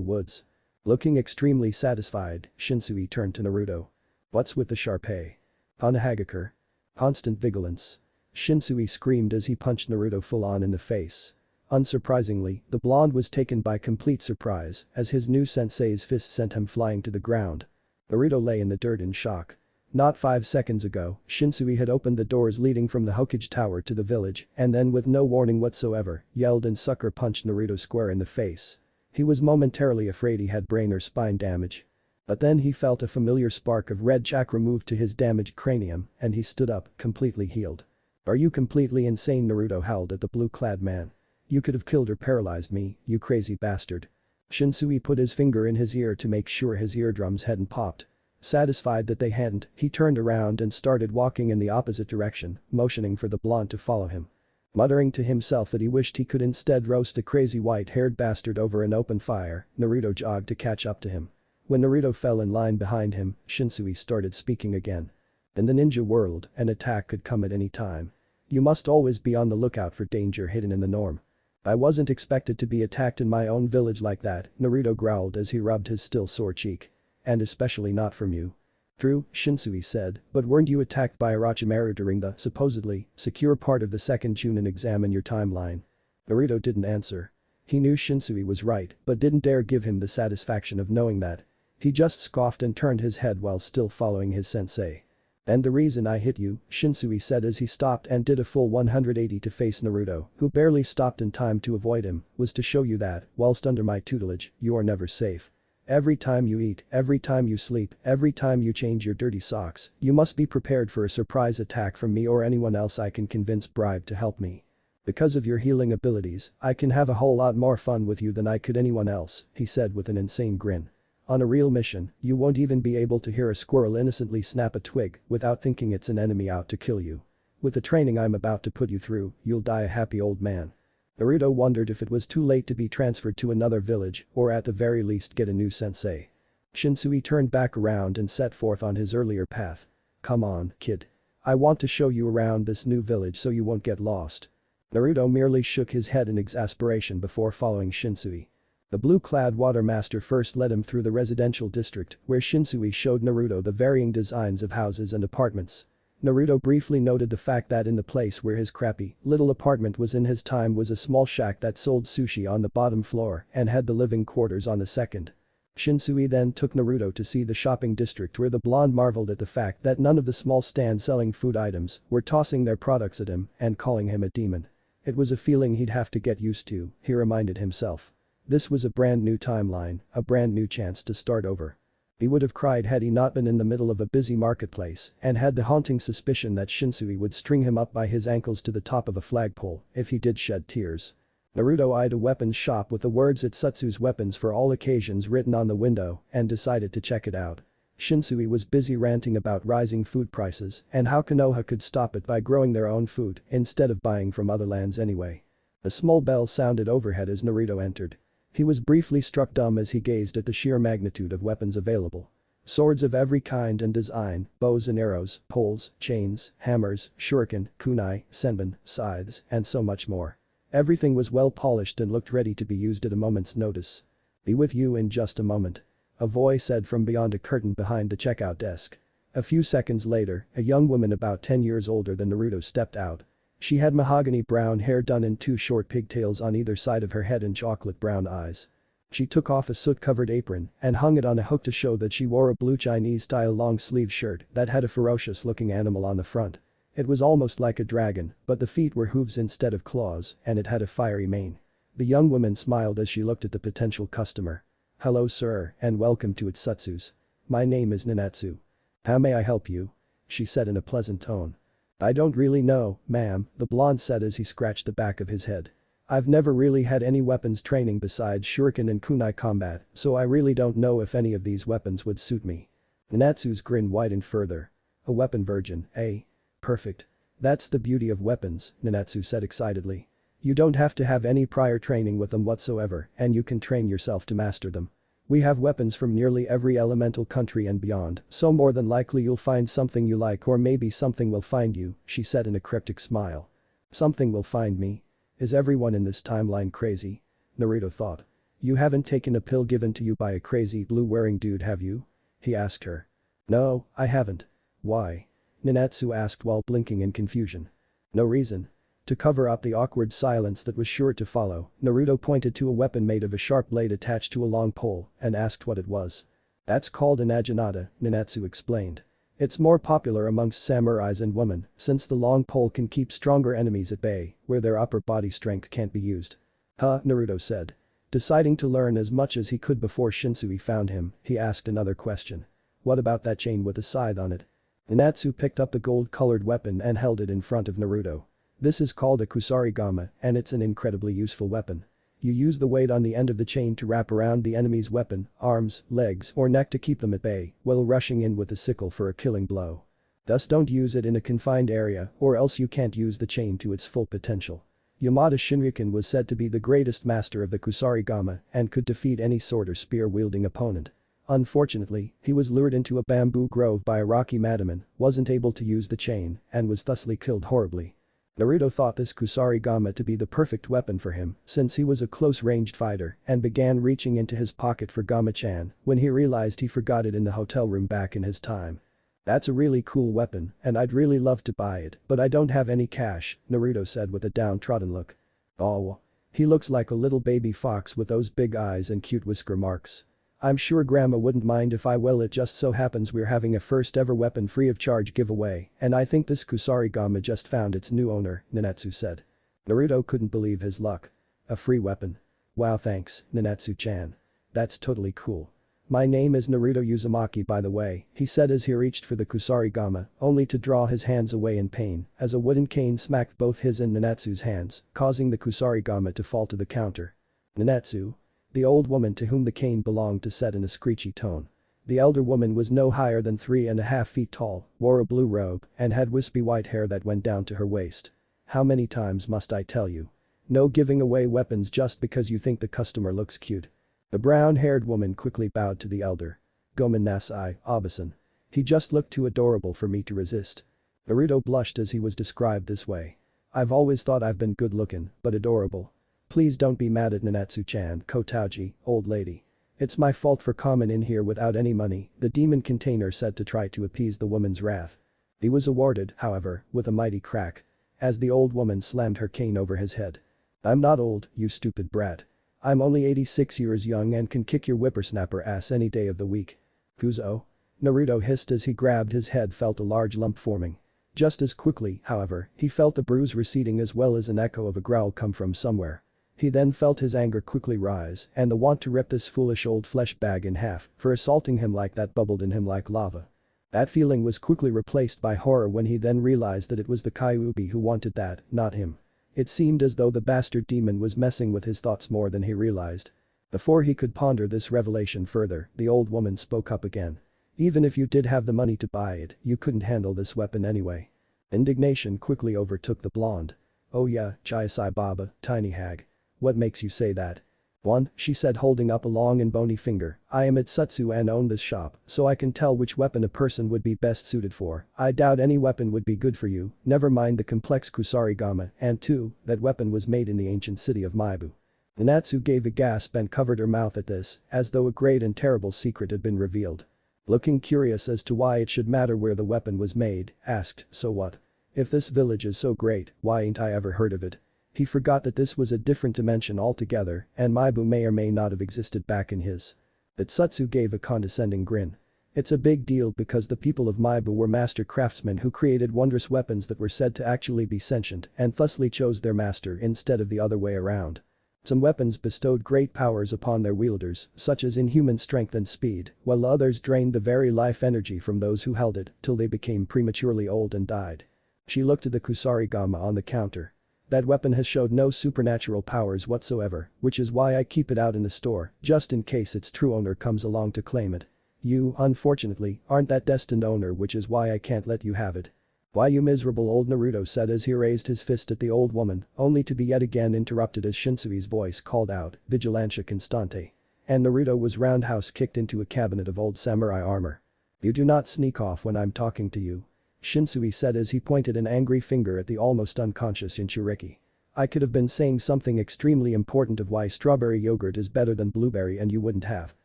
woods. Looking extremely satisfied, Shinsui turned to Naruto. "What's with the Sharpei? Hokage. Constant vigilance." Shinsui screamed as he punched Naruto full on in the face. Unsurprisingly, the blonde was taken by complete surprise as his new sensei's fist sent him flying to the ground. Naruto lay in the dirt in shock. Not 5 seconds ago, Shinsui had opened the doors leading from the Hokage tower to the village and then with no warning whatsoever, yelled and sucker punched Naruto square in the face. He was momentarily afraid he had brain or spine damage. But then he felt a familiar spark of red chakra move to his damaged cranium and he stood up, completely healed. "Are you completely insane?" Naruto howled at the blue-clad man. "You could have killed or paralyzed me, you crazy bastard." Shinsui put his finger in his ear to make sure his eardrums hadn't popped. Satisfied that they hadn't, he turned around and started walking in the opposite direction, motioning for the blonde to follow him. Muttering to himself that he wished he could instead roast the crazy white-haired bastard over an open fire, Naruto jogged to catch up to him. When Naruto fell in line behind him, Shinsui started speaking again. "In the ninja world, an attack could come at any time. You must always be on the lookout for danger hidden in the norm. I wasn't expected to be attacked in my own village like that, Naruto growled as he rubbed his still sore cheek. And especially not from you. True, Shinsui said, but weren't you attacked by Orochimaru during the, supposedly, secure part of the second Chunin exam in your timeline? Naruto didn't answer. He knew Shinsui was right, but didn't dare give him the satisfaction of knowing that. He just scoffed and turned his head while still following his sensei. And the reason I hit you, Shinsui said as he stopped and did a full 180 to face Naruto, who barely stopped in time to avoid him, was to show you that, whilst under my tutelage, you are never safe. Every time you eat, every time you sleep, every time you change your dirty socks, you must be prepared for a surprise attack from me or anyone else I can convince bribe to help me. Because of your healing abilities, I can have a whole lot more fun with you than I could anyone else, he said with an insane grin. On a real mission, you won't even be able to hear a squirrel innocently snap a twig without thinking it's an enemy out to kill you. With the training I'm about to put you through, you'll die a happy old man. Naruto wondered if it was too late to be transferred to another village or at the very least get a new sensei. Shinsui turned back around and set forth on his earlier path. Come on, kid. I want to show you around this new village so you won't get lost. Naruto merely shook his head in exasperation before following Shinsui. The blue-clad water master first led him through the residential district where Shinsui showed Naruto the varying designs of houses and apartments. Naruto briefly noted the fact that in the place where his crappy, little apartment was in his time was a small shack that sold sushi on the bottom floor and had the living quarters on the second. Shinsui then took Naruto to see the shopping district where the blonde marveled at the fact that none of the small stands selling food items were tossing their products at him and calling him a demon. It was a feeling he'd have to get used to, he reminded himself. This was a brand new timeline, a brand new chance to start over. He would have cried had he not been in the middle of a busy marketplace and had the haunting suspicion that Shinsui would string him up by his ankles to the top of a flagpole if he did shed tears. Naruto eyed a weapons shop with the words "Itsutsu's weapons for all occasions" written on the window and decided to check it out. Shinsui was busy ranting about rising food prices and how Konoha could stop it by growing their own food instead of buying from other lands anyway. A small bell sounded overhead as Naruto entered. He was briefly struck dumb as he gazed at the sheer magnitude of weapons available. Swords of every kind and design, bows and arrows, poles, chains, hammers, shuriken, kunai, senbon, scythes, and so much more. Everything was well polished and looked ready to be used at a moment's notice. Be with you in just a moment. A voice said from beyond a curtain behind the checkout desk. A few seconds later, a young woman about 10 years older than Naruto stepped out. She had mahogany brown hair done in 2 short pigtails on either side of her head and chocolate brown eyes. She took off a soot-covered apron and hung it on a hook to show that she wore a blue Chinese-style long-sleeve shirt that had a ferocious-looking animal on the front. It was almost like a dragon, but the feet were hooves instead of claws and it had a fiery mane. The young woman smiled as she looked at the potential customer. "Hello sir, and welcome to Itsutsu's. My name is Nanatsu. How may I help you?" she said in a pleasant tone. "I don't really know, ma'am," the blonde said as he scratched the back of his head. "I've never really had any weapons training besides shuriken and kunai combat, so I really don't know if any of these weapons would suit me." Nanatsu's grin widened further. "A weapon virgin, eh? Perfect. That's the beauty of weapons," Nanatsu said excitedly. "You don't have to have any prior training with them whatsoever and you can train yourself to master them. We have weapons from nearly every elemental country and beyond, so more than likely you'll find something you like or maybe something will find you," she said in a cryptic smile. "Something will find me? Is everyone in this timeline crazy?" Naruto thought. "You haven't taken a pill given to you by a crazy blue-wearing dude, have you?" he asked her. "No, I haven't." "Why?" Nanatsu asked while blinking in confusion. "No reason." To cover up the awkward silence that was sure to follow, Naruto pointed to a weapon made of a sharp blade attached to a long pole and asked what it was. "That's called an ajanata," Nanatsu explained. "It's more popular amongst samurais and women since the long pole can keep stronger enemies at bay where their upper body strength can't be used." "Huh?" Naruto said. Deciding to learn as much as he could before Shinsui found him, he asked another question. "What about that chain with a scythe on it?" Nanatsu picked up the gold-colored weapon and held it in front of Naruto. "This is called a kusarigama and it's an incredibly useful weapon. You use the weight on the end of the chain to wrap around the enemy's weapon, arms, legs or neck to keep them at bay while rushing in with a sickle for a killing blow. Thus don't use it in a confined area or else you can't use the chain to its full potential." Yamada Shinryuken was said to be the greatest master of the kusarigama and could defeat any sword or spear-wielding opponent. Unfortunately, he was lured into a bamboo grove by a rocky madman, wasn't able to use the chain, and was thusly killed horribly. Naruto thought this Kusarigama to be the perfect weapon for him since he was a close-ranged fighter and began reaching into his pocket for Gama-chan when he realized he forgot it in the hotel room back in his time. "That's a really cool weapon and I'd really love to buy it, but I don't have any cash," Naruto said with a downtrodden look. "Oh. He looks like a little baby fox with those big eyes and cute whisker marks. I'm sure Grandma wouldn't mind if I will. It just so happens we're having a first ever weapon free of charge giveaway and I think this Kusarigama just found its new owner," Nanatsu said. Naruto couldn't believe his luck. "A free weapon? Wow, thanks, Nanatsu-chan. That's totally cool. My name is Naruto Uzumaki by the way," he said as he reached for the Kusarigama, only to draw his hands away in pain as a wooden cane smacked both his and Nanatsu's hands, causing the Kusarigama to fall to the counter. Nanatsu? The old woman to whom the cane belonged to said in a screechy tone. The elder woman was no higher than 3.5 feet tall, wore a blue robe, and had wispy white hair that went down to her waist. "How many times must I tell you? No giving away weapons just because you think the customer looks cute." The brown-haired woman quickly bowed to the elder. "Gomen nasai, Abasan. He just looked too adorable for me to resist." Naruto blushed as he was described this way. "I've always thought I've been good-looking, but adorable. Please don't be mad at Nanatsu-chan, Kotauji, old lady. It's my fault for coming in here without any money," the demon container said to try to appease the woman's wrath. He was awarded, however, with a mighty crack. As the old woman slammed her cane over his head. "I'm not old, you stupid brat. I'm only 86 years young and can kick your whippersnapper ass any day of the week." "Kuzo?" Naruto hissed as he grabbed his head, felt a large lump forming. Just as quickly, however, he felt the bruise receding as well as an echo of a growl come from somewhere. He then felt his anger quickly rise and the want to rip this foolish old flesh bag in half for assaulting him like that bubbled in him like lava. That feeling was quickly replaced by horror when he then realized that it was the Kyuubi who wanted that, not him. It seemed as though the bastard demon was messing with his thoughts more than he realized. Before he could ponder this revelation further, the old woman spoke up again. "Even if you did have the money to buy it, you couldn't handle this weapon anyway." Indignation quickly overtook the blonde. "Oh yeah, Chai-sai Baba, tiny hag. What makes you say that?" "One," she said holding up a long and bony finger, "I am Itsutsu and own this shop, so I can tell which weapon a person would be best suited for. I doubt any weapon would be good for you, never mind the complex Kusarigama, and 2, that weapon was made in the ancient city of Maibu." Nanatsu gave a gasp and covered her mouth at this, as though a great and terrible secret had been revealed. Looking curious as to why it should matter where the weapon was made, asked, "So what? If this village is so great, why ain't I ever heard of it?" He forgot that this was a different dimension altogether and Maibu may or may not have existed back in his. Itsutsu gave a condescending grin. "It's a big deal because the people of Maibu were master craftsmen who created wondrous weapons that were said to actually be sentient and thusly chose their master instead of the other way around. Some weapons bestowed great powers upon their wielders, such as inhuman strength and speed, while others drained the very life energy from those who held it till they became prematurely old and died." She looked at the Kusarigama on the counter. "That weapon has showed no supernatural powers whatsoever, which is why I keep it out in the store, just in case its true owner comes along to claim it. You, unfortunately, aren't that destined owner, which is why I can't let you have it." "Why you miserable old," Naruto said as he raised his fist at the old woman, only to be yet again interrupted as Shinsui's voice called out, "Vigilancia constante." And Naruto was roundhouse kicked into a cabinet of old samurai armor. "You do not sneak off when I'm talking to you," Shinsui said as he pointed an angry finger at the almost unconscious Jinchuriki. "I could have been saying something extremely important of why strawberry yogurt is better than blueberry and you wouldn't have.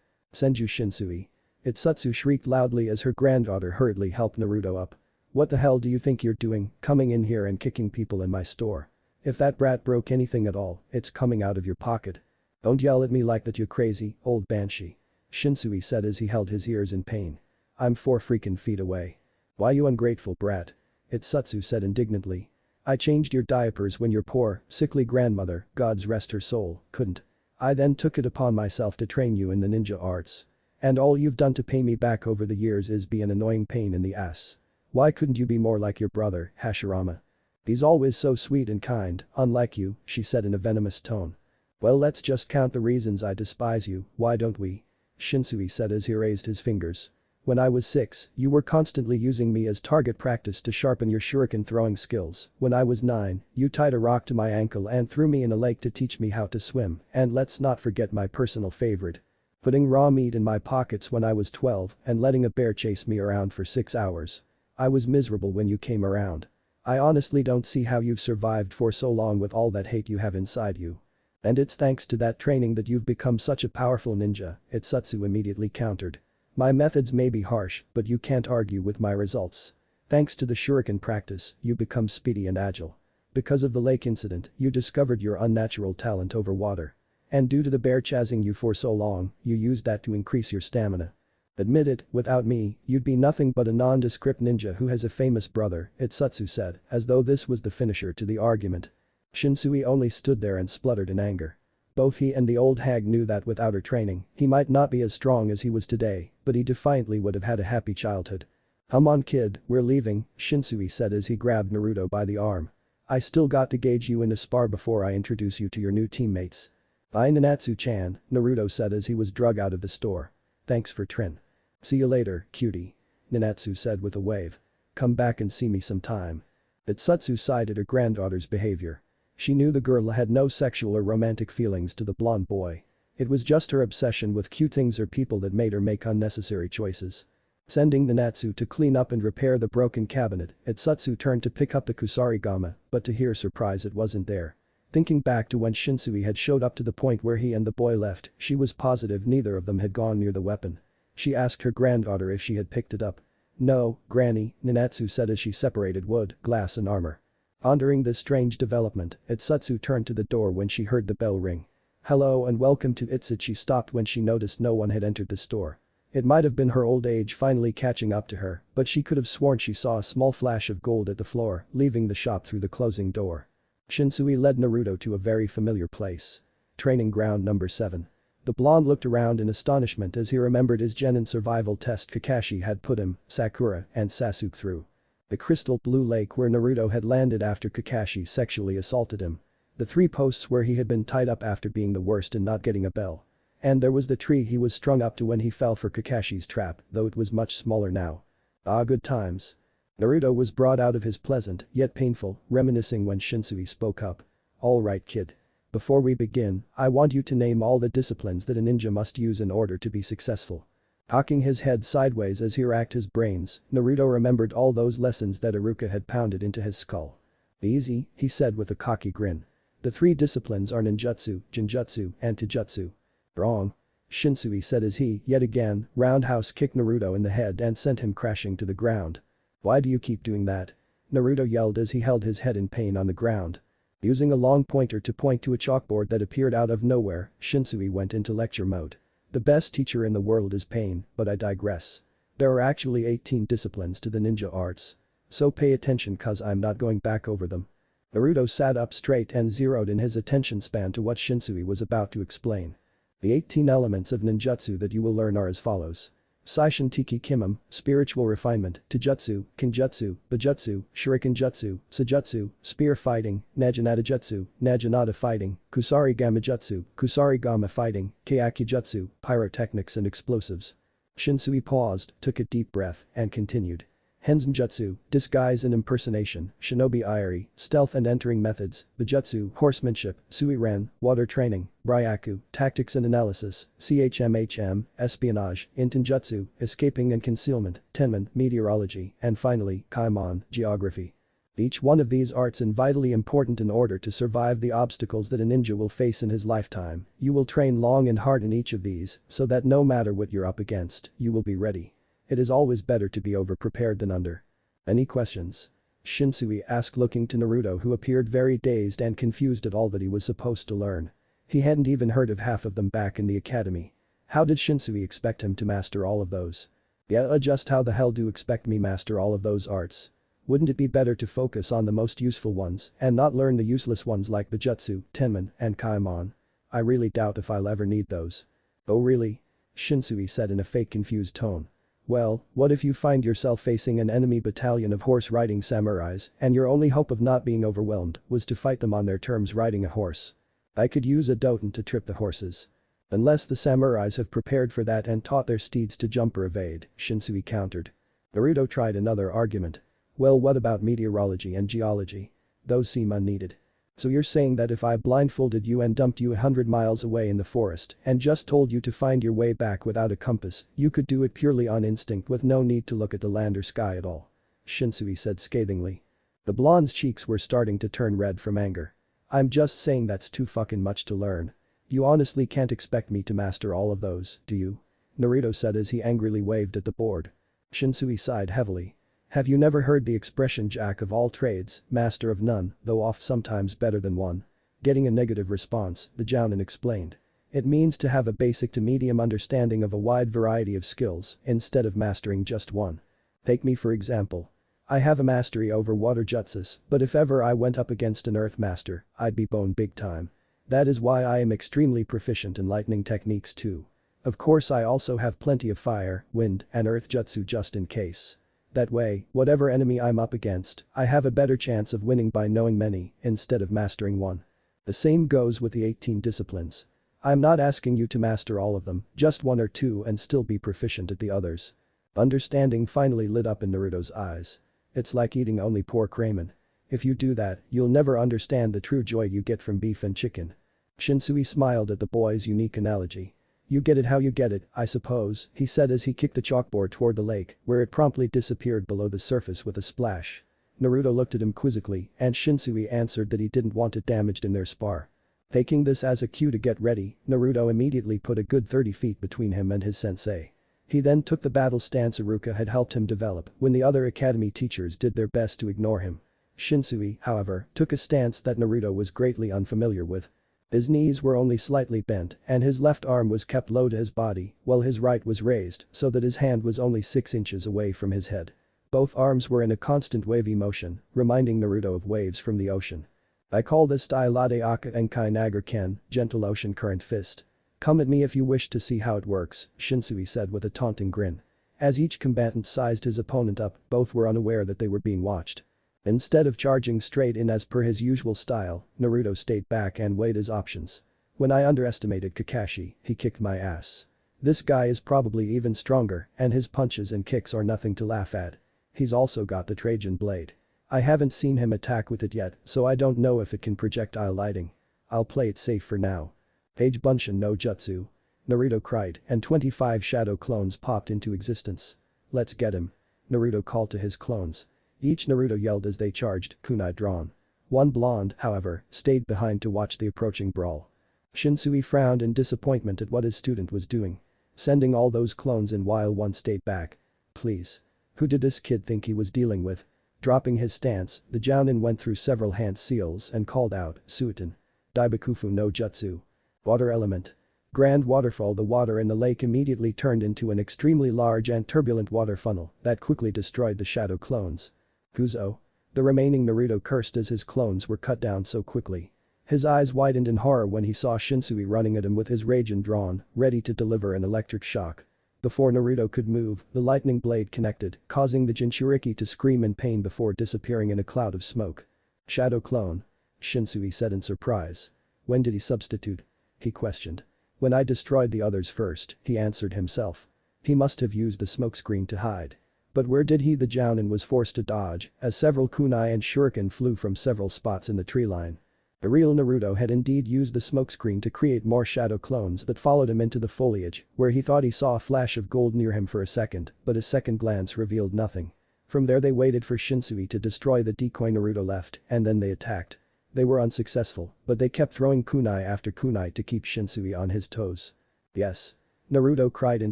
Senju Shinsui." Itsutsu shrieked loudly as her granddaughter hurriedly helped Naruto up. "What the hell do you think you're doing, coming in here and kicking people in my store? If that brat broke anything at all, it's coming out of your pocket. Don't yell at me like that, you crazy, old banshee," Shinsui said as he held his ears in pain. "I'm 4 freaking feet away." "Why you ungrateful brat," Itsutsu said indignantly. "I changed your diapers when your poor, sickly grandmother, God's rest her soul, couldn't. I then took it upon myself to train you in the ninja arts. And all you've done to pay me back over the years is be an annoying pain in the ass. Why couldn't you be more like your brother, Hashirama? He's always so sweet and kind, unlike you," she said in a venomous tone. "Well, let's just count the reasons I despise you, why don't we?" Shinsui said as he raised his fingers. "When I was 6, you were constantly using me as target practice to sharpen your shuriken throwing skills. When I was 9, you tied a rock to my ankle and threw me in a lake to teach me how to swim, and let's not forget my personal favorite. Putting raw meat in my pockets when I was 12 and letting a bear chase me around for 6 hours. I was miserable when you came around. I honestly don't see how you've survived for so long with all that hate you have inside you. And it's thanks to that training that you've become such a powerful ninja, Itsutsu immediately countered. My methods may be harsh, but you can't argue with my results. Thanks to the shuriken practice, you become speedy and agile. Because of the lake incident, you discovered your unnatural talent over water. And due to the bear chasing you for so long, you used that to increase your stamina. Admit it, without me, you'd be nothing but a nondescript ninja who has a famous brother, Itsutsu said, as though this was the finisher to the argument. Shinsui only stood there and spluttered in anger. Both he and the old hag knew that without her training, he might not be as strong as he was today, but he defiantly would have had a happy childhood. Come on kid, we're leaving, Shinsui said as he grabbed Naruto by the arm. I still got to gauge you in a spar before I introduce you to your new teammates. Bye Nanatsu-chan, Naruto said as he was drug out of the store. Thanks for Trin. See you later, cutie. Nanatsu said with a wave. Come back and see me sometime. Itsutsu sighed at her granddaughter's behavior. She knew the girl had no sexual or romantic feelings to the blonde boy. It was just her obsession with cute things or people that made her make unnecessary choices. Sending Nanatsu to clean up and repair the broken cabinet, Itsutsu turned to pick up the kusarigama, but to her surprise it wasn't there. Thinking back to when Shinsui had showed up to the point where he and the boy left, she was positive neither of them had gone near the weapon. She asked her granddaughter if she had picked it up. No, Granny, Nanatsu said as she separated wood, glass and armor. Pondering this strange development, Itsutsu turned to the door when she heard the bell ring. Hello and welcome to Itsuit. She stopped when she noticed no one had entered the store. It might have been her old age finally catching up to her, but she could have sworn she saw a small flash of gold at the floor, leaving the shop through the closing door. Shinsui led Naruto to a very familiar place. Training ground number 7. The blonde looked around in astonishment as he remembered his genin survival test Kakashi had put him, Sakura, and Sasuke through. The crystal blue lake where Naruto had landed after Kakashi sexually assaulted him. The 3 posts where he had been tied up after being the worst and not getting a bell. And there was the tree he was strung up to when he fell for Kakashi's trap, though it was much smaller now. Ah, good times. Naruto was brought out of his pleasant, yet painful, reminiscing when Shinsui spoke up. Alright kid. Before we begin, I want you to name all the disciplines that a ninja must use in order to be successful. Cocking his head sideways as he racked his brains, Naruto remembered all those lessons that Iruka had pounded into his skull. Easy, he said with a cocky grin. The 3 disciplines are ninjutsu, jinjutsu, and taijutsu. Wrong. Shinsui said as he, yet again, roundhouse kicked Naruto in the head and sent him crashing to the ground. Why do you keep doing that? Naruto yelled as he held his head in pain on the ground. Using a long pointer to point to a chalkboard that appeared out of nowhere, Shinsui went into lecture mode. The best teacher in the world is pain, but I digress. There are actually 18 disciplines to the ninja arts. So pay attention cause I'm not going back over them. Naruto sat up straight and zeroed in his attention span to what Shinsui was about to explain. The 18 elements of ninjutsu that you will learn are as follows. Saishin Tiki Kimam, spiritual refinement, Taijutsu, Kinjutsu, Bujutsu, Shuriken Jutsu, Sajutsu, spear fighting, Naginata Jutsu, Naginata fighting, Kusarigama Jutsu, Kusarigama fighting, Kayaki Jutsu, pyrotechnics and explosives. Shinsui paused, took a deep breath, and continued. Hensmjutsu, disguise and impersonation, shinobi iari, stealth and entering methods, Bujutsu, horsemanship, Suiren, water training, Bryaku, tactics and analysis, Chmhm, espionage, Intinjutsu, escaping and concealment, Tenman, meteorology, and finally, Kaimon, geography. Each one of these arts is vitally important in order to survive the obstacles that a ninja will face in his lifetime. You will train long and hard in each of these, so that no matter what you're up against, you will be ready. It is always better to be over-prepared than under. Any questions? Shinsui asked looking to Naruto who appeared very dazed and confused at all that he was supposed to learn. He hadn't even heard of half of them back in the academy. How did Shinsui expect him to master all of those? Yeah, just how the hell do you expect me master all of those arts? Wouldn't it be better to focus on the most useful ones and not learn the useless ones like Bujutsu, Tenman, and Kaimon? I really doubt if I'll ever need those. Oh really? Shinsui said in a fake confused tone. Well, what if you find yourself facing an enemy battalion of horse-riding samurais and your only hope of not being overwhelmed was to fight them on their terms riding a horse? I could use a doten to trip the horses. Unless the samurais have prepared for that and taught their steeds to jump or evade, Shinsui countered. Naruto tried another argument. Well, what about meteorology and geology? Those seem unneeded. So you're saying that if I blindfolded you and dumped you 100 miles away in the forest and just told you to find your way back without a compass, you could do it purely on instinct with no need to look at the land or sky at all? Shinsui said scathingly. The blonde's cheeks were starting to turn red from anger. I'm just saying that's too fucking much to learn. You honestly can't expect me to master all of those, do you? Naruto said as he angrily waved at the board. Shinsui sighed heavily. Have you never heard the expression jack of all trades, master of none, though oft sometimes better than one? Getting a negative response, the Jounin explained. It means to have a basic to medium understanding of a wide variety of skills instead of mastering just one. Take me for example. I have a mastery over water jutsus, but if ever I went up against an earth master, I'd be boned big time. That is why I am extremely proficient in lightning techniques too. Of course I also have plenty of fire, wind, and earth jutsu just in case. That way, whatever enemy I'm up against, I have a better chance of winning by knowing many instead of mastering one. The same goes with the 18 disciplines. I'm not asking you to master all of them, just one or two and still be proficient at the others. Understanding finally lit up in Naruto's eyes. It's like eating only pork ramen. If you do that, you'll never understand the true joy you get from beef and chicken. Shinsui smiled at the boy's unique analogy. You get it how you get it, I suppose, he said as he kicked the chalkboard toward the lake, where it promptly disappeared below the surface with a splash. Naruto looked at him quizzically, and Shinsui answered that he didn't want it damaged in their spar. Taking this as a cue to get ready, Naruto immediately put a good 30 feet between him and his sensei. He then took the battle stance Iruka had helped him develop when the other academy teachers did their best to ignore him. Shinsui, however, took a stance that Naruto was greatly unfamiliar with. His knees were only slightly bent and his left arm was kept low to his body while his right was raised so that his hand was only 6 inches away from his head. Both arms were in a constant wavy motion, reminding Naruto of waves from the ocean. I call this style Ade Aka Enkai Nagar Ken, gentle ocean current fist. Come at me if you wish to see how it works, Shinsui said with a taunting grin. As each combatant sized his opponent up, both were unaware that they were being watched. Instead of charging straight in as per his usual style, Naruto stayed back and weighed his options. When I underestimated Kakashi, he kicked my ass. This guy is probably even stronger and his punches and kicks are nothing to laugh at. He's also got the Trajan blade. I haven't seen him attack with it yet, so I don't know if it can projectile lighting. I'll play it safe for now. Page Bunshin no Jutsu. Naruto cried and 25 shadow clones popped into existence. Let's get him. Naruto called to his clones. Each Naruto yelled as they charged, kunai drawn. One blonde, however, stayed behind to watch the approaching brawl. Shinsui frowned in disappointment at what his student was doing. Sending all those clones in while one stayed back. Please. Who did this kid think he was dealing with? Dropping his stance, the Jounin went through several hand seals and called out, Suiton. Daibakufu no Jutsu. Water element. Grand waterfall. The water in the lake immediately turned into an extremely large and turbulent water funnel that quickly destroyed the shadow clones. Kuzo. The remaining Naruto cursed as his clones were cut down so quickly. His eyes widened in horror when he saw Shinsui running at him with his Raijin drawn, ready to deliver an electric shock. Before Naruto could move, the lightning blade connected, causing the Jinchuriki to scream in pain before disappearing in a cloud of smoke. Shadow clone. Shinsui said in surprise. When did he substitute? He questioned. When I destroyed the others first, he answered himself. He must have used the smokescreen to hide. But where did he? The Jounin was forced to dodge, as several kunai and shuriken flew from several spots in the tree line. The real Naruto had indeed used the smokescreen to create more shadow clones that followed him into the foliage, where he thought he saw a flash of gold near him for a second, but his second glance revealed nothing. From there they waited for Shinsui to destroy the decoy Naruto left, and then they attacked. They were unsuccessful, but they kept throwing kunai after kunai to keep Shinsui on his toes. Yes. Naruto cried in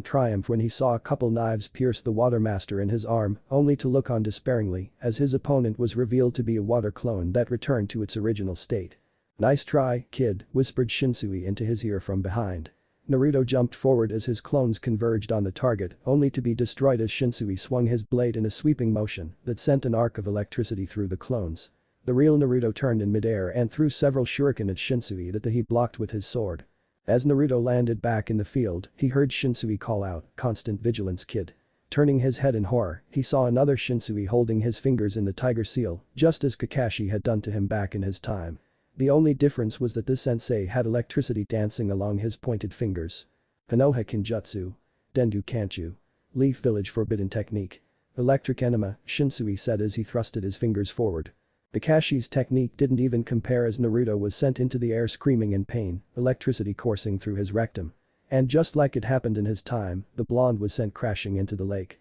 triumph when he saw a couple knives pierce the water master in his arm, only to look on despairingly as his opponent was revealed to be a water clone that returned to its original state. Nice try, kid, whispered Shinsui into his ear from behind. Naruto jumped forward as his clones converged on the target, only to be destroyed as Shinsui swung his blade in a sweeping motion that sent an arc of electricity through the clones. The real Naruto turned in midair and threw several shuriken at Shinsui that he blocked with his sword. As Naruto landed back in the field, he heard Shinsui call out, "Constant vigilance, kid." Turning his head in horror, he saw another Shinsui holding his fingers in the tiger seal, just as Kakashi had done to him back in his time. The only difference was that this sensei had electricity dancing along his pointed fingers. Konoha Kinjutsu. Dendu Kanchu. Leaf Village Forbidden Technique. Electric Enema, Shinsui said as he thrusted his fingers forward. Kakashi's technique didn't even compare as Naruto was sent into the air screaming in pain, electricity coursing through his rectum. And just like it happened in his time, the blonde was sent crashing into the lake.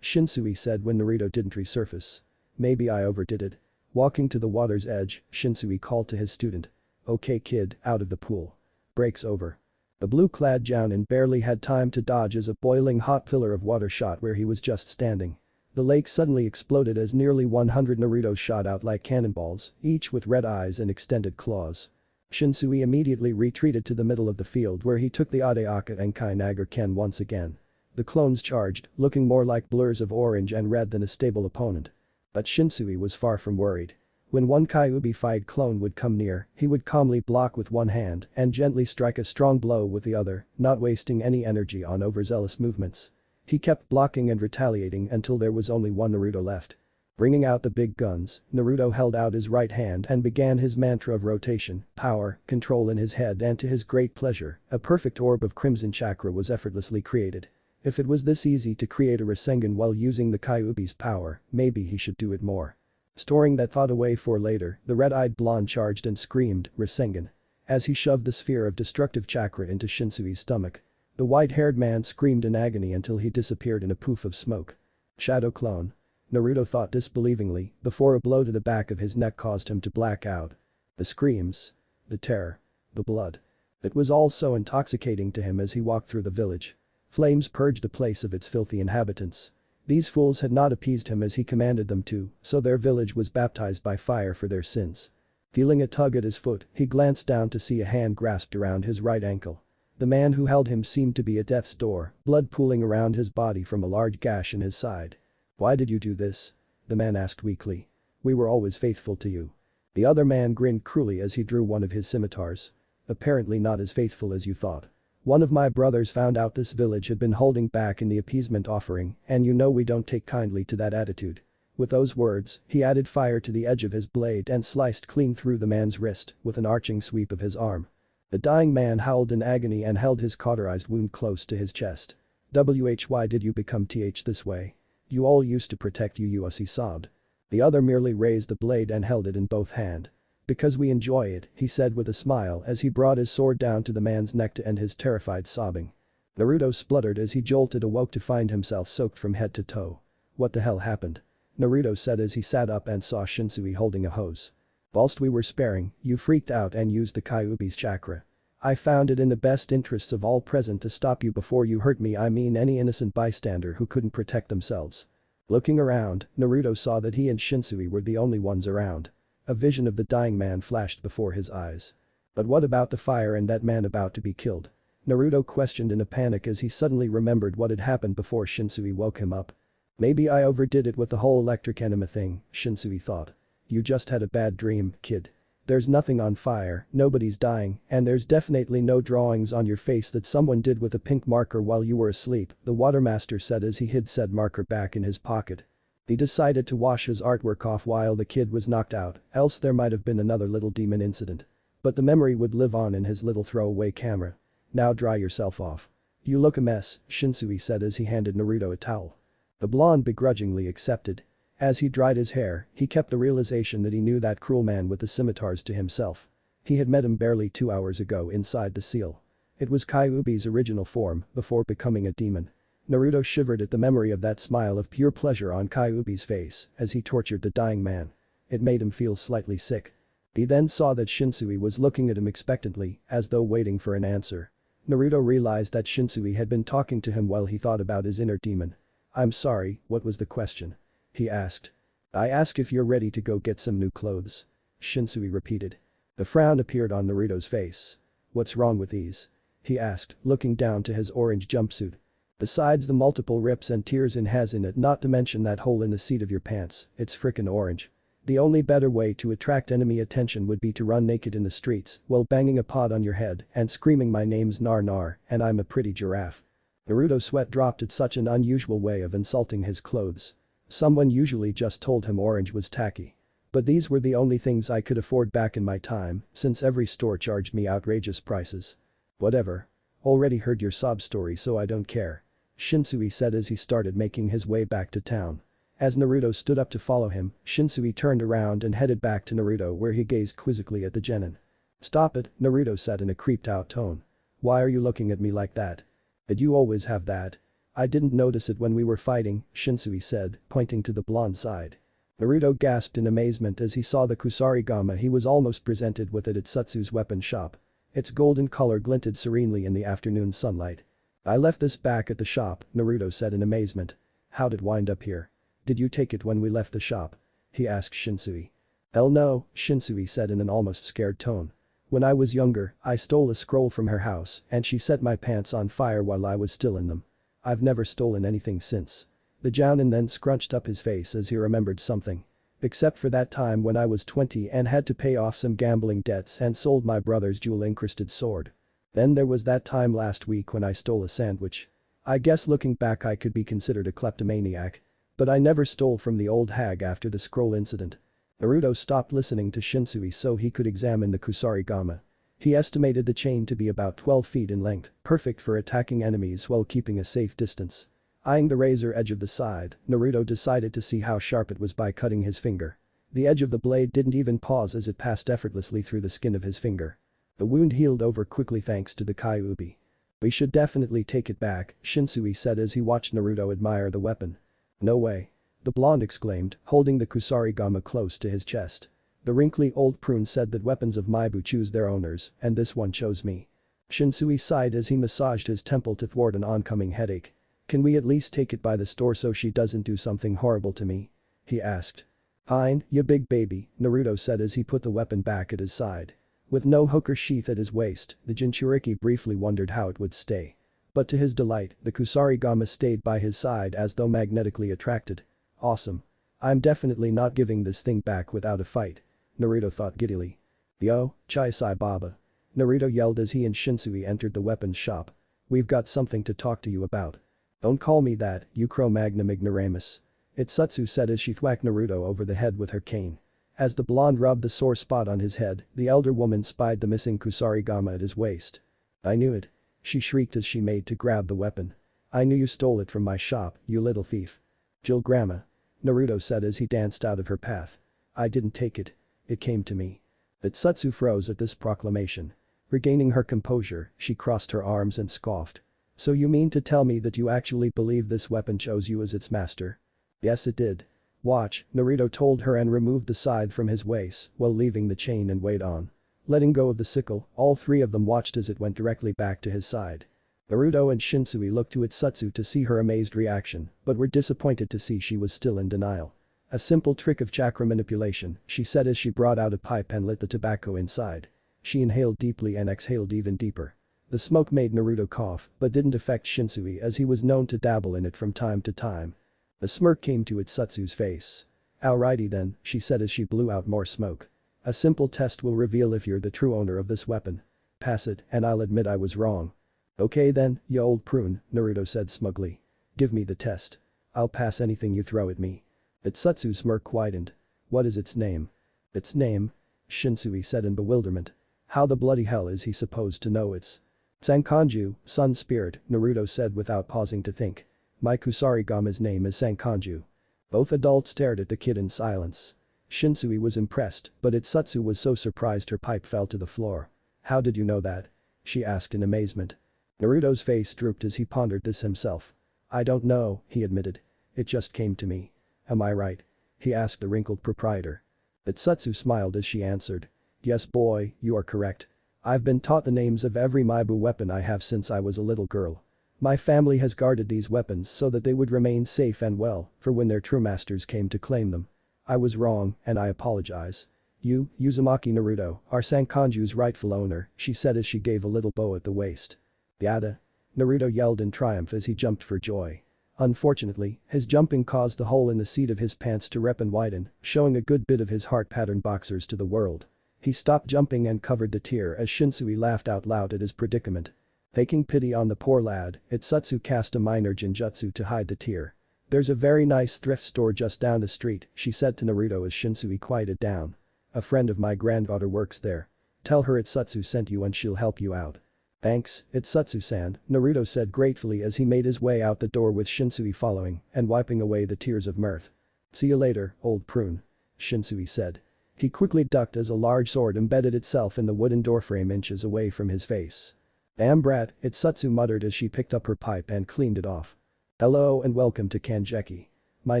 Shinsui said when Naruto didn't resurface. Maybe I overdid it. Walking to the water's edge, Shinsui called to his student. "Okay kid, out of the pool. Break's over." The blue-clad Jounin barely had time to dodge as a boiling hot pillar of water shot where he was just standing. The lake suddenly exploded as nearly 100 Narutos shot out like cannonballs, each with red eyes and extended claws. Shinsui immediately retreated to the middle of the field where he took the Adeaka and Kainaga Ken once again. The clones charged, looking more like blurs of orange and red than a stable opponent. But Shinsui was far from worried. When one Kyuubi-fied clone would come near, he would calmly block with one hand and gently strike a strong blow with the other, not wasting any energy on overzealous movements. He kept blocking and retaliating until there was only one Naruto left. Bringing out the big guns, Naruto held out his right hand and began his mantra of rotation, power, control in his head, and to his great pleasure, a perfect orb of crimson chakra was effortlessly created. If it was this easy to create a Rasengan while using the Kyuubi's power, maybe he should do it more. Storing that thought away for later, the red-eyed blonde charged and screamed, "Rasengan!" as he shoved the sphere of destructive chakra into Shinsui's stomach. The white-haired man screamed in agony until he disappeared in a poof of smoke. Shadow clone. Naruto thought disbelievingly before a blow to the back of his neck caused him to black out. The screams. The terror. The blood. It was all so intoxicating to him as he walked through the village. Flames purged the place of its filthy inhabitants. These fools had not appeased him as he commanded them to, so their village was baptized by fire for their sins. Feeling a tug at his foot, he glanced down to see a hand grasped around his right ankle. The man who held him seemed to be at death's door, blood pooling around his body from a large gash in his side. "Why did you do this?" the man asked weakly. "We were always faithful to you." The other man grinned cruelly as he drew one of his scimitars. "Apparently not as faithful as you thought. One of my brothers found out this village had been holding back in the appeasement offering, and you know we don't take kindly to that attitude." With those words, he added fire to the edge of his blade and sliced clean through the man's wrist with an arching sweep of his arm. The dying man howled in agony and held his cauterized wound close to his chest. "Why did you become this way? You all used to protect you," he sobbed. The other merely raised the blade and held it in both hands. "Because we enjoy it," he said with a smile as he brought his sword down to the man's neck to end his terrified sobbing. Naruto spluttered as he jolted awoke to find himself soaked from head to toe. "What the hell happened?" Naruto said as he sat up and saw Shinsui holding a hose. "Whilst we were sparring, you freaked out and used the Kyuubi's chakra. I found it in the best interests of all present to stop you before you hurt me, I mean any innocent bystander who couldn't protect themselves." Looking around, Naruto saw that he and Shinsui were the only ones around. A vision of the dying man flashed before his eyes. But what about the fire and that man about to be killed? Naruto questioned in a panic as he suddenly remembered what had happened before Shinsui woke him up. "Maybe I overdid it with the whole electric enema thing," Shinsui thought. "You just had a bad dream, kid. There's nothing on fire, nobody's dying, and there's definitely no drawings on your face that someone did with a pink marker while you were asleep," the watermaster said as he hid said marker back in his pocket. He decided to wash his artwork off while the kid was knocked out, else there might have been another little demon incident. But the memory would live on in his little throwaway camera. "Now dry yourself off. You look a mess," Shinsui said as he handed Naruto a towel. The blonde begrudgingly accepted. As he dried his hair, he kept the realization that he knew that cruel man with the scimitars to himself. He had met him barely 2 hours ago inside the seal. It was Kyuubi's original form, before becoming a demon. Naruto shivered at the memory of that smile of pure pleasure on Kyuubi's face as he tortured the dying man. It made him feel slightly sick. He then saw that Shinsui was looking at him expectantly, as though waiting for an answer. Naruto realized that Shinsui had been talking to him while he thought about his inner demon. "I'm sorry, what was the question?" he asked. "I ask if you're ready to go get some new clothes," Shinsui repeated. The frown appeared on Naruto's face. "What's wrong with these?" he asked, looking down to his orange jumpsuit. "Besides the multiple rips and tears it has in it, not to mention that hole in the seat of your pants, it's frickin' orange. The only better way to attract enemy attention would be to run naked in the streets while banging a pot on your head and screaming my name's Nar Nar and I'm a pretty giraffe." Naruto's sweat dropped at such an unusual way of insulting his clothes. Someone usually just told him orange was tacky. But these were the only things I could afford back in my time, since every store charged me outrageous prices. "Whatever. Already heard your sob story so I don't care," Shinsui said as he started making his way back to town. As Naruto stood up to follow him, Shinsui turned around and headed back to Naruto where he gazed quizzically at the genin. "Stop it," Naruto said in a creeped out tone. "Why are you looking at me like that? Did you always have that?" "I didn't notice it when we were fighting," Shinsui said, pointing to the blonde side. Naruto gasped in amazement as he saw the Kusarigama he was almost presented with at Satsu's weapon shop. Its golden color glinted serenely in the afternoon sunlight. I left this back at the shop, Naruto said in amazement. How'd it wind up here? Did you take it when we left the shop? He asked Shinsui. Hell no, Shinsui said in an almost scared tone. When I was younger, I stole a scroll from her house and she set my pants on fire while I was still in them. I've never stolen anything since. The Jounin then scrunched up his face as he remembered something. Except for that time when I was 20 and had to pay off some gambling debts and sold my brother's jewel-encrusted sword. Then there was that time last week when I stole a sandwich. I guess looking back I could be considered a kleptomaniac. But I never stole from the old hag after the scroll incident. Naruto stopped listening to Shinsui so he could examine the Kusarigama. He estimated the chain to be about 12 feet in length, perfect for attacking enemies while keeping a safe distance. Eyeing the razor edge of the side, Naruto decided to see how sharp it was by cutting his finger. The edge of the blade didn't even pause as it passed effortlessly through the skin of his finger. The wound healed over quickly thanks to the Kyuubi. We should definitely take it back, Shinsui said as he watched Naruto admire the weapon. No way. The blonde exclaimed, holding the Kusarigama close to his chest. The wrinkly old prune said that weapons of Maibu choose their owners, and this one chose me. Shinsui sighed as he massaged his temple to thwart an oncoming headache. Can we at least take it by the store so she doesn't do something horrible to me? He asked. Fine, ya big baby, Naruto said as he put the weapon back at his side. With no hook or sheath at his waist, the Jinchuriki briefly wondered how it would stay. But to his delight, the Kusarigama stayed by his side as though magnetically attracted. Awesome. I'm definitely not giving this thing back without a fight. Naruto thought giddily. Yo, Chai Sai Baba. Naruto yelled as he and Shinsui entered the weapons shop. We've got something to talk to you about. Don't call me that, you Cro-Magnon ignoramus. Itsutsu said as she thwacked Naruto over the head with her cane. As the blonde rubbed the sore spot on his head, the elder woman spied the missing Kusarigama at his waist. I knew it. She shrieked as she made to grab the weapon. I knew you stole it from my shop, you little thief. Jill Grandma. Naruto said as he danced out of her path. I didn't take it. It came to me. Itsutsu froze at this proclamation. Regaining her composure, she crossed her arms and scoffed. So you mean to tell me that you actually believe this weapon chose you as its master? Yes it did. Watch, Naruto told her and removed the scythe from his waist while leaving the chain and weight on. Letting go of the sickle, all three of them watched as it went directly back to his side. Naruto and Shinsui looked to Itsutsu to see her amazed reaction, but were disappointed to see she was still in denial. A simple trick of chakra manipulation, she said as she brought out a pipe and lit the tobacco inside. She inhaled deeply and exhaled even deeper. The smoke made Naruto cough but didn't affect Shinsui as he was known to dabble in it from time to time. A smirk came to Itsutsu's face. Alrighty then, she said as she blew out more smoke. A simple test will reveal if you're the true owner of this weapon. Pass it and I'll admit I was wrong. Okay then, you old prune, Naruto said smugly. Give me the test. I'll pass anything you throw at me. Itsutsu's smirk widened. What is its name? Its name? Shinsui said in bewilderment. How the bloody hell is he supposed to know its? Sankanju, sun spirit, Naruto said without pausing to think. My Kusarigama's name is Sankanju. Both adults stared at the kid in silence. Shinsui was impressed, but Itsutsu was so surprised her pipe fell to the floor. How did you know that? She asked in amazement. Naruto's face drooped as he pondered this himself. I don't know, he admitted. It just came to me. Am I right? He asked the wrinkled proprietor. Itsutsu smiled as she answered. Yes boy, you are correct. I've been taught the names of every Maibu weapon I have since I was a little girl. My family has guarded these weapons so that they would remain safe and well for when their true masters came to claim them. I was wrong and I apologize. You, Uzumaki Naruto, are Sankanju's rightful owner, she said as she gave a little bow at the waist. Yada. Naruto yelled in triumph as he jumped for joy. Unfortunately, his jumping caused the hole in the seat of his pants to rip and widen, showing a good bit of his heart-patterned boxers to the world. He stopped jumping and covered the tear as Shinsui laughed out loud at his predicament. Taking pity on the poor lad, Itsutsu cast a minor genjutsu to hide the tear. There's a very nice thrift store just down the street, she said to Naruto as Shinsui quieted down. A friend of my granddaughter works there. Tell her Itsutsu sent you and she'll help you out. Thanks, Itsutsu-san, Naruto said gratefully as he made his way out the door with Shinsui following and wiping away the tears of mirth. See you later, old prune. Shinsui said. He quickly ducked as a large sword embedded itself in the wooden doorframe inches away from his face. Damn brat, Itsutsu muttered as she picked up her pipe and cleaned it off. Hello and welcome to Kanjeki. My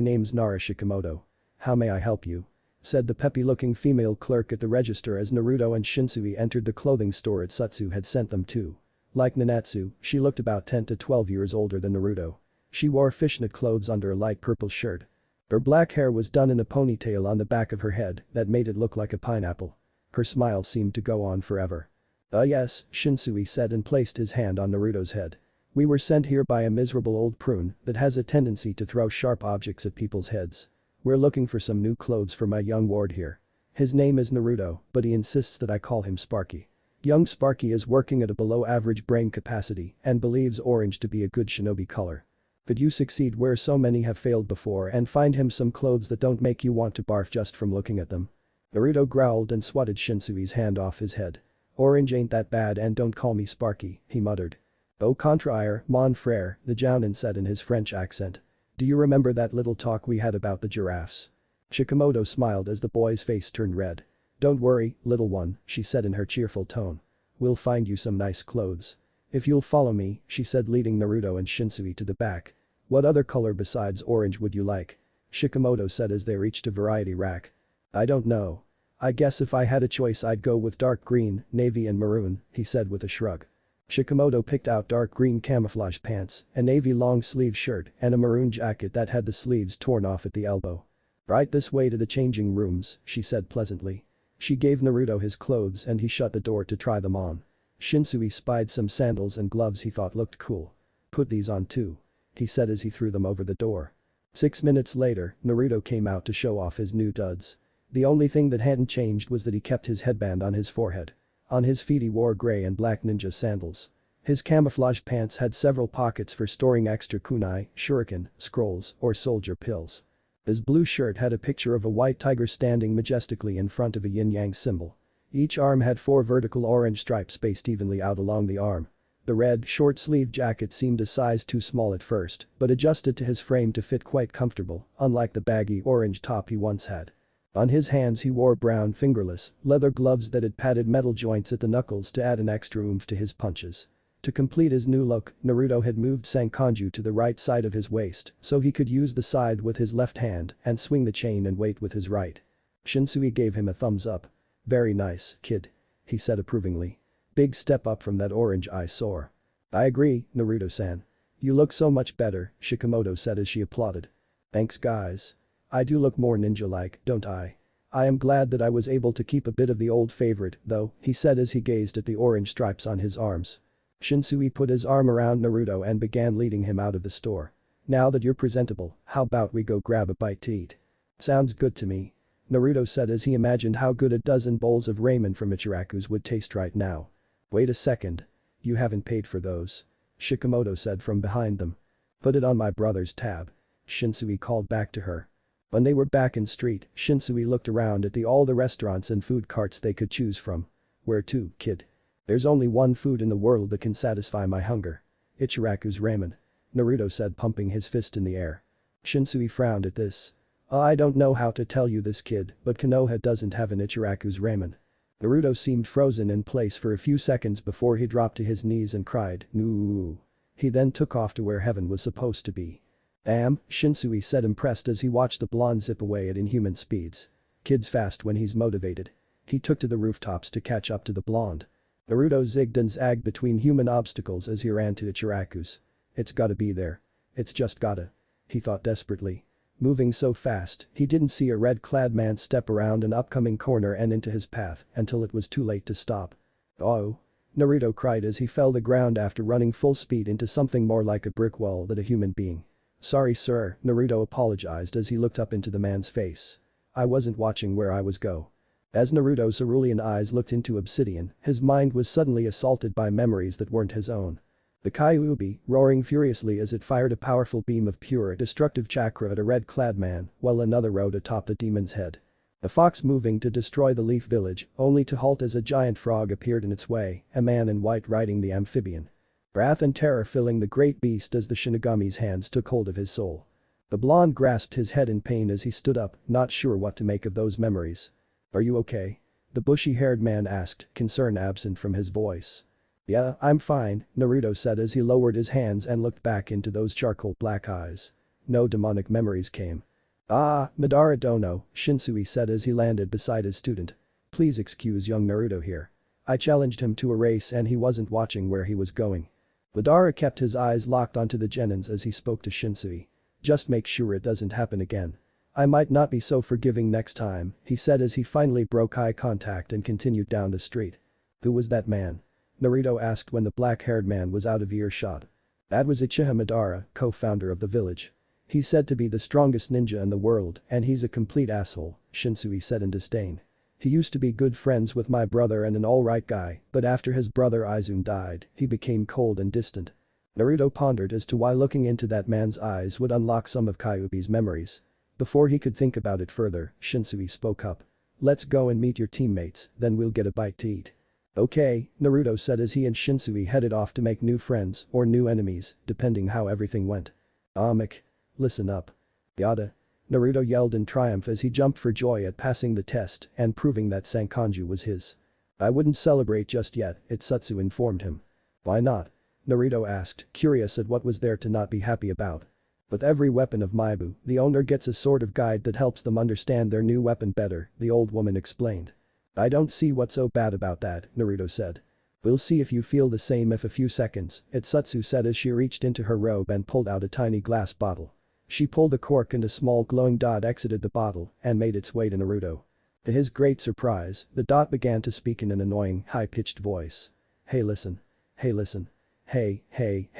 name's Nara Shikimoto. "How may I help you?" said the peppy-looking female clerk at the register as Naruto and Shinsui entered the clothing store Satsu had sent them to. Like Nanatsu, she looked about 10 to 12 years older than Naruto. She wore fishnet clothes under a light purple shirt. Her black hair was done in a ponytail on the back of her head that made it look like a pineapple. Her smile seemed to go on forever. Yes," Shinsui said and placed his hand on Naruto's head. "We were sent here by a miserable old prune that has a tendency to throw sharp objects at people's heads. We're looking for some new clothes for my young ward here. His name is Naruto, but he insists that I call him Sparky. Young Sparky is working at a below-average brain capacity and believes orange to be a good shinobi color. Could you succeed where so many have failed before and find him some clothes that don't make you want to barf just from looking at them?" Naruto growled and swatted Shinsui's hand off his head. "Orange ain't that bad and don't call me Sparky," he muttered. "Au contraire, mon frère," the Jounin said in his French accent. "Do you remember that little talk we had about the giraffes?" Shikimoto smiled as the boy's face turned red. "Don't worry, little one," she said in her cheerful tone. "We'll find you some nice clothes. If you'll follow me," she said leading Naruto and Shinsui to the back. "What other color besides orange would you like?" Shikimoto said as they reached a variety rack. "I don't know. I guess if I had a choice I'd go with dark green, navy and maroon," he said with a shrug. Shikimoto picked out dark green camouflage pants, a navy long-sleeve shirt and a maroon jacket that had the sleeves torn off at the elbow. "Right this way to the changing rooms," she said pleasantly. She gave Naruto his clothes and he shut the door to try them on. Shinsui spied some sandals and gloves he thought looked cool. "Put these on too," he said as he threw them over the door. 6 minutes later, Naruto came out to show off his new duds. The only thing that hadn't changed was that he kept his headband on his forehead. On his feet he wore gray and black ninja sandals. His camouflage pants had several pockets for storing extra kunai, shuriken, scrolls, or soldier pills. His blue shirt had a picture of a white tiger standing majestically in front of a yin-yang symbol. Each arm had 4 vertical orange stripes spaced evenly out along the arm. The red, short-sleeved jacket seemed a size too small at first, but adjusted to his frame to fit quite comfortable, unlike the baggy orange top he once had. On his hands he wore brown fingerless, leather gloves that had padded metal joints at the knuckles to add an extra oomph to his punches. To complete his new look, Naruto had moved Sankanju to the right side of his waist so he could use the scythe with his left hand and swing the chain and weight with his right. Shinsui gave him a thumbs up. "Very nice, kid," he said approvingly. "Big step up from that orange eyesore." "I agree, Naruto-san. You look so much better," Shikimoto said as she applauded. "Thanks guys. I do look more ninja-like, don't I? I am glad that I was able to keep a bit of the old favorite, though," he said as he gazed at the orange stripes on his arms. Shinsui put his arm around Naruto and began leading him out of the store. "Now that you're presentable, how about we go grab a bite to eat?" "Sounds good to me," Naruto said as he imagined how good a dozen bowls of ramen from Ichiraku's would taste right now. "Wait a second. You haven't paid for those," Shikimoto said from behind them. "Put it on my brother's tab," Shinsui called back to her. When they were back in street, Shinsui looked around at all the restaurants and food carts they could choose from. "Where to, kid? There's only one food in the world that can satisfy my hunger. Ichiraku's ramen," Naruto said pumping his fist in the air. Shinsui frowned at this. "I don't know how to tell you this kid, but Konoha doesn't have an Ichiraku's ramen." Naruto seemed frozen in place for a few seconds before he dropped to his knees and cried, "No." He then took off to where heaven was supposed to be. "Damn," Shinsui said impressed as he watched the blonde zip away at inhuman speeds. "Kid's fast when he's motivated." He took to the rooftops to catch up to the blonde. Naruto zigged and zagged between human obstacles as he ran to Ichiraku's. "It's gotta be there. It's just gotta," he thought desperately. Moving so fast, he didn't see a red-clad man step around an upcoming corner and into his path until it was too late to stop. "Oh!" Naruto cried as he fell to the ground after running full speed into something more like a brick wall than a human being. "Sorry sir," Naruto apologized as he looked up into the man's face. "I wasn't watching where I was go." As Naruto's cerulean eyes looked into obsidian, his mind was suddenly assaulted by memories that weren't his own. The Kyuubi, roaring furiously as it fired a powerful beam of pure destructive chakra at a red-clad man, while another rode atop the demon's head. A fox moving to destroy the leaf village, only to halt as a giant frog appeared in its way, a man in white riding the amphibian. Wrath and terror filling the great beast as the Shinigami's hands took hold of his soul. The blonde grasped his head in pain as he stood up, not sure what to make of those memories. "Are you okay?" the bushy-haired man asked, concern absent from his voice. "Yeah, I'm fine," Naruto said as he lowered his hands and looked back into those charcoal black eyes. No demonic memories came. Ah, Madara dono, Shinsui said as he landed beside his student. Please excuse young Naruto here. I challenged him to a race and he wasn't watching where he was going. Madara kept his eyes locked onto the genins as he spoke to Shinsui. Just make sure it doesn't happen again. I might not be so forgiving next time, he said as he finally broke eye contact and continued down the street. Who was that man? Naruto asked when the black-haired man was out of earshot. That was Uchiha Madara, co-founder of the village. He's said to be the strongest ninja in the world and he's a complete asshole, Shinsui said in disdain. He used to be good friends with my brother and an alright guy, but after his brother Izune died, he became cold and distant. Naruto pondered as to why looking into that man's eyes would unlock some of Kyuubi's memories. Before he could think about it further, Shinsui spoke up. Let's go and meet your teammates, then we'll get a bite to eat. Okay, Naruto said as he and Shinsui headed off to make new friends or new enemies, depending how everything went. Amik. Listen up. Yada. Naruto yelled in triumph as he jumped for joy at passing the test and proving that Sankanju was his. I wouldn't celebrate just yet, Itsutsu informed him. Why not? Naruto asked, curious at what was there to not be happy about. With every weapon of Maibu, the owner gets a sort of guide that helps them understand their new weapon better, the old woman explained. I don't see what's so bad about that, Naruto said. We'll see if you feel the same if a few seconds, Itsutsu said as she reached into her robe and pulled out a tiny glass bottle. She pulled the cork and a small glowing dot exited the bottle and made its way to Naruto. To his great surprise, the dot began to speak in an annoying, high-pitched voice. Hey listen. Hey listen. Hey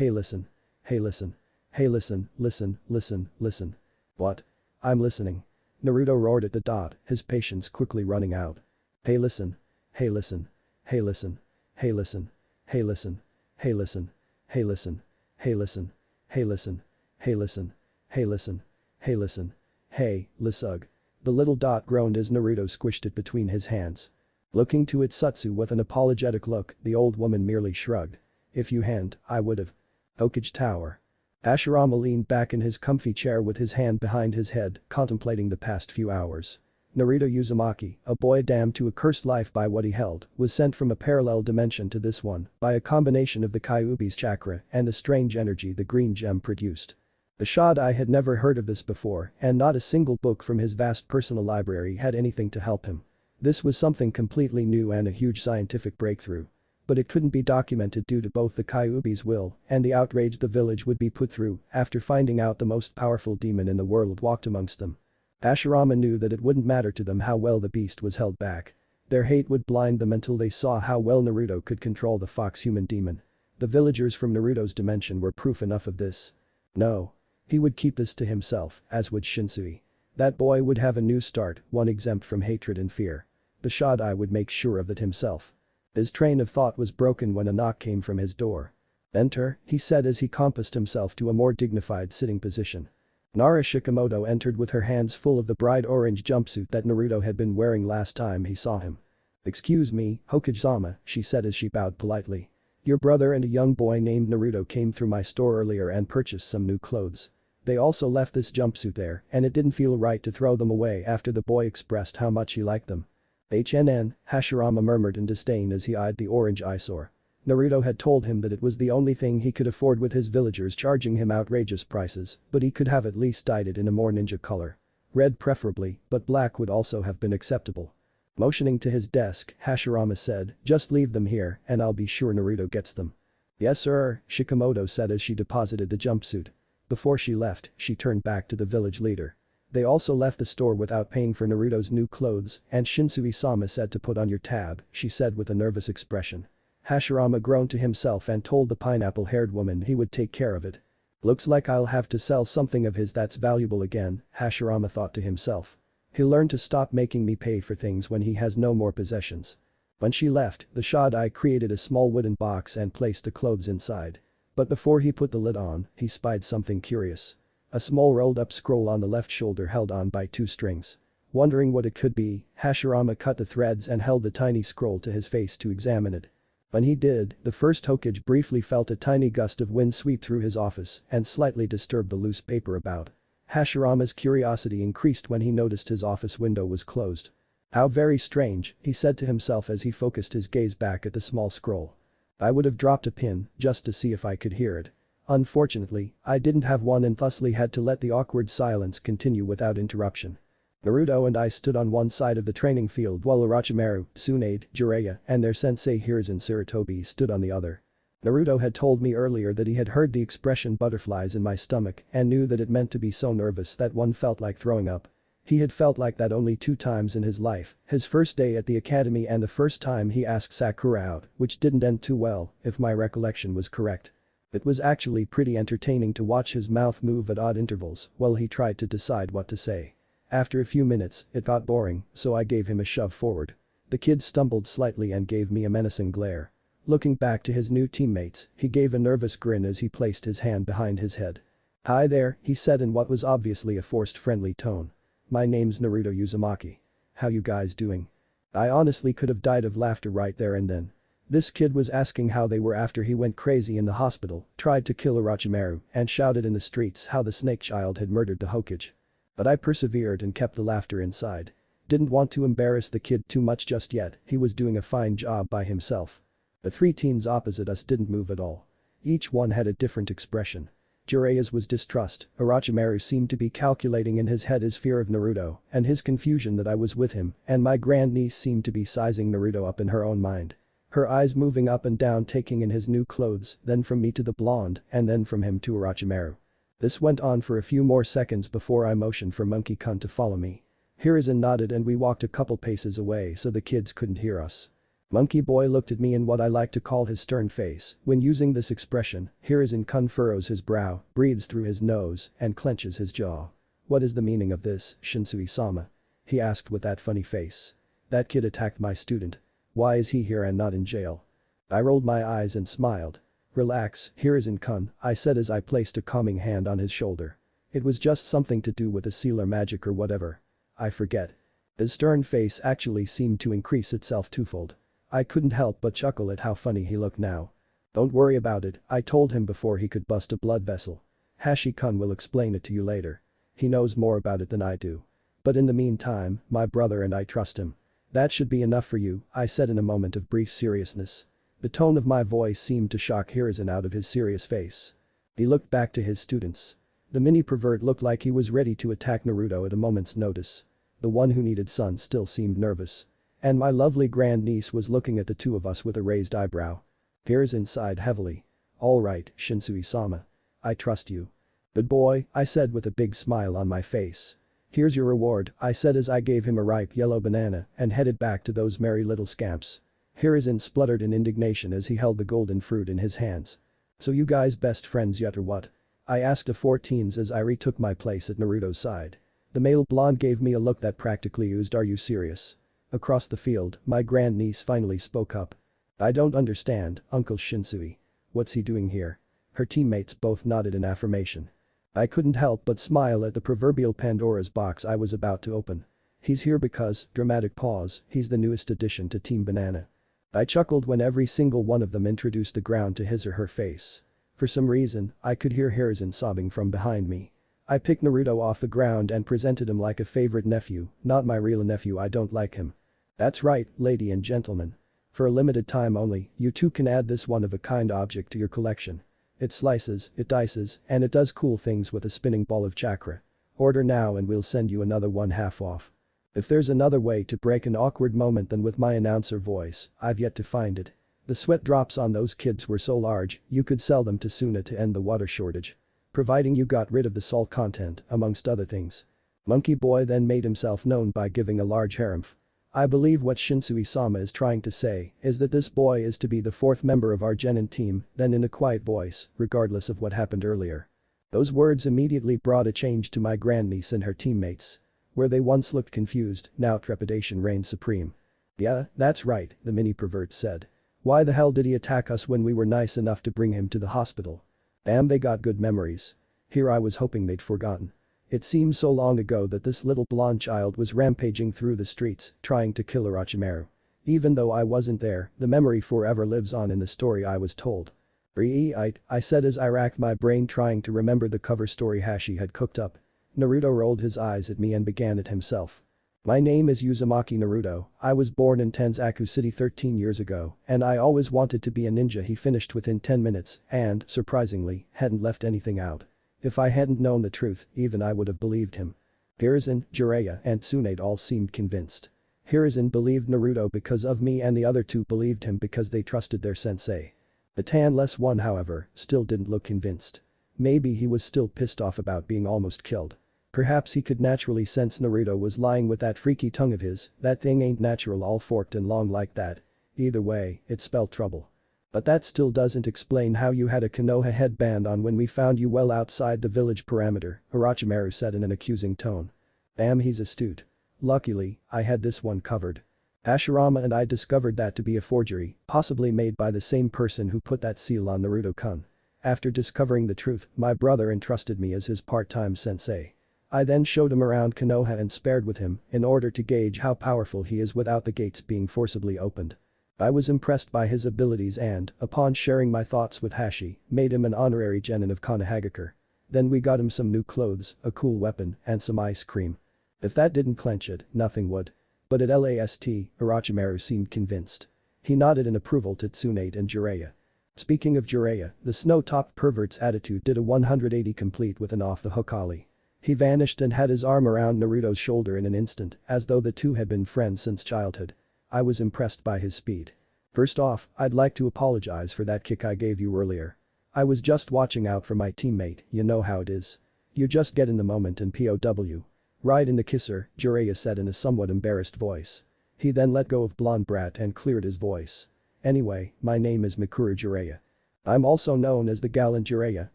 listen. Hey listen. Hey listen, listen. What? I'm listening. Naruto roared at the dot, his patience quickly running out. Hey listen. Hey listen. Hey listen. Hey listen. Hey listen. Hey listen. Hey listen. Hey listen. Hey listen. Hey listen. Hey listen. Hey listen. Hey, Lisug. The little dot groaned as Naruto squished it between his hands. Looking to Itsutsu with an apologetic look, the old woman merely shrugged. If you hadn't, I would've. Hokage Tower. Hashirama leaned back in his comfy chair with his hand behind his head, contemplating the past few hours. Naruto Uzumaki, a boy damned to a cursed life by what he held, was sent from a parallel dimension to this one by a combination of the Kyuubi's chakra and the strange energy the green gem produced. The Shodai had never heard of this before and not a single book from his vast personal library had anything to help him. This was something completely new and a huge scientific breakthrough. But it couldn't be documented due to both the Kyuubi's will and the outrage the village would be put through after finding out the most powerful demon in the world walked amongst them. Hashirama knew that it wouldn't matter to them how well the beast was held back. Their hate would blind them until they saw how well Naruto could control the fox-human demon. The villagers from Naruto's dimension were proof enough of this. No. He would keep this to himself, as would Shinsui. That boy would have a new start, one exempt from hatred and fear. The Shodai would make sure of it himself. His train of thought was broken when a knock came from his door. Enter, he said as he compassed himself to a more dignified sitting position. Nara Shikamoto entered with her hands full of the bright orange jumpsuit that Naruto had been wearing last time he saw him. Excuse me, Hokage-sama, she said as she bowed politely. Your brother and a young boy named Naruto came through my store earlier and purchased some new clothes. They also left this jumpsuit there and it didn't feel right to throw them away after the boy expressed how much he liked them. HNN, Hashirama murmured in disdain as he eyed the orange eyesore. Naruto had told him that it was the only thing he could afford with his villagers charging him outrageous prices, but he could have at least dyed it in a more ninja color. Red preferably, but black would also have been acceptable. Motioning to his desk, Hashirama said, just leave them here and I'll be sure Naruto gets them. Yes sir, Shikamoto said as she deposited the jumpsuit. Before she left, she turned back to the village leader. They also left the store without paying for Naruto's new clothes and Shinsui-sama said to put on your tab, she said with a nervous expression. Hashirama groaned to himself and told the pineapple-haired woman he would take care of it. Looks like I'll have to sell something of his that's valuable again, Hashirama thought to himself. He'll learn to stop making me pay for things when he has no more possessions. When she left, the Shodai created a small wooden box and placed the clothes inside. But before he put the lid on, he spied something curious. A small rolled-up scroll on the left shoulder held on by two strings. Wondering what it could be, Hashirama cut the threads and held the tiny scroll to his face to examine it. When he did, the first Hokage briefly felt a tiny gust of wind sweep through his office and slightly disturb the loose paper about. Hashirama's curiosity increased when he noticed his office window was closed. How very strange, he said to himself as he focused his gaze back at the small scroll. I would have dropped a pin just to see if I could hear it. Unfortunately, I didn't have one and thusly had to let the awkward silence continue without interruption. Naruto and I stood on one side of the training field while Orochimaru, Tsunade, Jiraiya, and their sensei Hiruzen Sarutobi stood on the other. Naruto had told me earlier that he had heard the expression butterflies in my stomach and knew that it meant to be so nervous that one felt like throwing up. He had felt like that only 2 times in his life, his first day at the academy and the first time he asked Sakura out, which didn't end too well, if my recollection was correct. It was actually pretty entertaining to watch his mouth move at odd intervals while he tried to decide what to say. After a few minutes, it got boring, so I gave him a shove forward. The kid stumbled slightly and gave me a menacing glare. Looking back to his new teammates, he gave a nervous grin as he placed his hand behind his head. "Hi there," he said in what was obviously a forced friendly tone. "My name's Naruto Uzumaki. How you guys doing?" I honestly could have died of laughter right there and then. This kid was asking how they were after he went crazy in the hospital, tried to kill Orochimaru, and shouted in the streets how the snake child had murdered the Hokage. But I persevered and kept the laughter inside. Didn't want to embarrass the kid too much just yet, he was doing a fine job by himself. The 3 teens opposite us didn't move at all. Each one had a different expression. Jiraiya's was distrust, Orochimaru seemed to be calculating in his head his fear of Naruto and his confusion that I was with him, and my grandniece seemed to be sizing Naruto up in her own mind. Her eyes moving up and down taking in his new clothes, then from me to the blonde, and then from him to Orochimaru. This went on for a few more seconds before I motioned for Monkey-kun to follow me. Hiruzen nodded and we walked a couple paces away so the kids couldn't hear us. Monkey Boy looked at me in what I like to call his stern face. When using this expression, Hiruzen-kun furrows his brow, breathes through his nose, and clenches his jaw. "What is the meaning of this, Shinsui-sama?" he asked with that funny face. "That kid attacked my student. Why is he here and not in jail?" I rolled my eyes and smiled. "Relax, Hiruzen-kun," I said as I placed a calming hand on his shoulder. "It was just something to do with a sealer magic or whatever. I forget." His stern face actually seemed to increase itself twofold. I couldn't help but chuckle at how funny he looked now. "Don't worry about it," I told him before he could bust a blood vessel. "Hashi-kun will explain it to you later. He knows more about it than I do. But in the meantime, my brother and I trust him. That should be enough for you," I said in a moment of brief seriousness. The tone of my voice seemed to shock Hiruzen out of his serious face. He looked back to his students. The mini-pervert looked like he was ready to attack Naruto at a moment's notice. The one who needed sun still seemed nervous. And my lovely grandniece was looking at the two of us with a raised eyebrow. Hiruzen sighed heavily. "Alright, Shinsui-sama. I trust you." "Good boy," I said with a big smile on my face. "Here's your reward," I said as I gave him a ripe yellow banana and headed back to those merry little scamps. Hiruzen spluttered in indignation as he held the golden fruit in his hands. "So you guys best friends yet or what?" I asked the 4 teens as I retook my place at Naruto's side. The male blonde gave me a look that practically oozed "Are you serious?" Across the field, my grandniece finally spoke up. "I don't understand, Uncle Shinsui. What's he doing here?" Her teammates both nodded in affirmation. I couldn't help but smile at the proverbial Pandora's box I was about to open. "He's here because," dramatic pause, "he's the newest addition to Team Banana." I chuckled when every single one of them introduced the ground to his or her face. For some reason, I could hear Hiruzen sobbing from behind me. I picked Naruto off the ground and presented him like a favorite nephew, not my real nephew, I don't like him. "That's right, lady and gentlemen. For a limited time only, you two can add this one-of-a-kind object to your collection. It slices, it dices, and it does cool things with a spinning ball of chakra. Order now and we'll send you another one half off." If there's another way to break an awkward moment than with my announcer voice, I've yet to find it. The sweat drops on those kids were so large, you could sell them to Suna to end the water shortage. Providing you got rid of the salt content, amongst other things. Monkey Boy then made himself known by giving a large harumph. I believe what Shinsui-sama is trying to say is that this boy is to be the 4th member of our genin team, then in a quiet voice, regardless of what happened earlier. Those words immediately brought a change to my grandniece and her teammates. Where they once looked confused, now trepidation reigned supreme. "Yeah, that's right," the mini-pervert said. "Why the hell did he attack us when we were nice enough to bring him to the hospital? Damn, they got good memories." Here I was hoping they'd forgotten. It seemed so long ago that this little blonde child was rampaging through the streets, trying to kill Orochimaru. Even though I wasn't there, the memory forever lives on in the story I was told. I said as I racked my brain trying to remember the cover story Hashi had cooked up. Naruto rolled his eyes at me and began it himself. My name is Uzumaki Naruto, I was born in Tenzaku City 13 years ago, and I always wanted to be a ninja. He finished within 10 minutes and, surprisingly, hadn't left anything out. If I hadn't known the truth, even I would have believed him. Hiruzen, Jiraiya and Tsunade all seemed convinced. Hiruzen believed Naruto because of me and the other two believed him because they trusted their sensei. The tanless one, however, still didn't look convinced. Maybe he was still pissed off about being almost killed. Perhaps he could naturally sense Naruto was lying with that freaky tongue of his, that thing ain't natural, all forked and long like that. Either way, it spelled trouble. But that still doesn't explain how you had a Konoha headband on when we found you well outside the village perimeter, Orochimaru said in an accusing tone. Damn, he's astute. Luckily, I had this one covered. Hashirama and I discovered that to be a forgery, possibly made by the same person who put that seal on Naruto-kun. After discovering the truth, my brother entrusted me as his part-time sensei. I then showed him around Konoha and sparred with him in order to gauge how powerful he is without the gates being forcibly opened. I was impressed by his abilities and, upon sharing my thoughts with Hashi, made him an honorary genin of Konohagakure. Then we got him some new clothes, a cool weapon, and some ice cream. If that didn't clench it, nothing would. But at last, Orochimaru seemed convinced. He nodded in approval to Tsunade and Jiraiya. Speaking of Jiraiya, the snow-topped pervert's attitude did a 180 complete with an off-the-hook ollie. He vanished and had his arm around Naruto's shoulder in an instant, as though the two had been friends since childhood. I was impressed by his speed. First off, I'd like to apologize for that kick I gave you earlier. I was just watching out for my teammate, you know how it is. You just get in the moment and POW. Right in the kisser, Jiraiya said in a somewhat embarrassed voice. He then let go of blonde brat and cleared his voice. Anyway, my name is Mikuru Jiraiya. I'm also known as the gallant Jiraiya,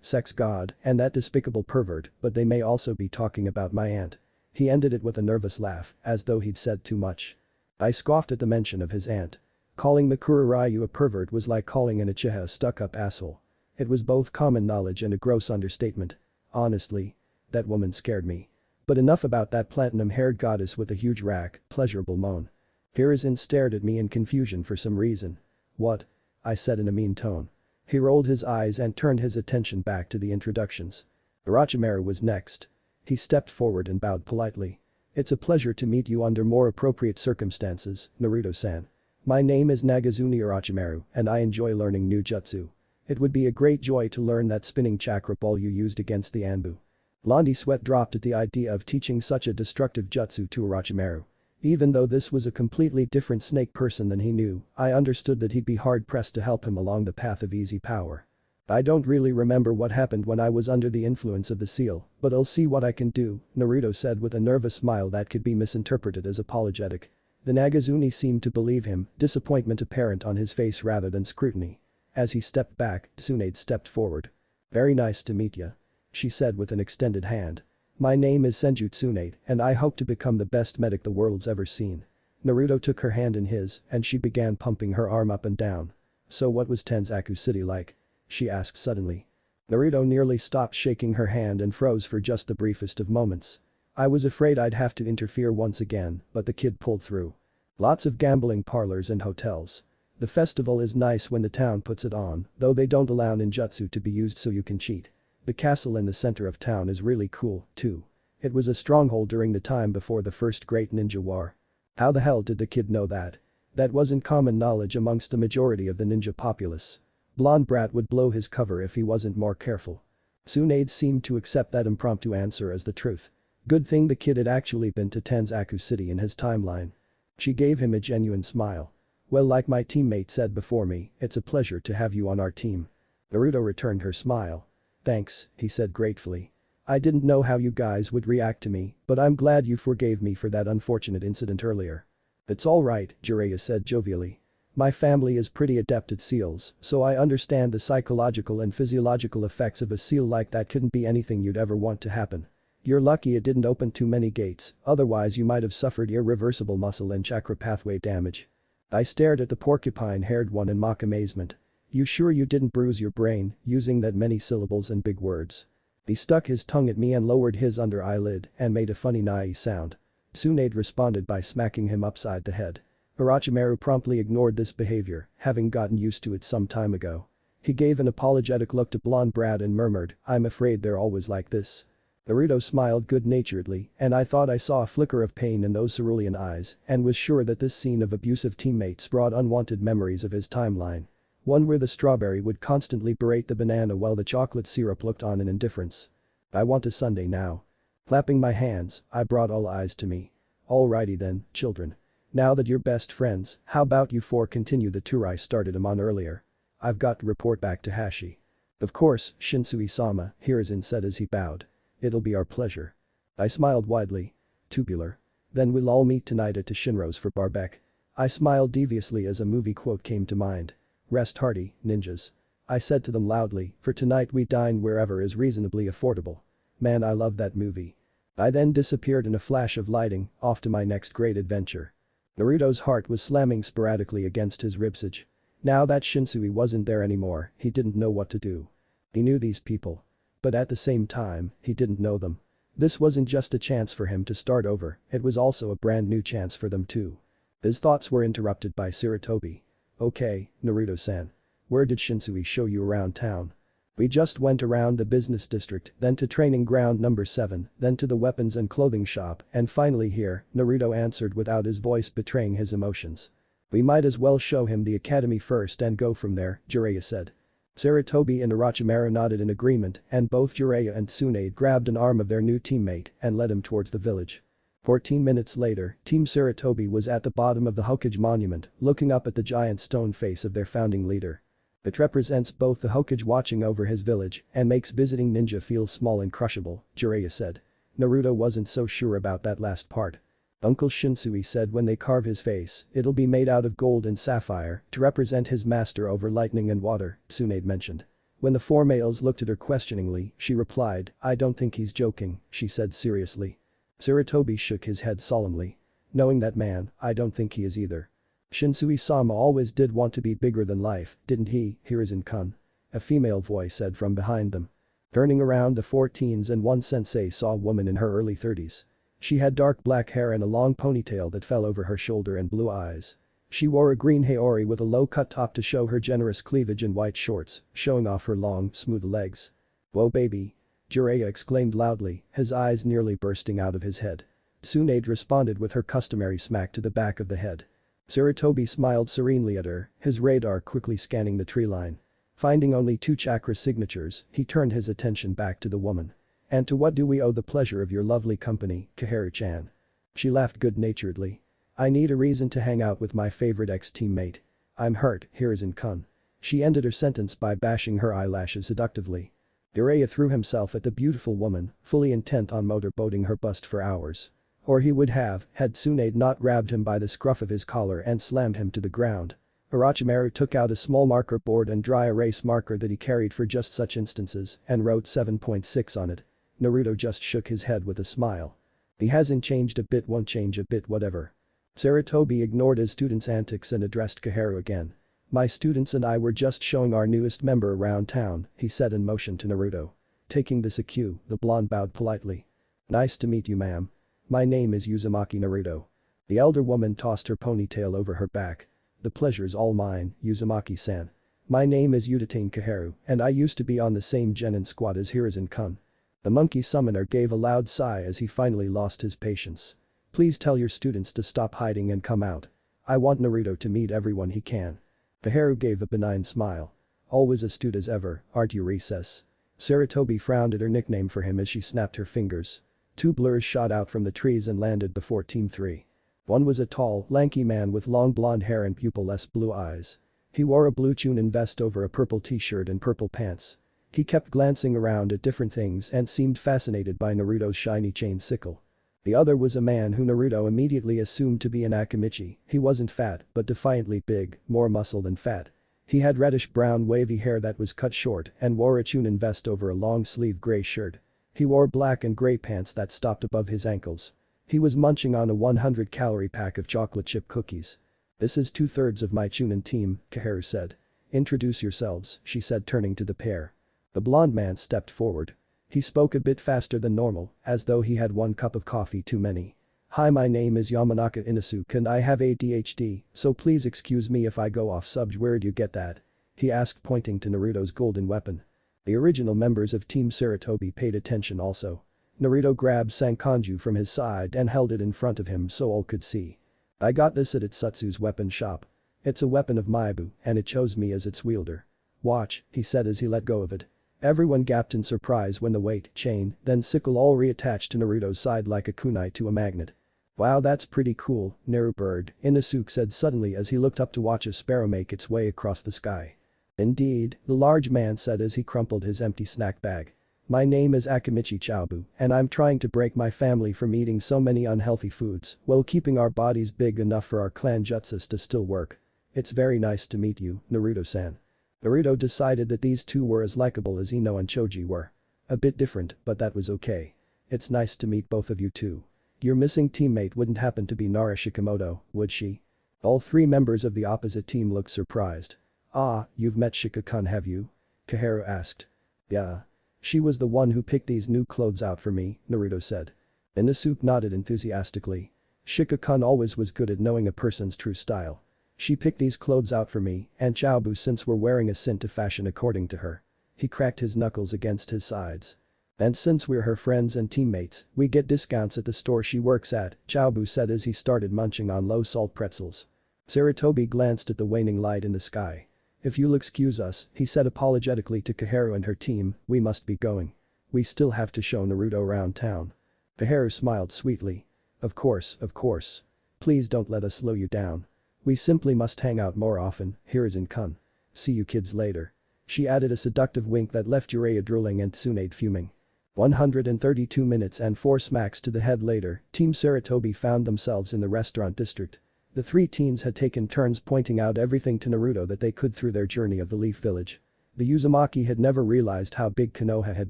sex god, and that despicable pervert, but they may also be talking about my aunt. He ended it with a nervous laugh, as though he'd said too much. I scoffed at the mention of his aunt. Calling Mikuru Ryu a pervert was like calling an Uchiha a stuck-up asshole. It was both common knowledge and a gross understatement. Honestly, that woman scared me. But enough about that platinum-haired goddess with a huge rack, pleasurable moan. Hiruzen stared at me in confusion for some reason. What? I said in a mean tone. He rolled his eyes and turned his attention back to the introductions. Orochimaru was next. He stepped forward and bowed politely. It's a pleasure to meet you under more appropriate circumstances, Naruto-san. My name is Nagazuni Orochimaru and I enjoy learning new jutsu. It would be a great joy to learn that spinning chakra ball you used against the Anbu. Blondie sweat dropped at the idea of teaching such a destructive jutsu to Orochimaru. Even though this was a completely different snake person than he knew, I understood that he'd be hard-pressed to help him along the path of easy power. I don't really remember what happened when I was under the influence of the seal, but I'll see what I can do, Naruto said with a nervous smile that could be misinterpreted as apologetic. The Nagazuni seemed to believe him, disappointment apparent on his face rather than scrutiny. As he stepped back, Tsunade stepped forward. Very nice to meet ya. She said with an extended hand. My name is Senju Tsunade and I hope to become the best medic the world's ever seen. Naruto took her hand in his and she began pumping her arm up and down. So what was Tenzaku City like? She asked suddenly. Naruto nearly stopped shaking her hand and froze for just the briefest of moments. I was afraid I'd have to interfere once again, but the kid pulled through. Lots of gambling parlors and hotels. The festival is nice when the town puts it on, though they don't allow ninjutsu to be used so you can cheat. The castle in the center of town is really cool, too. It was a stronghold during the time before the first great ninja war. How the hell did the kid know that? That wasn't common knowledge amongst the majority of the ninja populace. Blonde brat would blow his cover if he wasn't more careful. Tsunade seemed to accept that impromptu answer as the truth. Good thing the kid had actually been to Tenzaku City in his timeline. She gave him a genuine smile. Well, like my teammate said before me, it's a pleasure to have you on our team. Naruto returned her smile. Thanks, he said gratefully. I didn't know how you guys would react to me, but I'm glad you forgave me for that unfortunate incident earlier. It's alright, Jiraiya said jovially. My family is pretty adept at seals, so I understand the psychological and physiological effects of a seal like that couldn't be anything you'd ever want to happen. You're lucky it didn't open too many gates, otherwise you might have suffered irreversible muscle and chakra pathway damage. I stared at the porcupine-haired one in mock amazement. You sure you didn't bruise your brain, using that many syllables and big words? He stuck his tongue at me and lowered his under eyelid and made a funny nai sound. Tsunade responded by smacking him upside the head. Orochimaru promptly ignored this behavior, having gotten used to it some time ago. He gave an apologetic look to blonde brat and murmured, I'm afraid they're always like this. Naruto smiled good-naturedly, and I thought I saw a flicker of pain in those cerulean eyes and was sure that this scene of abusive teammates brought unwanted memories of his timeline. One where the strawberry would constantly berate the banana while the chocolate syrup looked on in indifference. I want a sundae now. Clapping my hands, I brought all eyes to me. Alrighty then, children. Now that you're best friends, how about you four continue the tour I started them on earlier? I've got to report back to Hashi. Of course, Shinsui-sama, Hiruzen said as he bowed. It'll be our pleasure. I smiled widely. Tubular. Then we'll all meet tonight at Shinro's for barbecue. I smiled deviously as a movie quote came to mind. Rest hearty, ninjas. I said to them loudly, for tonight we dine wherever is reasonably affordable. Man, I love that movie. I then disappeared in a flash of lighting, off to my next great adventure. Naruto's heart was slamming sporadically against his ribsage. Now that Shinsui wasn't there anymore, he didn't know what to do. He knew these people. But at the same time, he didn't know them. This wasn't just a chance for him to start over, it was also a brand new chance for them too. His thoughts were interrupted by Sarutobi. Okay, Naruto-san. Where did Shinsui show you around town? We just went around the business district, then to training ground number 7, then to the weapons and clothing shop, and finally here, Naruto answered without his voice betraying his emotions. We might as well show him the academy first and go from there, Jiraiya said. Sarutobi and Orochimaru nodded in agreement and both Jiraiya and Tsunade grabbed an arm of their new teammate and led him towards the village. 14 minutes later, Team Sarutobi was at the bottom of the Hokage monument, looking up at the giant stone face of their founding leader. It represents both the Hokage watching over his village and makes visiting ninja feel small and crushable, Jiraiya said. Naruto wasn't so sure about that last part. Uncle Shinsui said when they carve his face, it'll be made out of gold and sapphire to represent his master over lightning and water, Tsunade mentioned. When the four males looked at her questioningly, she replied, I don't think he's joking, she said seriously. Sarutobi shook his head solemnly. Knowing that man, I don't think he is either. Shinsui-sama always did want to be bigger than life, didn't he, Hiruzen-kun? A female voice said from behind them. Turning around, the four teens and one sensei saw a woman in her early 30s. She had dark black hair and a long ponytail that fell over her shoulder and blue eyes. She wore a green haori with a low-cut top to show her generous cleavage and white shorts, showing off her long, smooth legs. Whoa baby. Jiraiya exclaimed loudly, his eyes nearly bursting out of his head. Tsunade responded with her customary smack to the back of the head. Sarutobi smiled serenely at her, his radar quickly scanning the tree line. Finding only 2 chakra signatures, he turned his attention back to the woman. And to what do we owe the pleasure of your lovely company, Kaharu-chan? She laughed good-naturedly. I need a reason to hang out with my favorite ex-teammate. I'm hurt, Hiruzen-kun. She ended her sentence by bashing her eyelashes seductively. Jiraiya threw himself at the beautiful woman, fully intent on motorboating her bust for hours. Or he would have, had Tsunade not grabbed him by the scruff of his collar and slammed him to the ground. Orochimaru took out a small marker board and dry erase marker that he carried for just such instances and wrote 7.6 on it. Naruto just shook his head with a smile. He hasn't changed a bit, won't change a bit, whatever. Sarutobi ignored his students' antics and addressed Kaharu again. My students and I were just showing our newest member around town, he said and motioned to Naruto. Taking this a cue, the blonde bowed politely. Nice to meet you, ma'am. My name is Uzumaki Naruto. The elder woman tossed her ponytail over her back. The pleasure's all mine, Uzumaki-san. My name is Udatane Kaharu, and I used to be on the same genin squad as Hiruzen-kun. The monkey summoner gave a loud sigh as he finally lost his patience. Please tell your students to stop hiding and come out. I want Naruto to meet everyone he can. Kaharu gave a benign smile. Always astute as ever, aren't you, Recess? Sarutobi frowned at her nickname for him as she snapped her fingers. 2 blurs shot out from the trees and landed before Team 3. One was a tall, lanky man with long blonde hair and pupil-less blue eyes. He wore a blue Chunin vest over a purple t-shirt and purple pants. He kept glancing around at different things and seemed fascinated by Naruto's shiny chain sickle. The other was a man who Naruto immediately assumed to be an Akamichi. He wasn't fat, but defiantly big, more muscle than fat. He had reddish-brown wavy hair that was cut short and wore a Chunin vest over a long-sleeved gray shirt. He wore black and gray pants that stopped above his ankles. He was munching on a 100-calorie pack of chocolate chip cookies. This is 2/3 of my Chunin team, Kaharu said. Introduce yourselves, she said turning to the pair. The blonde man stepped forward. He spoke a bit faster than normal, as though he had 1 cup of coffee too many. Hi, my name is Yamanaka Inosuke and I have ADHD, so please excuse me if I go off subject. Where'd you get that? He asked pointing to Naruto's golden weapon. The original members of Team Sarutobi paid attention also. Naruto grabbed Sankanju from his side and held it in front of him so all could see. I got this at Itsutsu's weapon shop. It's a weapon of Maibu and it chose me as its wielder. Watch, he said as he let go of it. Everyone gaped in surprise when the weight, chain, then sickle all reattached to Naruto's side like a kunai to a magnet. Wow, that's pretty cool, Naru-bird, Inosuke said suddenly as he looked up to watch a sparrow make its way across the sky. Indeed, the large man said as he crumpled his empty snack bag. My name is Akimichi Chaobu, and I'm trying to break my family from eating so many unhealthy foods while keeping our bodies big enough for our clan jutsus to still work. It's very nice to meet you, Naruto-san. Naruto decided that these two were as likable as Ino and Choji were. A bit different, but that was okay. It's nice to meet both of you too. Your missing teammate wouldn't happen to be Nara Shikamoto, would she? All three members of the opposite team looked surprised. Ah, you've met Shika-kun have you? Kaharu asked. Yeah. She was the one who picked these new clothes out for me, Naruto said. Inosuke nodded enthusiastically. Shika-kun always was good at knowing a person's true style. She picked these clothes out for me and Chaobu since we're wearing a sin to fashion according to her. He cracked his knuckles against his sides. And since we're her friends and teammates, we get discounts at the store she works at, Chaobu said as he started munching on low-salt pretzels. Sarutobi glanced at the waning light in the sky. If you'll excuse us, he said apologetically to Kaharu and her team, we must be going. We still have to show Naruto around town. Kaharu smiled sweetly. Of course, of course. Please don't let us slow you down. We simply must hang out more often, Hiruzen-kun. See you kids later. She added a seductive wink that left Jiraiya drooling and Tsunade fuming. 132 minutes and 4 smacks to the head later, Team Sarutobi found themselves in the restaurant district. The three teens had taken turns pointing out everything to Naruto that they could through their journey of the Leaf Village. The Uzumaki had never realized how big Konoha had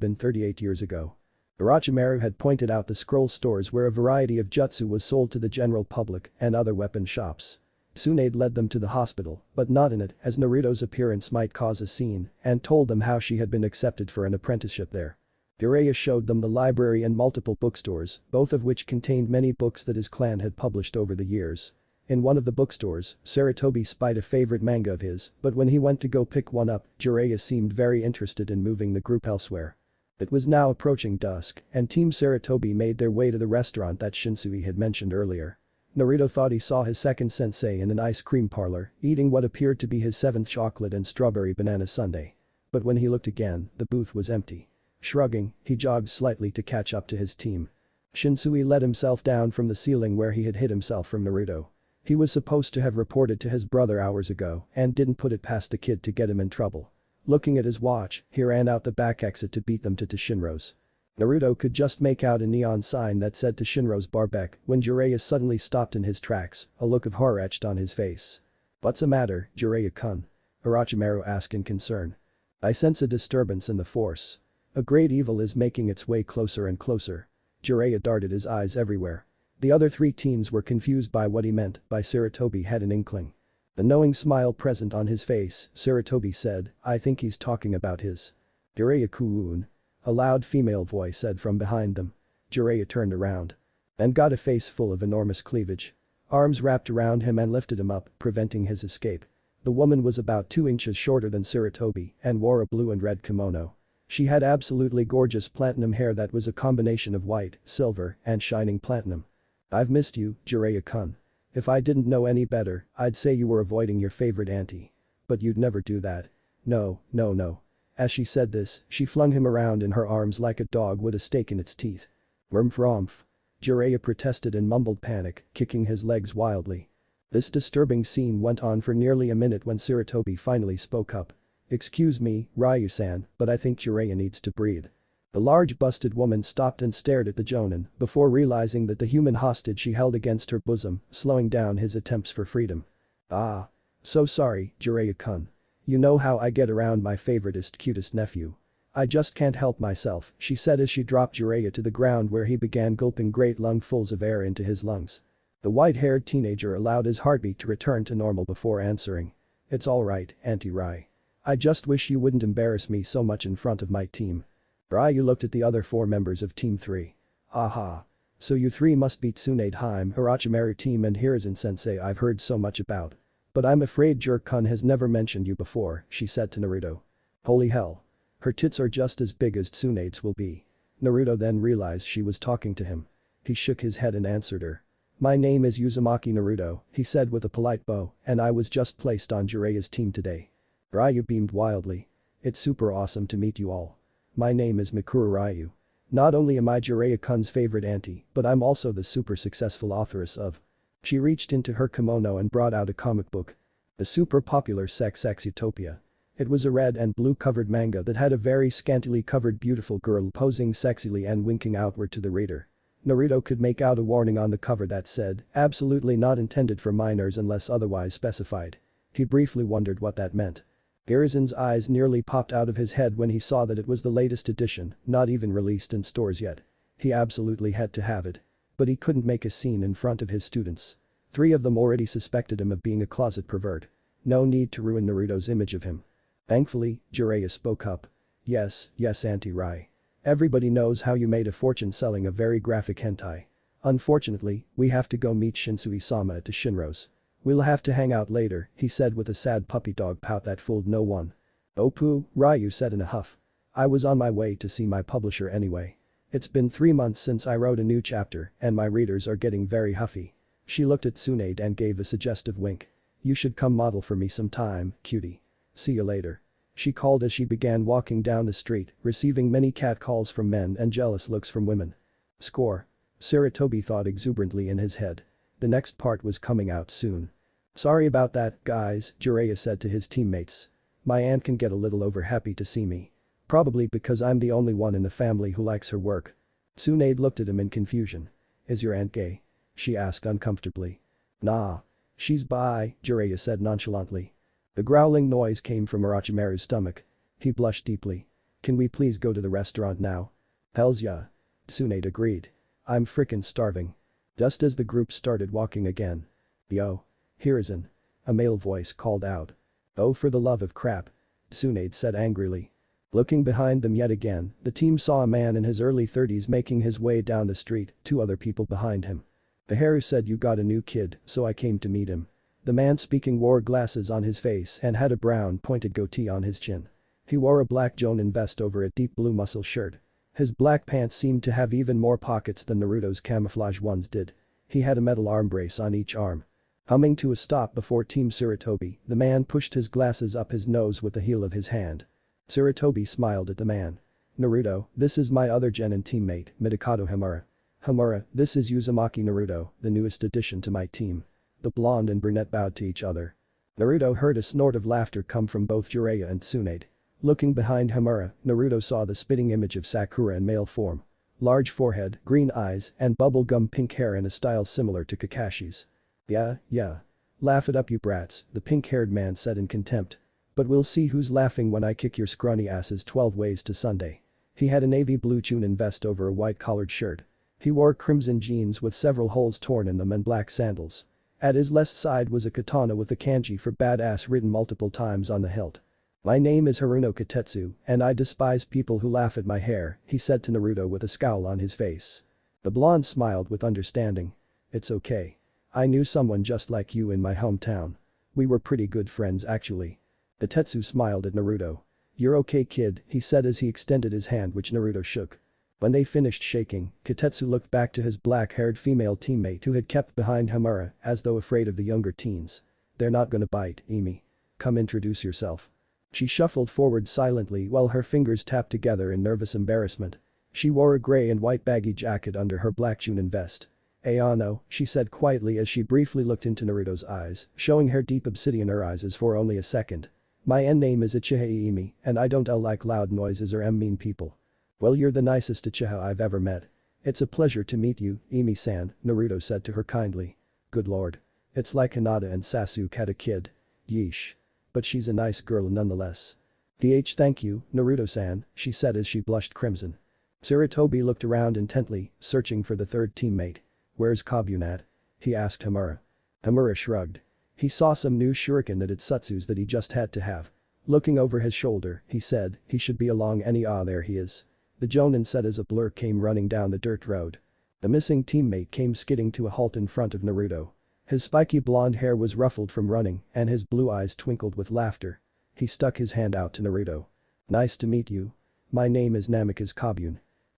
been 38 years ago. Orochimaru had pointed out the scroll stores where a variety of jutsu was sold to the general public and other weapon shops. Tsunade led them to the hospital, but not in it as Naruto's appearance might cause a scene and told them how she had been accepted for an apprenticeship there. Jiraiya showed them the library and multiple bookstores, both of which contained many books that his clan had published over the years. In one of the bookstores, Sarutobi spied a favorite manga of his, but when he went to go pick one up, Jiraiya seemed very interested in moving the group elsewhere. It was now approaching dusk, and Team Sarutobi made their way to the restaurant that Shinsui had mentioned earlier. Naruto thought he saw his second sensei in an ice cream parlor, eating what appeared to be his 7th chocolate and strawberry banana sundae. But when he looked again, the booth was empty. Shrugging, he jogged slightly to catch up to his team. Shinsui let himself down from the ceiling where he had hid himself from Naruto. He was supposed to have reported to his brother hours ago and didn't put it past the kid to get him in trouble. Looking at his watch, he ran out the back exit to beat them to Shinro's. Naruto could just make out a neon sign that said Shinro's Barbeck when Jiraiya suddenly stopped in his tracks, a look of horror etched on his face. What's the matter, Jiraiya-kun? Orochimaru asked in concern. I sense a disturbance in the force. A great evil is making its way closer and closer. Jiraiya darted his eyes everywhere. The other three teens were confused by what he meant, but Sarutobi had an inkling. The knowing smile present on his face, Sarutobi said, I think he's talking about his. Jiraiya-kun. A loud female voice said from behind them. Jiraiya turned around. And got a face full of enormous cleavage. Arms wrapped around him and lifted him up, preventing his escape. The woman was about 2 inches shorter than Sarutobi and wore a blue and red kimono. She had absolutely gorgeous platinum hair that was a combination of white, silver, and shining platinum. I've missed you, Jiraiya-kun. If I didn't know any better, I'd say you were avoiding your favorite auntie. But you'd never do that. No, no, no. As she said this, she flung him around in her arms like a dog with a stake in its teeth. Rumph. Jiraiya protested in mumbled panic, kicking his legs wildly. This disturbing scene went on for nearly a minute when Sarutobi finally spoke up. Excuse me, Ryu-san, but I think Jiraiya needs to breathe. The large busted woman stopped and stared at the Jonin before realizing that the human hostage she held against her bosom, slowing down his attempts for freedom. Ah. So sorry, Jiraiya-kun. You know how I get around my favoritist cutest nephew. I just can't help myself, she said as she dropped Jiraiya to the ground where he began gulping great lungfuls of air into his lungs. The white-haired teenager allowed his heartbeat to return to normal before answering. It's alright, Auntie Rai. I just wish you wouldn't embarrass me so much in front of my team. Ryu looked at the other 4 members of Team 3. Aha. So you 3 must be Tsunade Haim, Orochimaru team and Hiruzen-sensei I've heard so much about. But I'm afraid Jerk-kun has never mentioned you before, she said to Naruto. Holy hell. Her tits are just as big as Tsunade's will be. Naruto then realized she was talking to him. He shook his head and answered her. "My name is Uzumaki Naruto," he said with a polite bow, "and I was just placed on Jiraiya's team today." Ryu beamed wildly. "It's super awesome to meet you all. My name is Mikuru Ryu. Not only am I Jiraiya-kun's favorite auntie, but I'm also the super successful authoress of." She reached into her kimono and brought out a comic book. The super popular Sex Utopia. It was a red and blue covered manga that had a very scantily covered beautiful girl posing sexily and winking outward to the reader. Naruto could make out a warning on the cover that said, "Absolutely not intended for minors unless otherwise specified." He briefly wondered what that meant. Hiruzen's eyes nearly popped out of his head when he saw that it was the latest edition, not even released in stores yet. He absolutely had to have it. But he couldn't make a scene in front of his students. 3 of them already suspected him of being a closet pervert. No need to ruin Naruto's image of him. Thankfully, Jiraiya spoke up. Yes, Auntie Rai. Everybody knows how you made a fortune selling a very graphic hentai. Unfortunately, we have to go meet Shinsui-sama at Shinro's. We'll have to hang out later, he said with a sad puppy dog pout that fooled no one. Oh pooh, Ryu said in a huff. I was on my way to see my publisher anyway. It's been 3 months since I wrote a new chapter and my readers are getting very huffy. She looked at Tsunade and gave a suggestive wink. You should come model for me sometime, cutie. See you later. She called as she began walking down the street, receiving many catcalls from men and jealous looks from women. Score. Sarutobi thought exuberantly in his head. The next part was coming out soon. Sorry about that, guys, Jiraiya said to his teammates. My aunt can get a little over happy to see me. Probably because I'm the only one in the family who likes her work. Tsunade looked at him in confusion. Is your aunt gay? She asked uncomfortably. Nah. She's bi, Jiraiya said nonchalantly. The growling noise came from Orochimaru's stomach. He blushed deeply. Can we please go to the restaurant now? Hells yeah. Tsunade agreed. I'm frickin' starving. Just as the group started walking again. Yo. Hiruzen. A male voice called out. Oh for the love of crap. Tsunade said angrily. Looking behind them yet again, the team saw a man in his early 30s making his way down the street, 2 other people behind him. The Haru said you got a new kid, so I came to meet him. The man speaking wore glasses on his face and had a brown pointed goatee on his chin. He wore a black Jonin vest over a deep blue muscle shirt. His black pants seemed to have even more pockets than Naruto's camouflage ones did. He had a metal arm brace on each arm. Humming to a stop before Team Sarutobi, the man pushed his glasses up his nose with the heel of his hand. Sarutobi smiled at the man. Naruto, this is my other genin teammate, Midokado Himura. Himura, this is Uzumaki Naruto, the newest addition to my team. The blonde and brunette bowed to each other. Naruto heard a snort of laughter come from both Jiraiya and Tsunade. Looking behind Himura, Naruto saw the spitting image of Sakura in male form. Large forehead, green eyes, and bubblegum pink hair in a style similar to Kakashi's. Yeah. Laugh it up you brats, the pink-haired man said in contempt. But we'll see who's laughing when I kick your scrawny asses 12 ways to Sunday. He had a navy blue Chunin vest over a white-collared shirt. He wore crimson jeans with several holes torn in them and black sandals. At his left side was a katana with the kanji for badass written multiple times on the hilt. My name is Haruno Katetsu, and I despise people who laugh at my hair, he said to Naruto with a scowl on his face. The blonde smiled with understanding. It's okay. I knew someone just like you in my hometown. We were pretty good friends actually. Katetsu smiled at Naruto. You're okay kid, he said as he extended his hand which Naruto shook. When they finished shaking, Katetsu looked back to his black-haired female teammate who had kept behind Himura as though afraid of the younger teens. They're not gonna bite, Emi. Come introduce yourself. She shuffled forward silently while her fingers tapped together in nervous embarrassment. She wore a gray and white baggy jacket under her black Chunin vest. Ayano, she said quietly as she briefly looked into Naruto's eyes, showing her deep obsidian eyes for only a second. My name is Ichihei Emi, and I don't like loud noises or mean people. Well you're the nicest Uchiha I've ever met. It's a pleasure to meet you, Emi-san, Naruto said to her kindly. Good lord. It's like Hinata and Sasuke had a kid. Yeesh. But she's a nice girl nonetheless. Thank you, Naruto-san, she said as she blushed crimson. Sarutobi looked around intently, searching for the third teammate. Where's Kabuto at? He asked Himura. Himura shrugged. He saw some new shuriken at Itsutsu's that he just had to have. Looking over his shoulder, he said, he should be along there he is. The Jonin said as a blur came running down the dirt road. The missing teammate came skidding to a halt in front of Naruto. His spiky blonde hair was ruffled from running and his blue eyes twinkled with laughter. He stuck his hand out to Naruto. Nice to meet you. My name is Namikaze Kabuto.